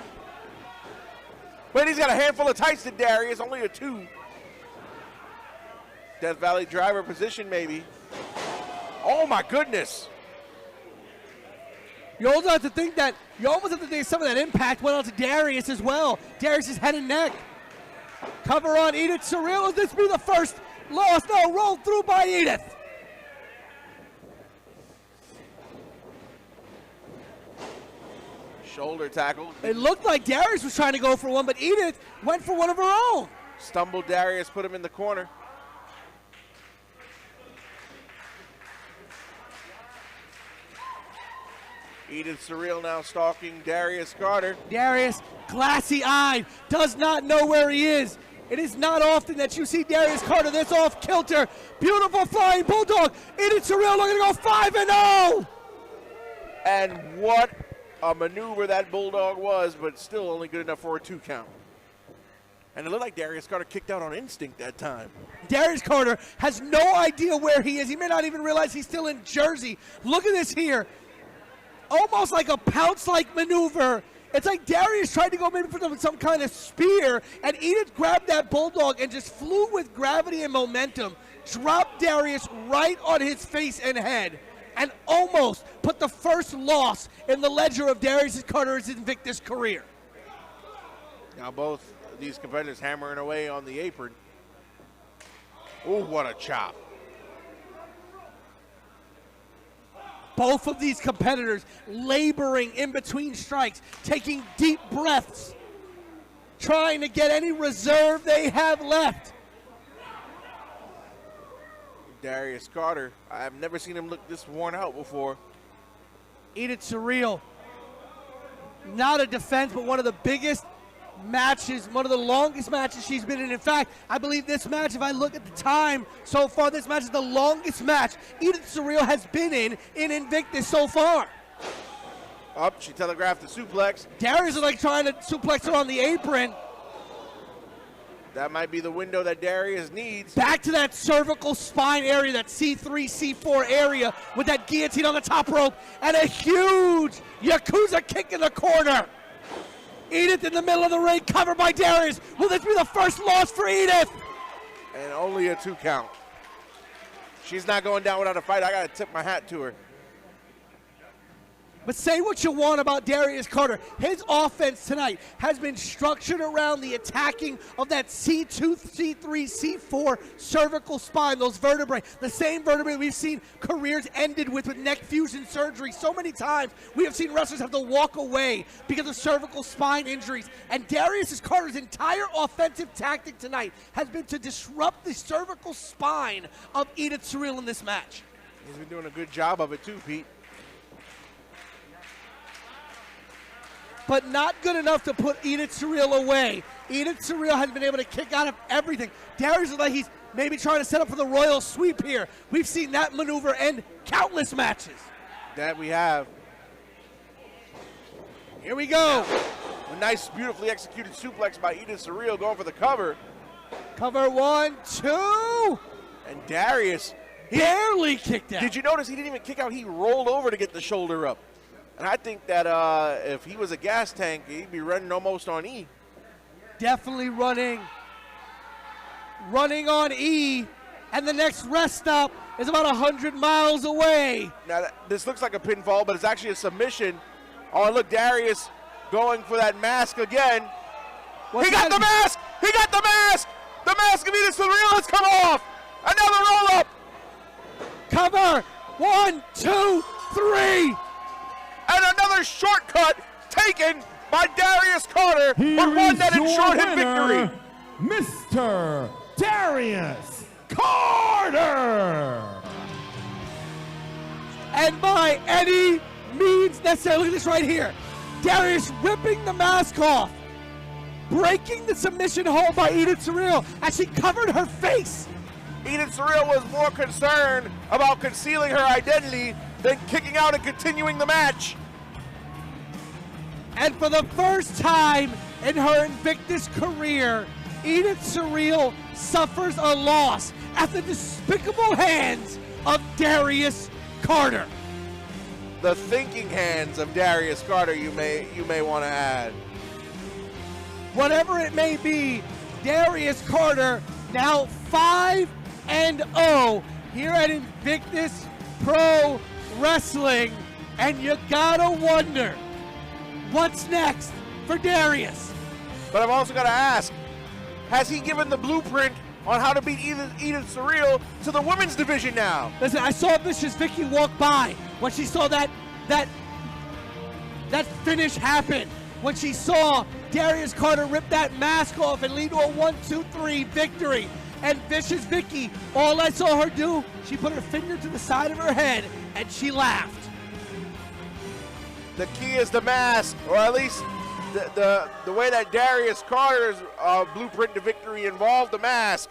But he's got a handful of tights to Darius, only a 2. Death Valley driver position maybe. Oh my goodness. You almost have to think some of that impact went on to Darius as well. Darius' head and neck. Cover on Edith Surreal. Will this be the first loss? No, rolled through by Edith. Shoulder tackle. It looked like Darius was trying to go for one, but Edith went for one of her own. Stumbled Darius, put him in the corner. Edith Surreal now stalking Darius Carter. Darius, glassy-eyed, does not know where he is. It is not often that you see Darius Carter this off kilter. Beautiful flying bulldog. Edith Surreal looking to go 5-0. And what a maneuver that bulldog was, but still only good enough for a 2 count. And it looked like Darius Carter kicked out on instinct that time. Darius Carter has no idea where he is. He may not even realize he's still in Jersey. Look at this here. Almost like a pounce-like maneuver. It's like Darius tried to go maybe for some kind of spear, and Edith grabbed that bulldog and just flew with gravity and momentum, dropped Darius right on his face and head, and almost put the first loss in the ledger of Darius Carter's Invictus career. Now both these competitors hammering away on the apron. Oh, what a chop. Both of these competitors laboring in between strikes, taking deep breaths, trying to get any reserve they have left. Darius Carter, I've never seen him look this worn out before. Edith Surreal, not a defense, but one of the biggest matches, one of the longest matches she's been in. In fact, I believe this match, if I look at the time so far, this match is the longest match Edith Surreal has been in Invictus so far. Up, she telegraphed the suplex. Darius is like trying to suplex her on the apron. That might be the window that Darius needs. Back to that cervical spine area, that C3, C4 area with that guillotine on the top rope and a huge Yakuza kick in the corner. Edith in the middle of the ring, covered by Darius. Will this be the first loss for Edith? And only a 2 count. She's not going down without a fight. I got to tip my hat to her. But say what you want about Darius Carter. His offense tonight has been structured around the attacking of that C2, C3, C4 cervical spine, those vertebrae. The same vertebrae we've seen careers ended with neck fusion surgery. So many times we have seen wrestlers have to walk away because of cervical spine injuries. And Darius Carter's entire offensive tactic tonight has been to disrupt the cervical spine of Edith Surreal in this match. He's been doing a good job of it too, Pete. But not good enough to put Edith Surreal away. Edith Surreal has been able to kick out of everything. Darius is like he's maybe trying to set up for the royal sweep here. We've seen that maneuver end countless matches. That we have. Here we go. A nice, beautifully executed suplex by Edith Surreal going for the cover. Cover 1, 2. And Darius barely kicked out. Did you notice he didn't even kick out? He rolled over to get the shoulder up. And I think that if he was a gas tank, he'd be running almost on E. Definitely running on E. And the next rest stop is about 100 miles away. Now, this looks like a pinfall, but it's actually a submission. Oh, look, Darius going for that mask again. He got the mask! He got the mask! The mask of Edith Surreal has come off! Another roll-up! Cover! 1, 2, 3! And another shortcut taken by Darius Carter, but one that ensured him victory. Mr. Darius Carter! And by any means necessary, look at this right here. Darius ripping the mask off, breaking the submission hold by Edith Surreal as she covered her face. Edith Surreal was more concerned about concealing her identity than kicking out and continuing the match. And for the first time in her Invictus career, Edith Surreal suffers a loss at the despicable hands of Darius Carter. The thinking hands of Darius Carter, you may want to add. Whatever it may be, Darius Carter now 5-0 here at Invictus Pro Wrestling, and you gotta wonder what's next for Darius. But I've also got to ask, has he given the blueprint on how to beat Edith Surreal to the women's division now? Listen, I saw Vicious Vicky walk by when she saw that finish happen. When she saw Darius Carter rip that mask off and lead to a 1-2-3 victory. And Vicious Vicky, all I saw her do, she put her finger to the side of her head and she laughed. The key is the mask, or at least the way that Darius Carter's blueprint to victory involved the mask.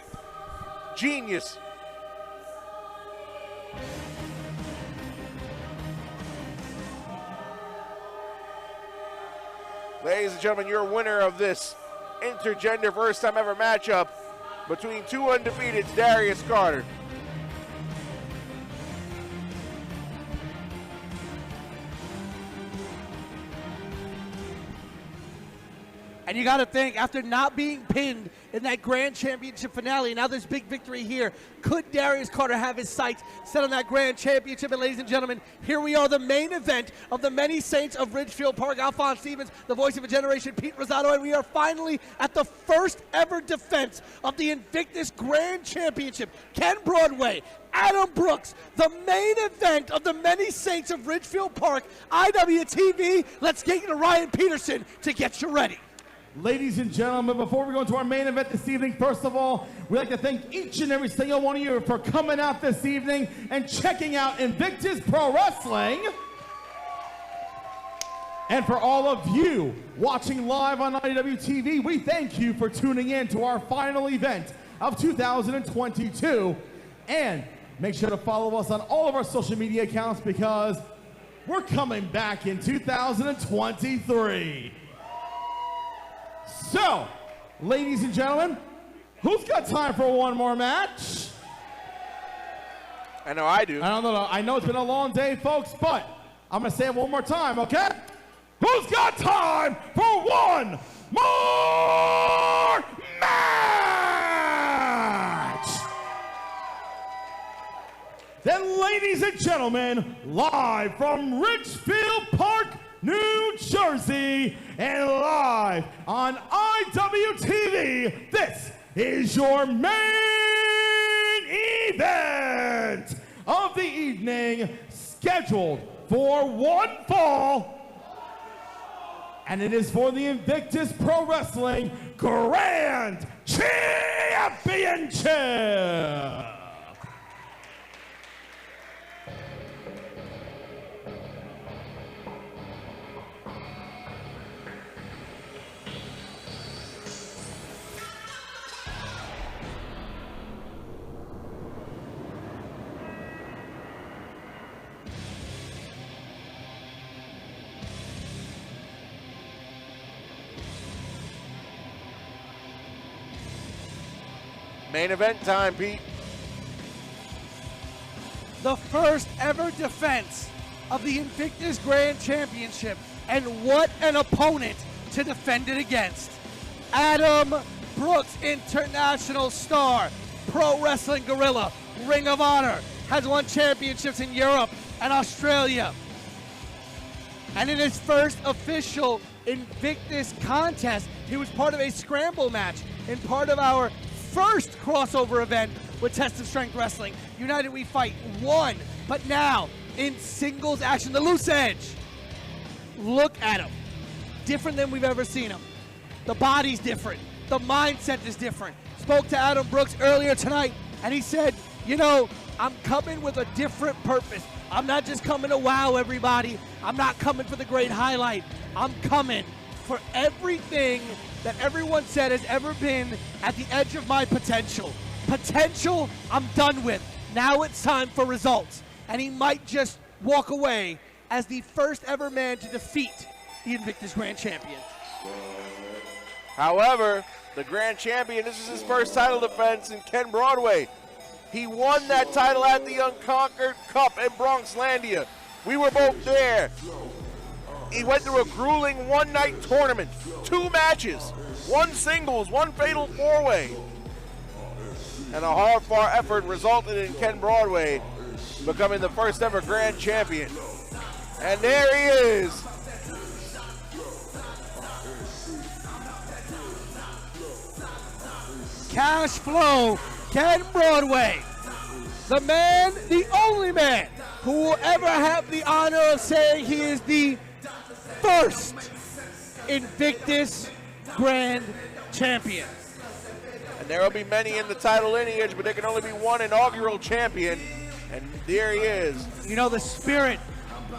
Genius. Ladies and gentlemen, your winner of this intergender first time ever matchup between two undefeated, Darius Carter. And you got to think, after not being pinned in that Grand Championship finale, now this big victory here, could Darius Carter have his sights set on that Grand Championship? And ladies and gentlemen, here we are, the main event of the many saints of Ridgefield Park. Alphonse Stevens, the voice of a generation, Pete Rosado, and we are finally at the first ever defense of the Invictus Grand Championship. Ken Broadway, Adam Brooks, the main event of the many saints of Ridgefield Park, IWTV. Let's get you to Ryan Peterson to get you ready. Ladies and gentlemen, before we go into our main event this evening, first of all, we'd like to thank each and every single one of you for coming out this evening and checking out Invictus Pro Wrestling. And for all of you watching live on IWTV, we thank you for tuning in to our final event of 2022. And make sure to follow us on all of our social media accounts, because we're coming back in 2023. So, ladies and gentlemen, who's got time for one more match? I know I do. I know it's been a long day, folks, but I'm going to say it one more time, okay? Who's got time for one more match? Then, ladies and gentlemen, live from Ridgefield Park, New Jersey, and live on IWTV, this is your main event of the evening, scheduled for one fall, and it is for the Invictus Pro Wrestling Grand Championship. Main event time, Pete. The first ever defense of the Invictus Grand Championship, and what an opponent to defend it against. Adam Brooks, international star, pro wrestling gorilla, Ring of Honor, has won championships in Europe and Australia. And in his first official Invictus contest, he was part of a scramble match and part of our first crossover event with Test of Strength Wrestling. United We Fight won, but now in singles action, the loose edge. Look at him. Different than we've ever seen him. The body's different. The mindset is different. Spoke to Adam Brooks earlier tonight, and he said, you know, I'm coming with a different purpose. I'm not just coming to wow everybody. I'm not coming for the great highlight. I'm coming for everything that everyone said has ever been at the edge of my potential. Potential, I'm done with. Now it's time for results. And he might just walk away as the first ever man to defeat the Invictus Grand Champion. However, the Grand Champion, this is his first title defense in Ken Broadway. He won that title at the Unconquered Cup in Bronxlandia. We were both there. He went through a grueling one-night tournament, 2 matches, 1 singles, 1 fatal 4-way. And a hard-fought effort resulted in Ken Broadway becoming the first ever Grand Champion. And there he is. Cash flow, Ken Broadway. The man, the only man, who will ever have the honor of saying he is the first Invictus Grand Champion. And there will be many in the title lineage, but there can only be one inaugural champion. And there he is. You know, the spirit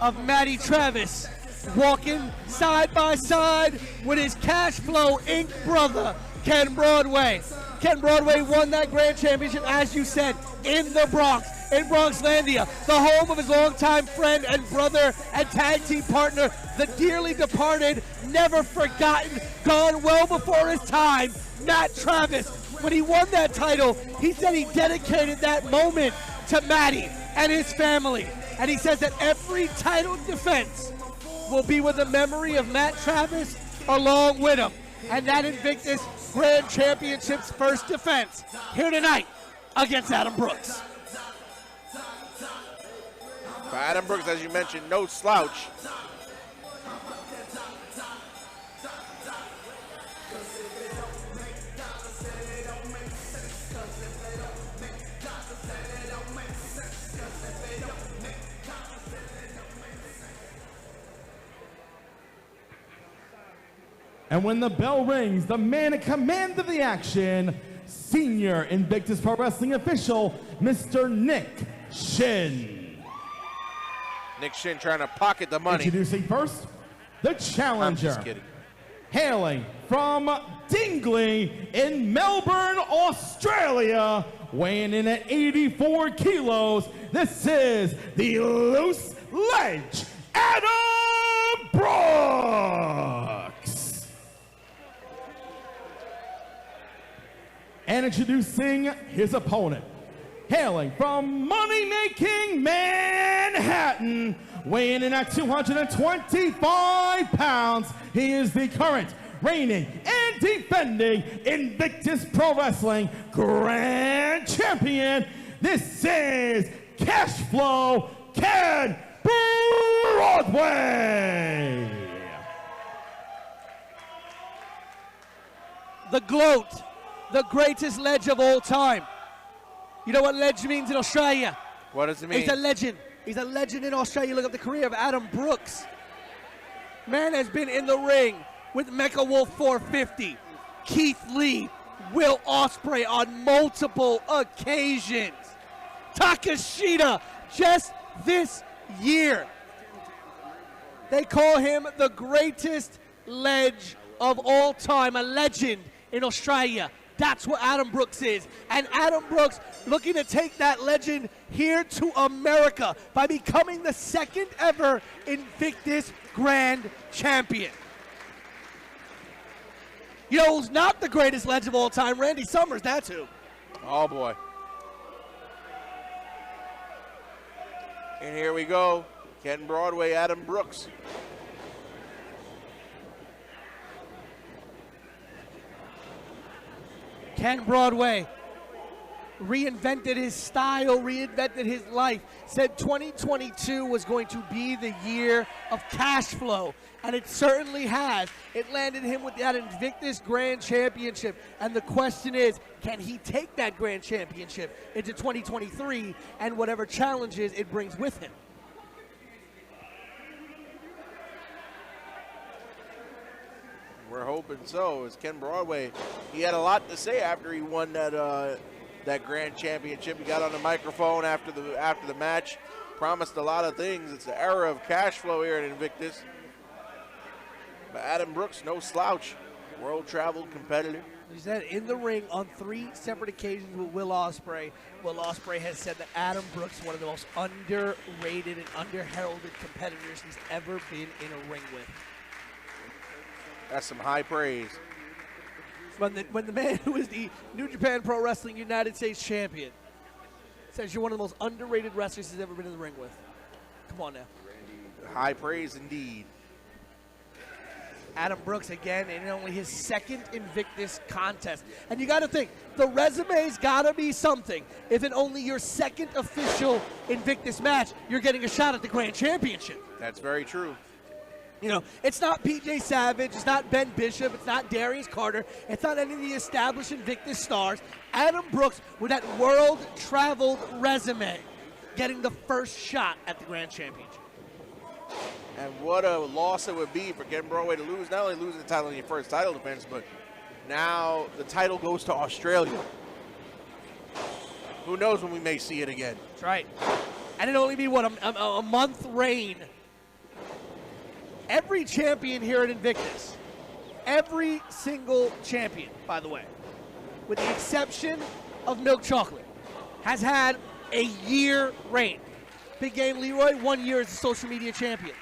of Matty Travis walking side by side with his Cash Flow Inc. brother, Ken Broadway. Ken Broadway won that Grand Championship, as you said, in the Bronx, in Bronxlandia, the home of his longtime friend and brother and tag team partner, the dearly departed, never forgotten, gone well before his time, Matt Travis. When he won that title, he said he dedicated that moment to Matty and his family. And he says that every title defense will be with the memory of Matt Travis along with him. And that Invictus Grand Championship's first defense here tonight against Adam Brooks. Adam Brooks, as you mentioned, no slouch. And when the bell rings, the man in command of the action, Senior Invictus Pro Wrestling official, Mr. Nick Shin. Nick Shin trying to pocket the money. Introducing first, the challenger. I'm just kidding. Hailing from Dingley in Melbourne, Australia, weighing in at 84 kilos, this is the Loose Ledge Adam Brooks. And introducing his opponent, hailing from money-making Manhattan, weighing in at 225 pounds, he is the current reigning and defending Invictus Pro Wrestling Grand Champion. This is Cashflow Ken Broadway. The GLOAT, the greatest ledge of all time. You know what ledge means in Australia? What does it mean? He's a legend. He's a legend in Australia. Look at the career of Adam Brooks. Man has been in the ring with Mecha Wolf 450, Keith Lee, Will Ospreay on multiple occasions. Takashita just this year. They call him the greatest ledge of all time, a legend in Australia. That's what Adam Brooks is. And Adam Brooks looking to take that legend here to America by becoming the second ever Invictus Grand Champion. You know who's not the greatest legend of all time? Randy Summers, that's who. Oh, boy. And here we go. Ken Broadway, Adam Brooks. Ken Broadway reinvented his style, reinvented his life, said 2022 was going to be the year of cash flow, and it certainly has. It landed him with that Invictus Grand Championship, and the question is, can he take that Grand Championship into 2023 and whatever challenges it brings with him? We're hoping so. As Ken Broadway, he had a lot to say after he won that that Grand Championship. He got on the microphone after the match, promised a lot of things. It's the era of cash flow here at Invictus. But Adam Brooks, no slouch, world-traveled competitor. He said in the ring on 3 separate occasions with Will Ospreay. Will Ospreay has said that Adam Brooks is one of the most underrated and underheralded competitors he's ever been in a ring with. That's some high praise. When the man who is the New Japan Pro Wrestling United States champion says you're one of the most underrated wrestlers he's ever been in the ring with. Come on now. High praise indeed. Adam Brooks again in only his second Invictus contest. And you got to think, the resume's got to be something. If in only your second official Invictus match, you're getting a shot at the Grand Championship. That's very true. You know, it's not PJ Savage, it's not Ben Bishop, it's not Darius Carter, it's not any of the established Invictus stars. Adam Brooks with that world-traveled resume getting the first shot at the Grand Championship. And what a loss it would be for Ken Broadway to lose, not only losing the title in your first title defense, but now the title goes to Australia. Who knows when we may see it again. That's right. And it'll only be, what, a month reign. Every champion here at Invictus, every single champion, by the way, with the exception of Milk Chocolate, has had a year reign. Big Game Leroy, 1 year as the social media champion.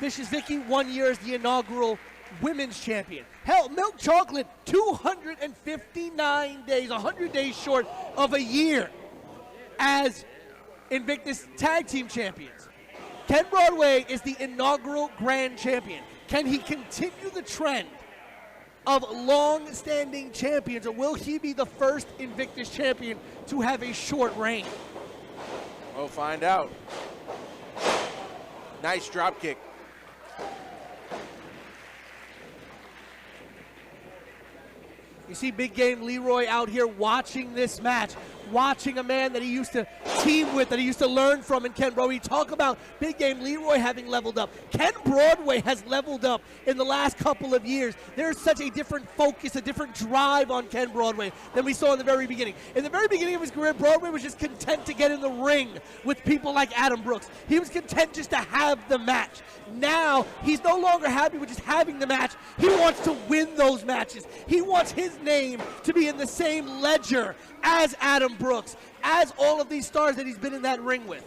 Vicious Vicky, 1 year as the inaugural women's champion. Hell, Milk Chocolate, 259 days, 100 days short of a year as Invictus Tag Team champions. Ken Broadway is the inaugural Grand Champion. Can he continue the trend of long-standing champions, or will he be the first Invictus champion to have a short reign? We'll find out. Nice drop kick. You see Big Game Leroy out here watching this match, watching a man that he used to team with, that he used to learn from in Ken Broadway. Talk about Big Game Leroy having leveled up. Ken Broadway has leveled up in the last couple of years. There's such a different focus, a different drive on Ken Broadway than we saw in the very beginning. In the very beginning of his career, Broadway was just content to get in the ring with people like Adam Brooks. He was content just to have the match. Now, he's no longer happy with just having the match. He wants to win those matches. He wants his name to be in the same ledger as Adam Brooks, as all of these stars that he's been in that ring with.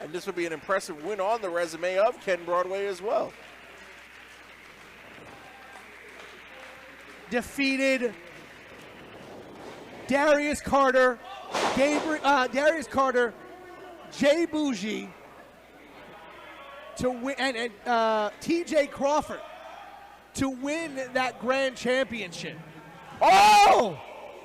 And this would be an impressive win on the resume of Ken Broadway as well. Defeated Darius Carter, Jay Bougie to win, and TJ Crawford to win that grand championship. Oh!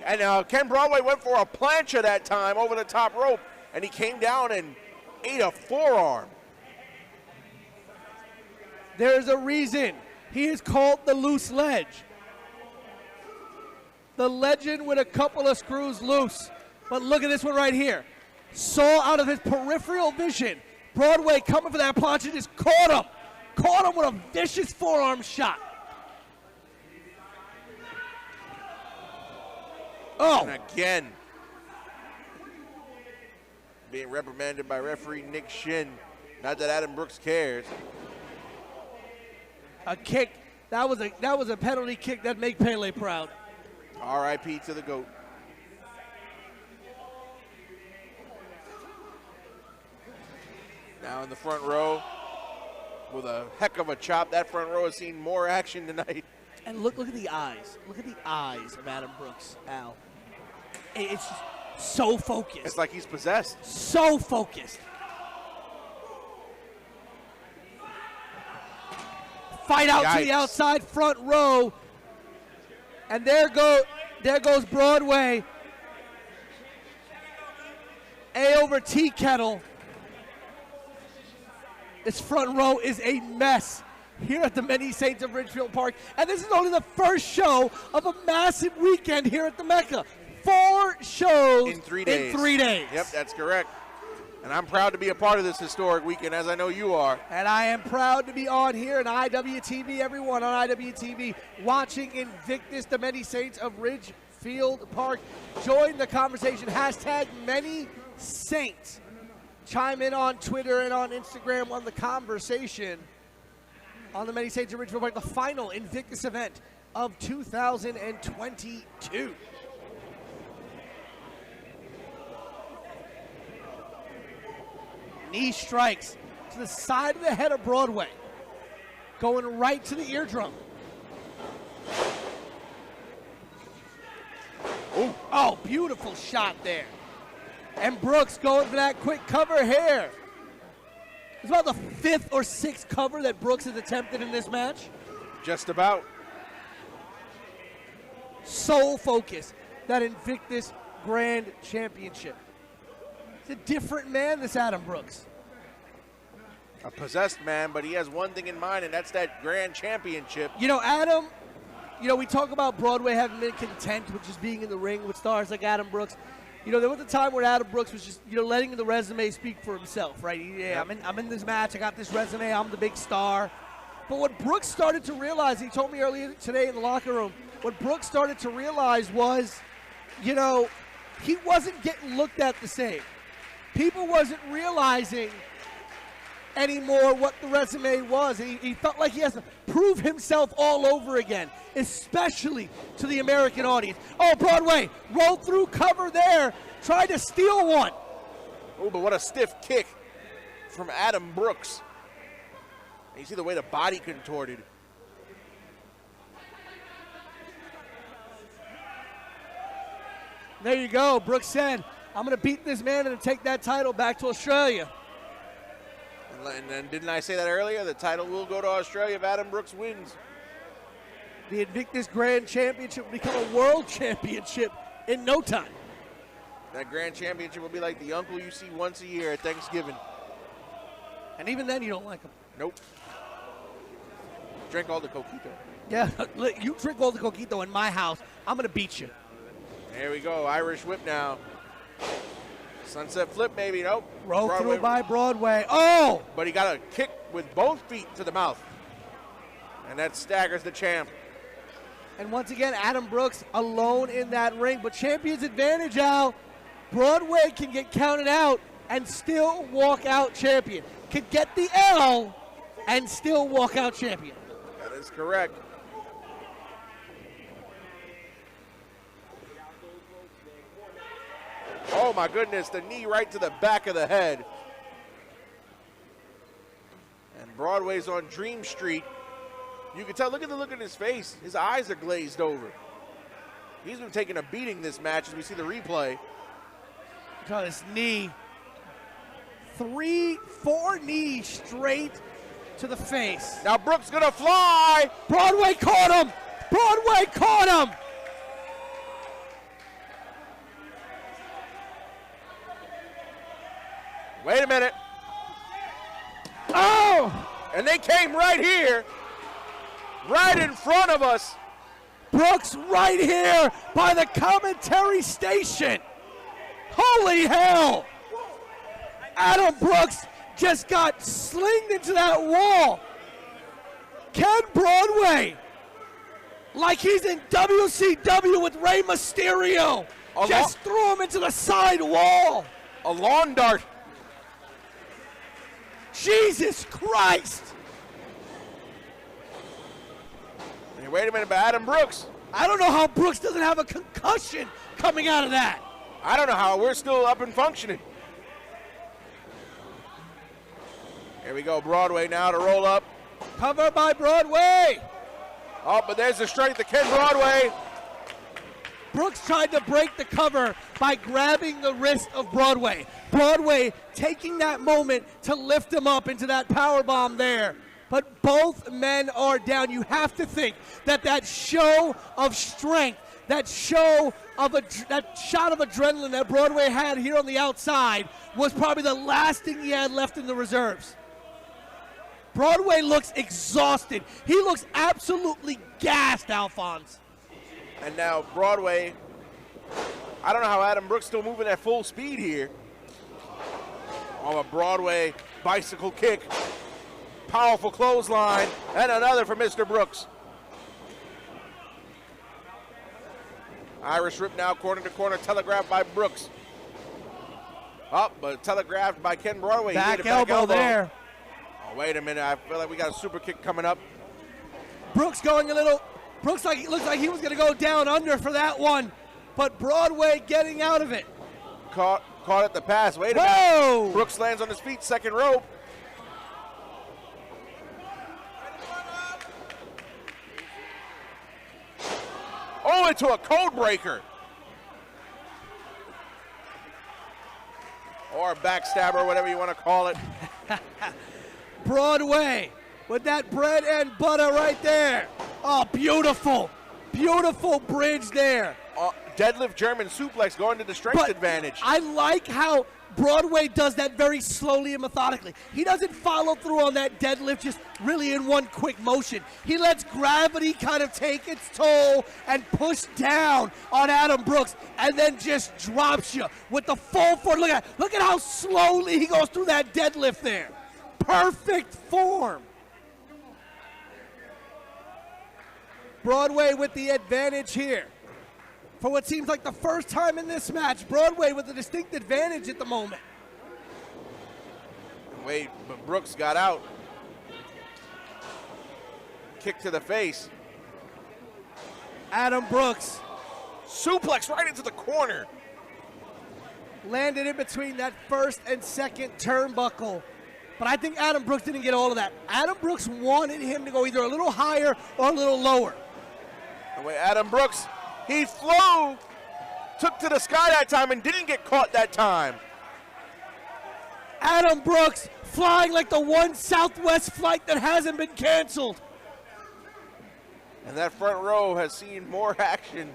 And Ken Broadway went for a plancha that time over the top rope, and he came down and ate a forearm. There's a reason he is called the loose ledge. The legend with a couple of screws loose. But look at this one right here. Saw out of his peripheral vision. Broadway coming for that plancha, just caught him. Caught him with a vicious forearm shot. Oh. And again, being reprimanded by referee Nick Shin. Not that Adam Brooks cares. A kick. That was a penalty kick that make Pele proud. R.I.P. to the GOAT. Now in the front row with a heck of a chop. That front row has seen more action tonight. And look at the eyes. Look at the eyes of Adam Brooks, Al. It's just so focused. It's like he's possessed. So focused. Fight out to the outside front row. And there goes Broadway. A over tea kettle. This front row is a mess here at the Many Saints of Ridgefield Park. And this is only the first show of a massive weekend here at the Mecca. 4 shows in 3 days. Yep, that's correct. And I'm proud to be a part of this historic weekend, as I know you are. And I am proud to be on here in IWTV, everyone on IWTV, watching Invictus, the Many Saints of Ridgefield Park. Join the conversation, hashtag Many Saints. Chime in on Twitter and on Instagram on the conversation on the Many Saints of Ridgefield Park, the final Invictus event of 2022. Knee strikes to the side of the head of Broadway, going right to the eardrum. Ooh. Oh, beautiful shot there. And Brooks going for that quick cover here. It's about the 5th or 6th cover that Brooks has attempted in this match. Just about. Sole focus, that Invictus Grand Championship. It's a different man, this Adam Brooks. A possessed man, but he has one thing in mind, and that's that Grand Championship. You know, Adam, we talk about Broadway having been content with just being in the ring with stars like Adam Brooks. There was a time where Adam Brooks was just, letting the resume speak for himself, right? Yeah, Yep. I'm in this match. I got this resume. I'm the big star. But what Brooks started to realize, he told me earlier today in the locker room, what Brooks started to realize was, he wasn't getting looked at the same. People wasn't realizing anymore what the resume was. And he felt like he has to prove himself all over again, especially to the American audience. Oh, Broadway, roll through cover there, tried to steal one. Oh, but what a stiff kick from Adam Brooks. And you see the way the body contorted. There you go. Brooks said, I'm going to beat this man and take that title back to Australia. And then didn't I say that earlier? The title will go to Australia if Adam Brooks wins. The Invictus Grand Championship will become a world championship in no time. That Grand Championship will be like the uncle you see once a year at Thanksgiving. And even then, you don't like him. Nope. Drink all the coquito. Yeah, you drink all the coquito in my house, I'm going to beat you. There we go. Irish whip now. Sunset flip, maybe. Nope. Roll through by Broadway. Oh! But he got a kick with both feet to the mouth. And that staggers the champ. And once again, Adam Brooks alone in that ring. But champion's advantage, Al. Broadway can get counted out and still walk out champion. Could get the L and still walk out champion. That is correct. Oh my goodness, the knee right to the back of the head. Broadway's on Dream Street. You can tell, look at the look in his face. His eyes are glazed over. He's been taking a beating this match as we see the replay. Look at his knee. 4 knees straight to the face. Now Brooks gonna fly. Broadway caught him. Broadway caught him. Wait a minute. Oh! And they came right here, right in front of us. Brooks right here by the commentary station. Holy hell! Adam Brooks just got slinged into that wall. Ken Broadway, like he's in WCW with Rey Mysterio, just threw him into the side wall. A lawn dart. Jesus Christ! Hey, wait a minute, but Adam Brooks. I don't know how Brooks doesn't have a concussion coming out of that. I don't know how we're still up and functioning. Here we go, Broadway now to roll up. Cover by Broadway. Oh, but there's the strength of Ken Broadway. Brooks tried to break the cover by grabbing the wrist of Broadway. Broadway taking that moment to lift him up into that power bomb there. But both men are down. You have to think that that show of strength, that show of that shot of adrenaline that Broadway had here on the outside was probably the last thing he had left in the reserves. Broadway looks exhausted. He looks absolutely gassed, Alphonse. And now Broadway, I don't know how Adam Brooks still moving at full speed here. Oh, a Broadway bicycle kick. Powerful clothesline, and another for Mr. Brooks. Irish whip now corner to corner, telegraphed by Brooks. Up, but telegraphed by Ken Broadway. Back elbow there. Oh, wait a minute, I feel like we got a super kick coming up. Brooks going a little, Brooks looks like he was gonna go down under for that one, but Broadway getting out of it. Caught at the pass, wait a minute. Brooks lands on his feet, second rope. Oh, into a code breaker. Or a backstabber, whatever you want to call it. Broadway with that bread and butter right there. Oh, beautiful. Beautiful bridge there. Deadlift German suplex going to the strength advantage. I like how Broadway does that very slowly and methodically. He doesn't follow through on that deadlift just really in one quick motion. He lets gravity kind of take its toll and push down on Adam Brooks and then just drops you with the full force. Look at how slowly he goes through that deadlift there. Perfect form. Broadway with the advantage here. For what seems like the first time in this match, Broadway with a distinct advantage at the moment. Wait, but Brooks got out. Kick to the face. Adam Brooks. Suplex right into the corner. Landed in between that first and second turnbuckle. But I think Adam Brooks didn't get all of that. Adam Brooks wanted him to go either a little higher or a little lower. And wait, Adam Brooks, he flew, took to the sky that time and didn't get caught that time. Adam Brooks flying like the one Southwest flight that hasn't been canceled. And that front row has seen more action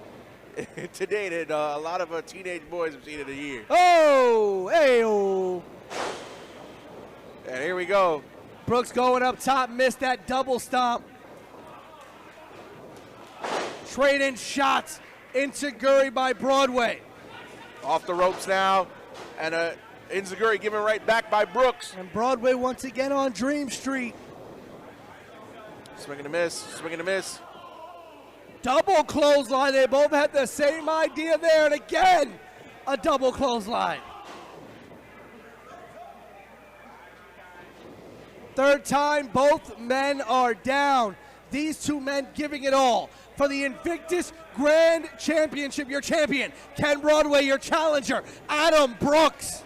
today than a lot of teenage boys have seen in a year. Oh, hey-oh. And here we go. Brooks going up top, missed that double stomp. Trade-in shots into Guri by Broadway. Off the ropes now, and Enziguri given right back by Brooks. And Broadway once again on Dream Street. Swing and a miss, swing and a miss. Double clothesline, they both had the same idea there, and again, a double clothesline. Third time, both men are down. These two men giving it all for the Invictus Grand Championship. Your champion, Ken Broadway, your challenger, Adam Brooks.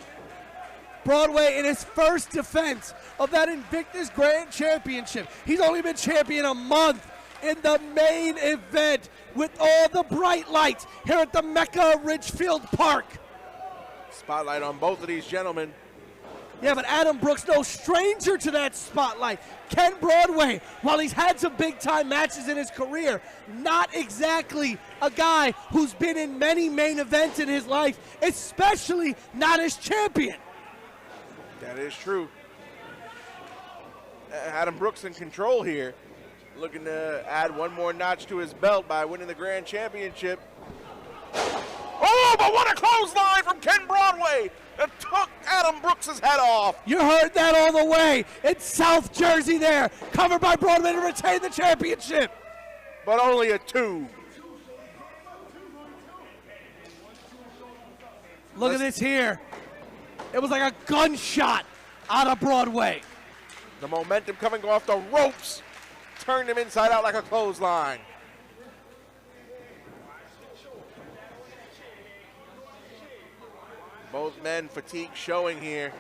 Broadway in his first defense of that Invictus Grand Championship. He's only been champion a month in the main event with all the bright lights here at the Mecca Ridgefield Park. Spotlight on both of these gentlemen. Yeah, but Adam Brooks, no stranger to that spotlight. Ken Broadway, while he's had some big-time matches in his career, not exactly a guy who's been in many main events in his life, especially not as champion. That is true. Adam Brooks in control here, looking to add one more notch to his belt by winning the Grand Championship. Oh, but what a clothesline from Ken Broadway that took Adam Brooks' head off. You heard that all the way. It's South Jersey there, covered by Broadway to retain the championship. But only a 2. Look at this here. It was like a gunshot out of Broadway. The momentum coming off the ropes turned him inside out like a clothesline. Both men fatigue showing here.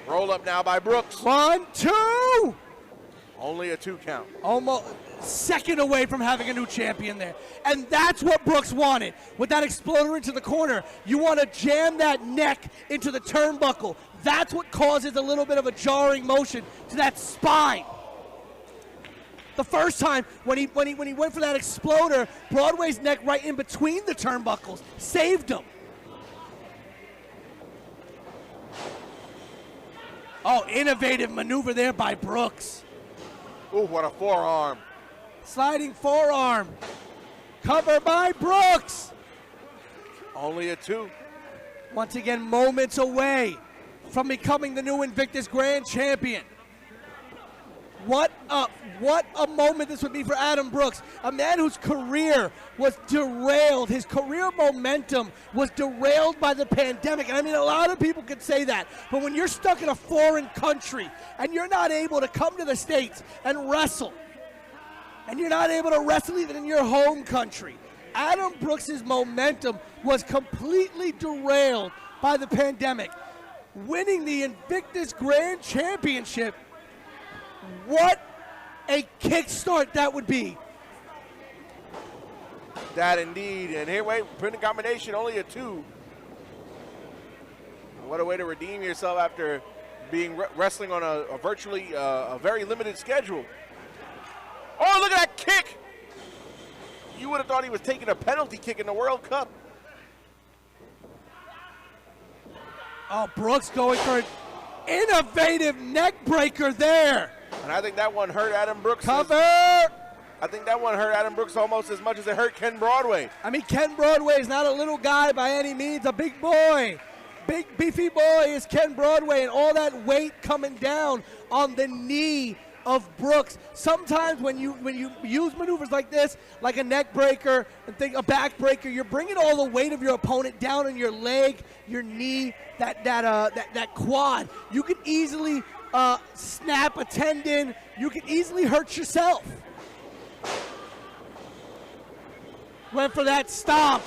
Roll up now by Brooks. 1, 2. Only a 2 count. Almost second away from having a new champion there. And that's what Brooks wanted. With that exploder into the corner, you want to jam that neck into the turnbuckle. That's what causes a little bit of a jarring motion to that spine. The first time when he went for that exploder, Broadway's neck right in between the turnbuckles saved him. Oh, innovative maneuver there by Brooks. Ooh, what a forearm. Sliding forearm. Cover by Brooks. Only a 2. Once again, moments away from becoming the new Invictus Grand Champion. What a moment this would be for Adam Brooks, a man whose career was derailed. His career momentum was derailed by the pandemic. And I mean, a lot of people could say that. But when you're stuck in a foreign country and you're not able to come to the States and wrestle, and you're not able to wrestle even in your home country, Adam Brooks' momentum was completely derailed by the pandemic. Winning the Invictus Grand Championship, what a kickstart that would be. That indeed. And here, wait, pin combination, only a 2. What a way to redeem yourself after being wrestling on a virtually a very limited schedule. Oh, look at that kick. You would have thought he was taking a penalty kick in the World Cup. Oh, Brooks going for an innovative neck breaker there. And I think that one hurt Adam Brooks. Cover! I think that one hurt Adam Brooks almost as much as it hurt Ken Broadway. I mean, Ken Broadway is not a little guy by any means, a big boy. Big, beefy boy is Ken Broadway, and all that weight coming down on the knee of Brooks. Sometimes when you use maneuvers like this, like a neck breaker and a back breaker, you're bringing all the weight of your opponent down on your leg, your knee, that quad. You can easily snap a tendon. You can easily hurt yourself. Went for that stomp.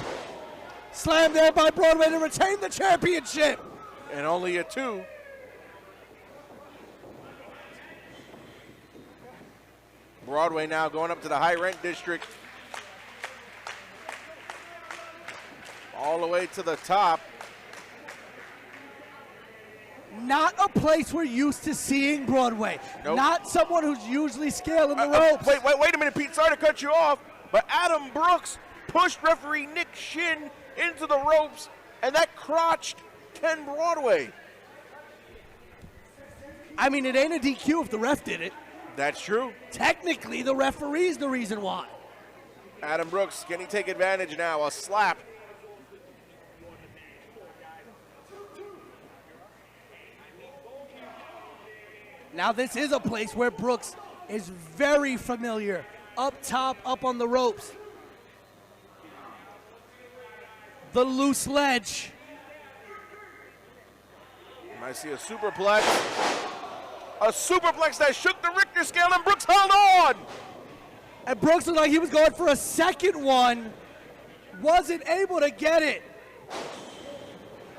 Slam there by Broadway to retain the championship. And only a 2. Broadway now going up to the high rent district. All the way to the top. Not a place we're used to seeing Broadway. Nope. Not someone who's usually scaling the ropes. Wait a minute, Pete. Sorry to cut you off, but Adam Brooks pushed referee Nick Shin into the ropes, and that crotched Ken Broadway. I mean, it ain't a DQ if the ref did it. That's true. Technically, the referee's the reason why. Adam Brooks, can he take advantage now? A slap. Now, this is a place where Brooks is very familiar. Up top, up on the ropes. The loose ledge. I see a superplex. A superplex that shook the Richter scale, and Brooks held on. And Brooks looked like he was going for a second one. Wasn't able to get it.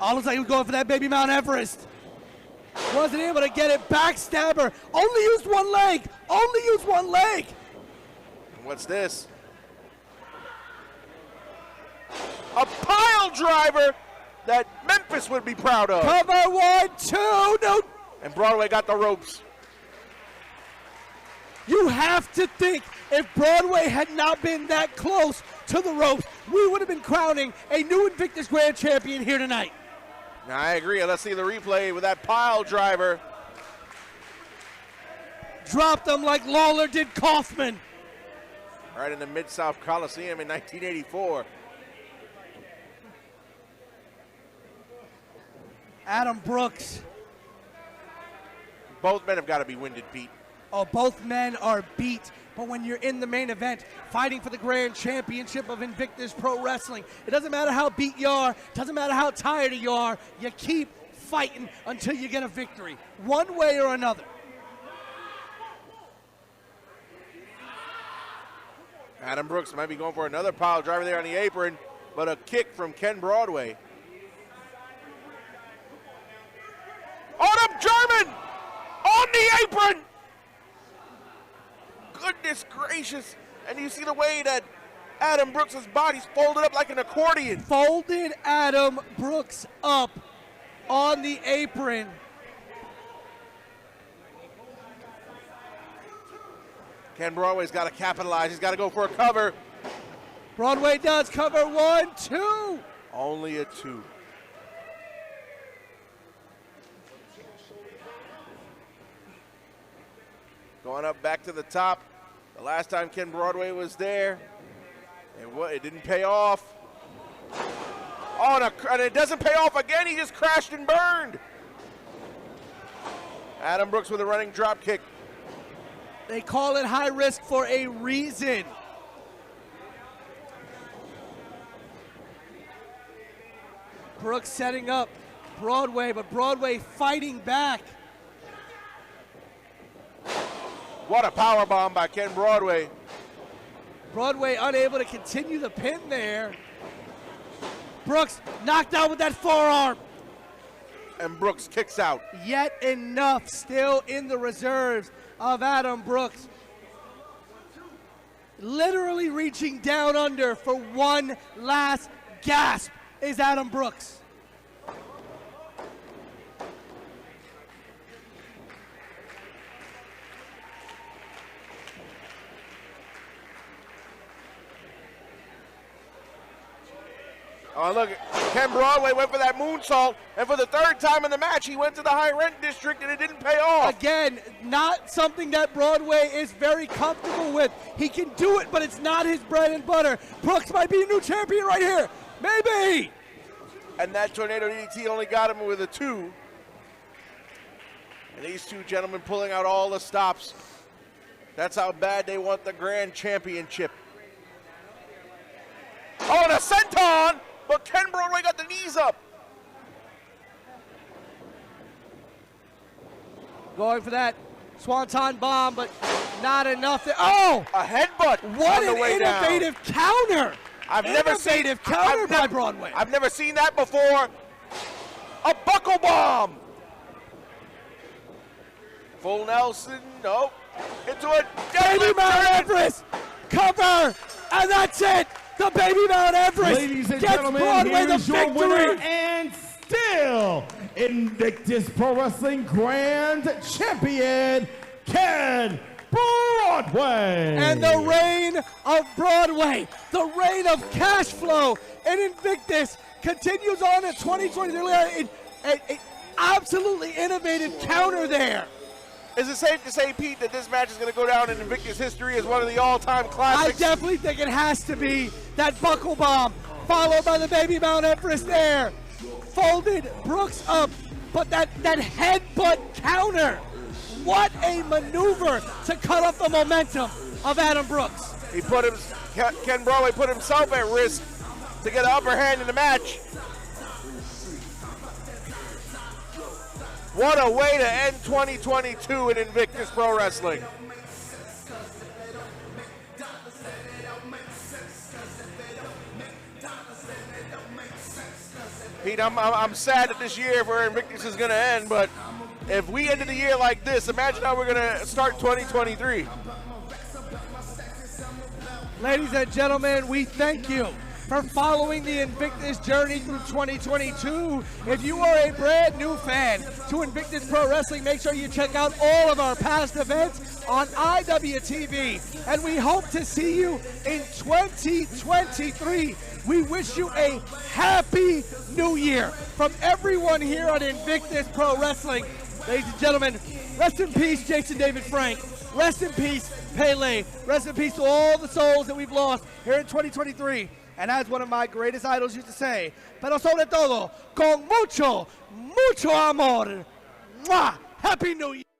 All looks like he was going for that baby Mount Everest. Wasn't able to get it. Backstabber. Only used one leg. Only used one leg. What's this? A pile driver that Memphis would be proud of. Cover 1, 2. No. And Broadway got the ropes. You have to think if Broadway had not been that close to the ropes, we would have been crowning a new Invictus Grand Champion here tonight. Now, I agree. Let's see the replay with that pile driver. Dropped them like Lawler did Kaufman. Right in the Mid-South Coliseum in 1984. Adam Brooks. Both men have got to be winded, Pete. Oh, both men are beat. But when you're in the main event, fighting for the Grand Championship of Invictus Pro Wrestling, it doesn't matter how beat you are, doesn't matter how tired you are, you keep fighting until you get a victory, one way or another. Adam Brooks might be going for another pile driver there on the apron, but a kick from Ken Broadway. Autumn German on the apron! Goodness gracious. And you see the way that Adam Brooks' body's folded up like an accordion. Folded Adam Brooks up on the apron. Ken Broadway's got to capitalize. He's got to go for a cover. Broadway does cover 1, 2. Only a 2. Going up back to the top. The last time Ken Broadway was there, it didn't pay off. Oh, and it doesn't pay off again. He just crashed and burned. Adam Brooks with a running drop kick. They call it high risk for a reason. Brooks setting up Broadway, but Broadway fighting back. What a power bomb by Ken Broadway. Broadway unable to continue the pin there. Brooks knocked out with that forearm. And Brooks kicks out. Yet enough still in the reserves of Adam Brooks. Literally reaching down under for one last gasp is Adam Brooks. Oh, look, Ken Broadway went for that moonsault, and for the third time in the match, he went to the high rent district, and it didn't pay off. Again, not something that Broadway is very comfortable with. He can do it, but it's not his bread and butter. Brooks might be a new champion right here. Maybe. And that tornado DDT only got him with a 2. And these two gentlemen pulling out all the stops. That's how bad they want the Grand Championship. Oh, and a senton! But Ken Broadway got the knees up. Going for that swanton bomb, but not enough. Oh! A headbutt What on the an way down. innovative counter! I've never seen counter by Broadway. I've never seen that before. A buckle bomb. Full Nelson, no. Into a Baby Mount Everest! Cover! And that's it! The Baby Mount Everest Ladies and gets gentlemen, Broadway the here's your victory! winner and still Invictus Pro Wrestling Grand Champion, Ken Broadway. And the reign of Broadway, the reign of cash flow in Invictus continues on in 2023. An absolutely innovative counter there. Is it safe to say, Pete, that this match is going to go down in Invictus history as one of the all-time I classics? definitely think it has to be that buckle bomb, followed by the Baby Mount Everest there. Folded Brooks up, but that headbutt counter. What a maneuver to cut off the momentum of Adam Brooks. Ken Broadway put himself at risk to get an upper hand in the match. What a way to end 2022 in Invictus Pro Wrestling. Pete, I'm sad that this year for Invictus is going to end, but if we ended the year like this, imagine how we're going to start 2023. Ladies and gentlemen, we thank you for following the Invictus journey through 2022. If you are a brand new fan to Invictus Pro Wrestling, make sure you check out all of our past events on IWTV. And we hope to see you in 2023. We wish you a happy new year from everyone here on Invictus Pro Wrestling. Ladies and gentlemen, rest in peace, Jason David Frank. Rest in peace, Pele. Rest in peace to all the souls that we've lost here in 2023. And as one of my greatest idols used to say, pero sobre todo, con mucho, mucho amor. Mwah! Happy New Year.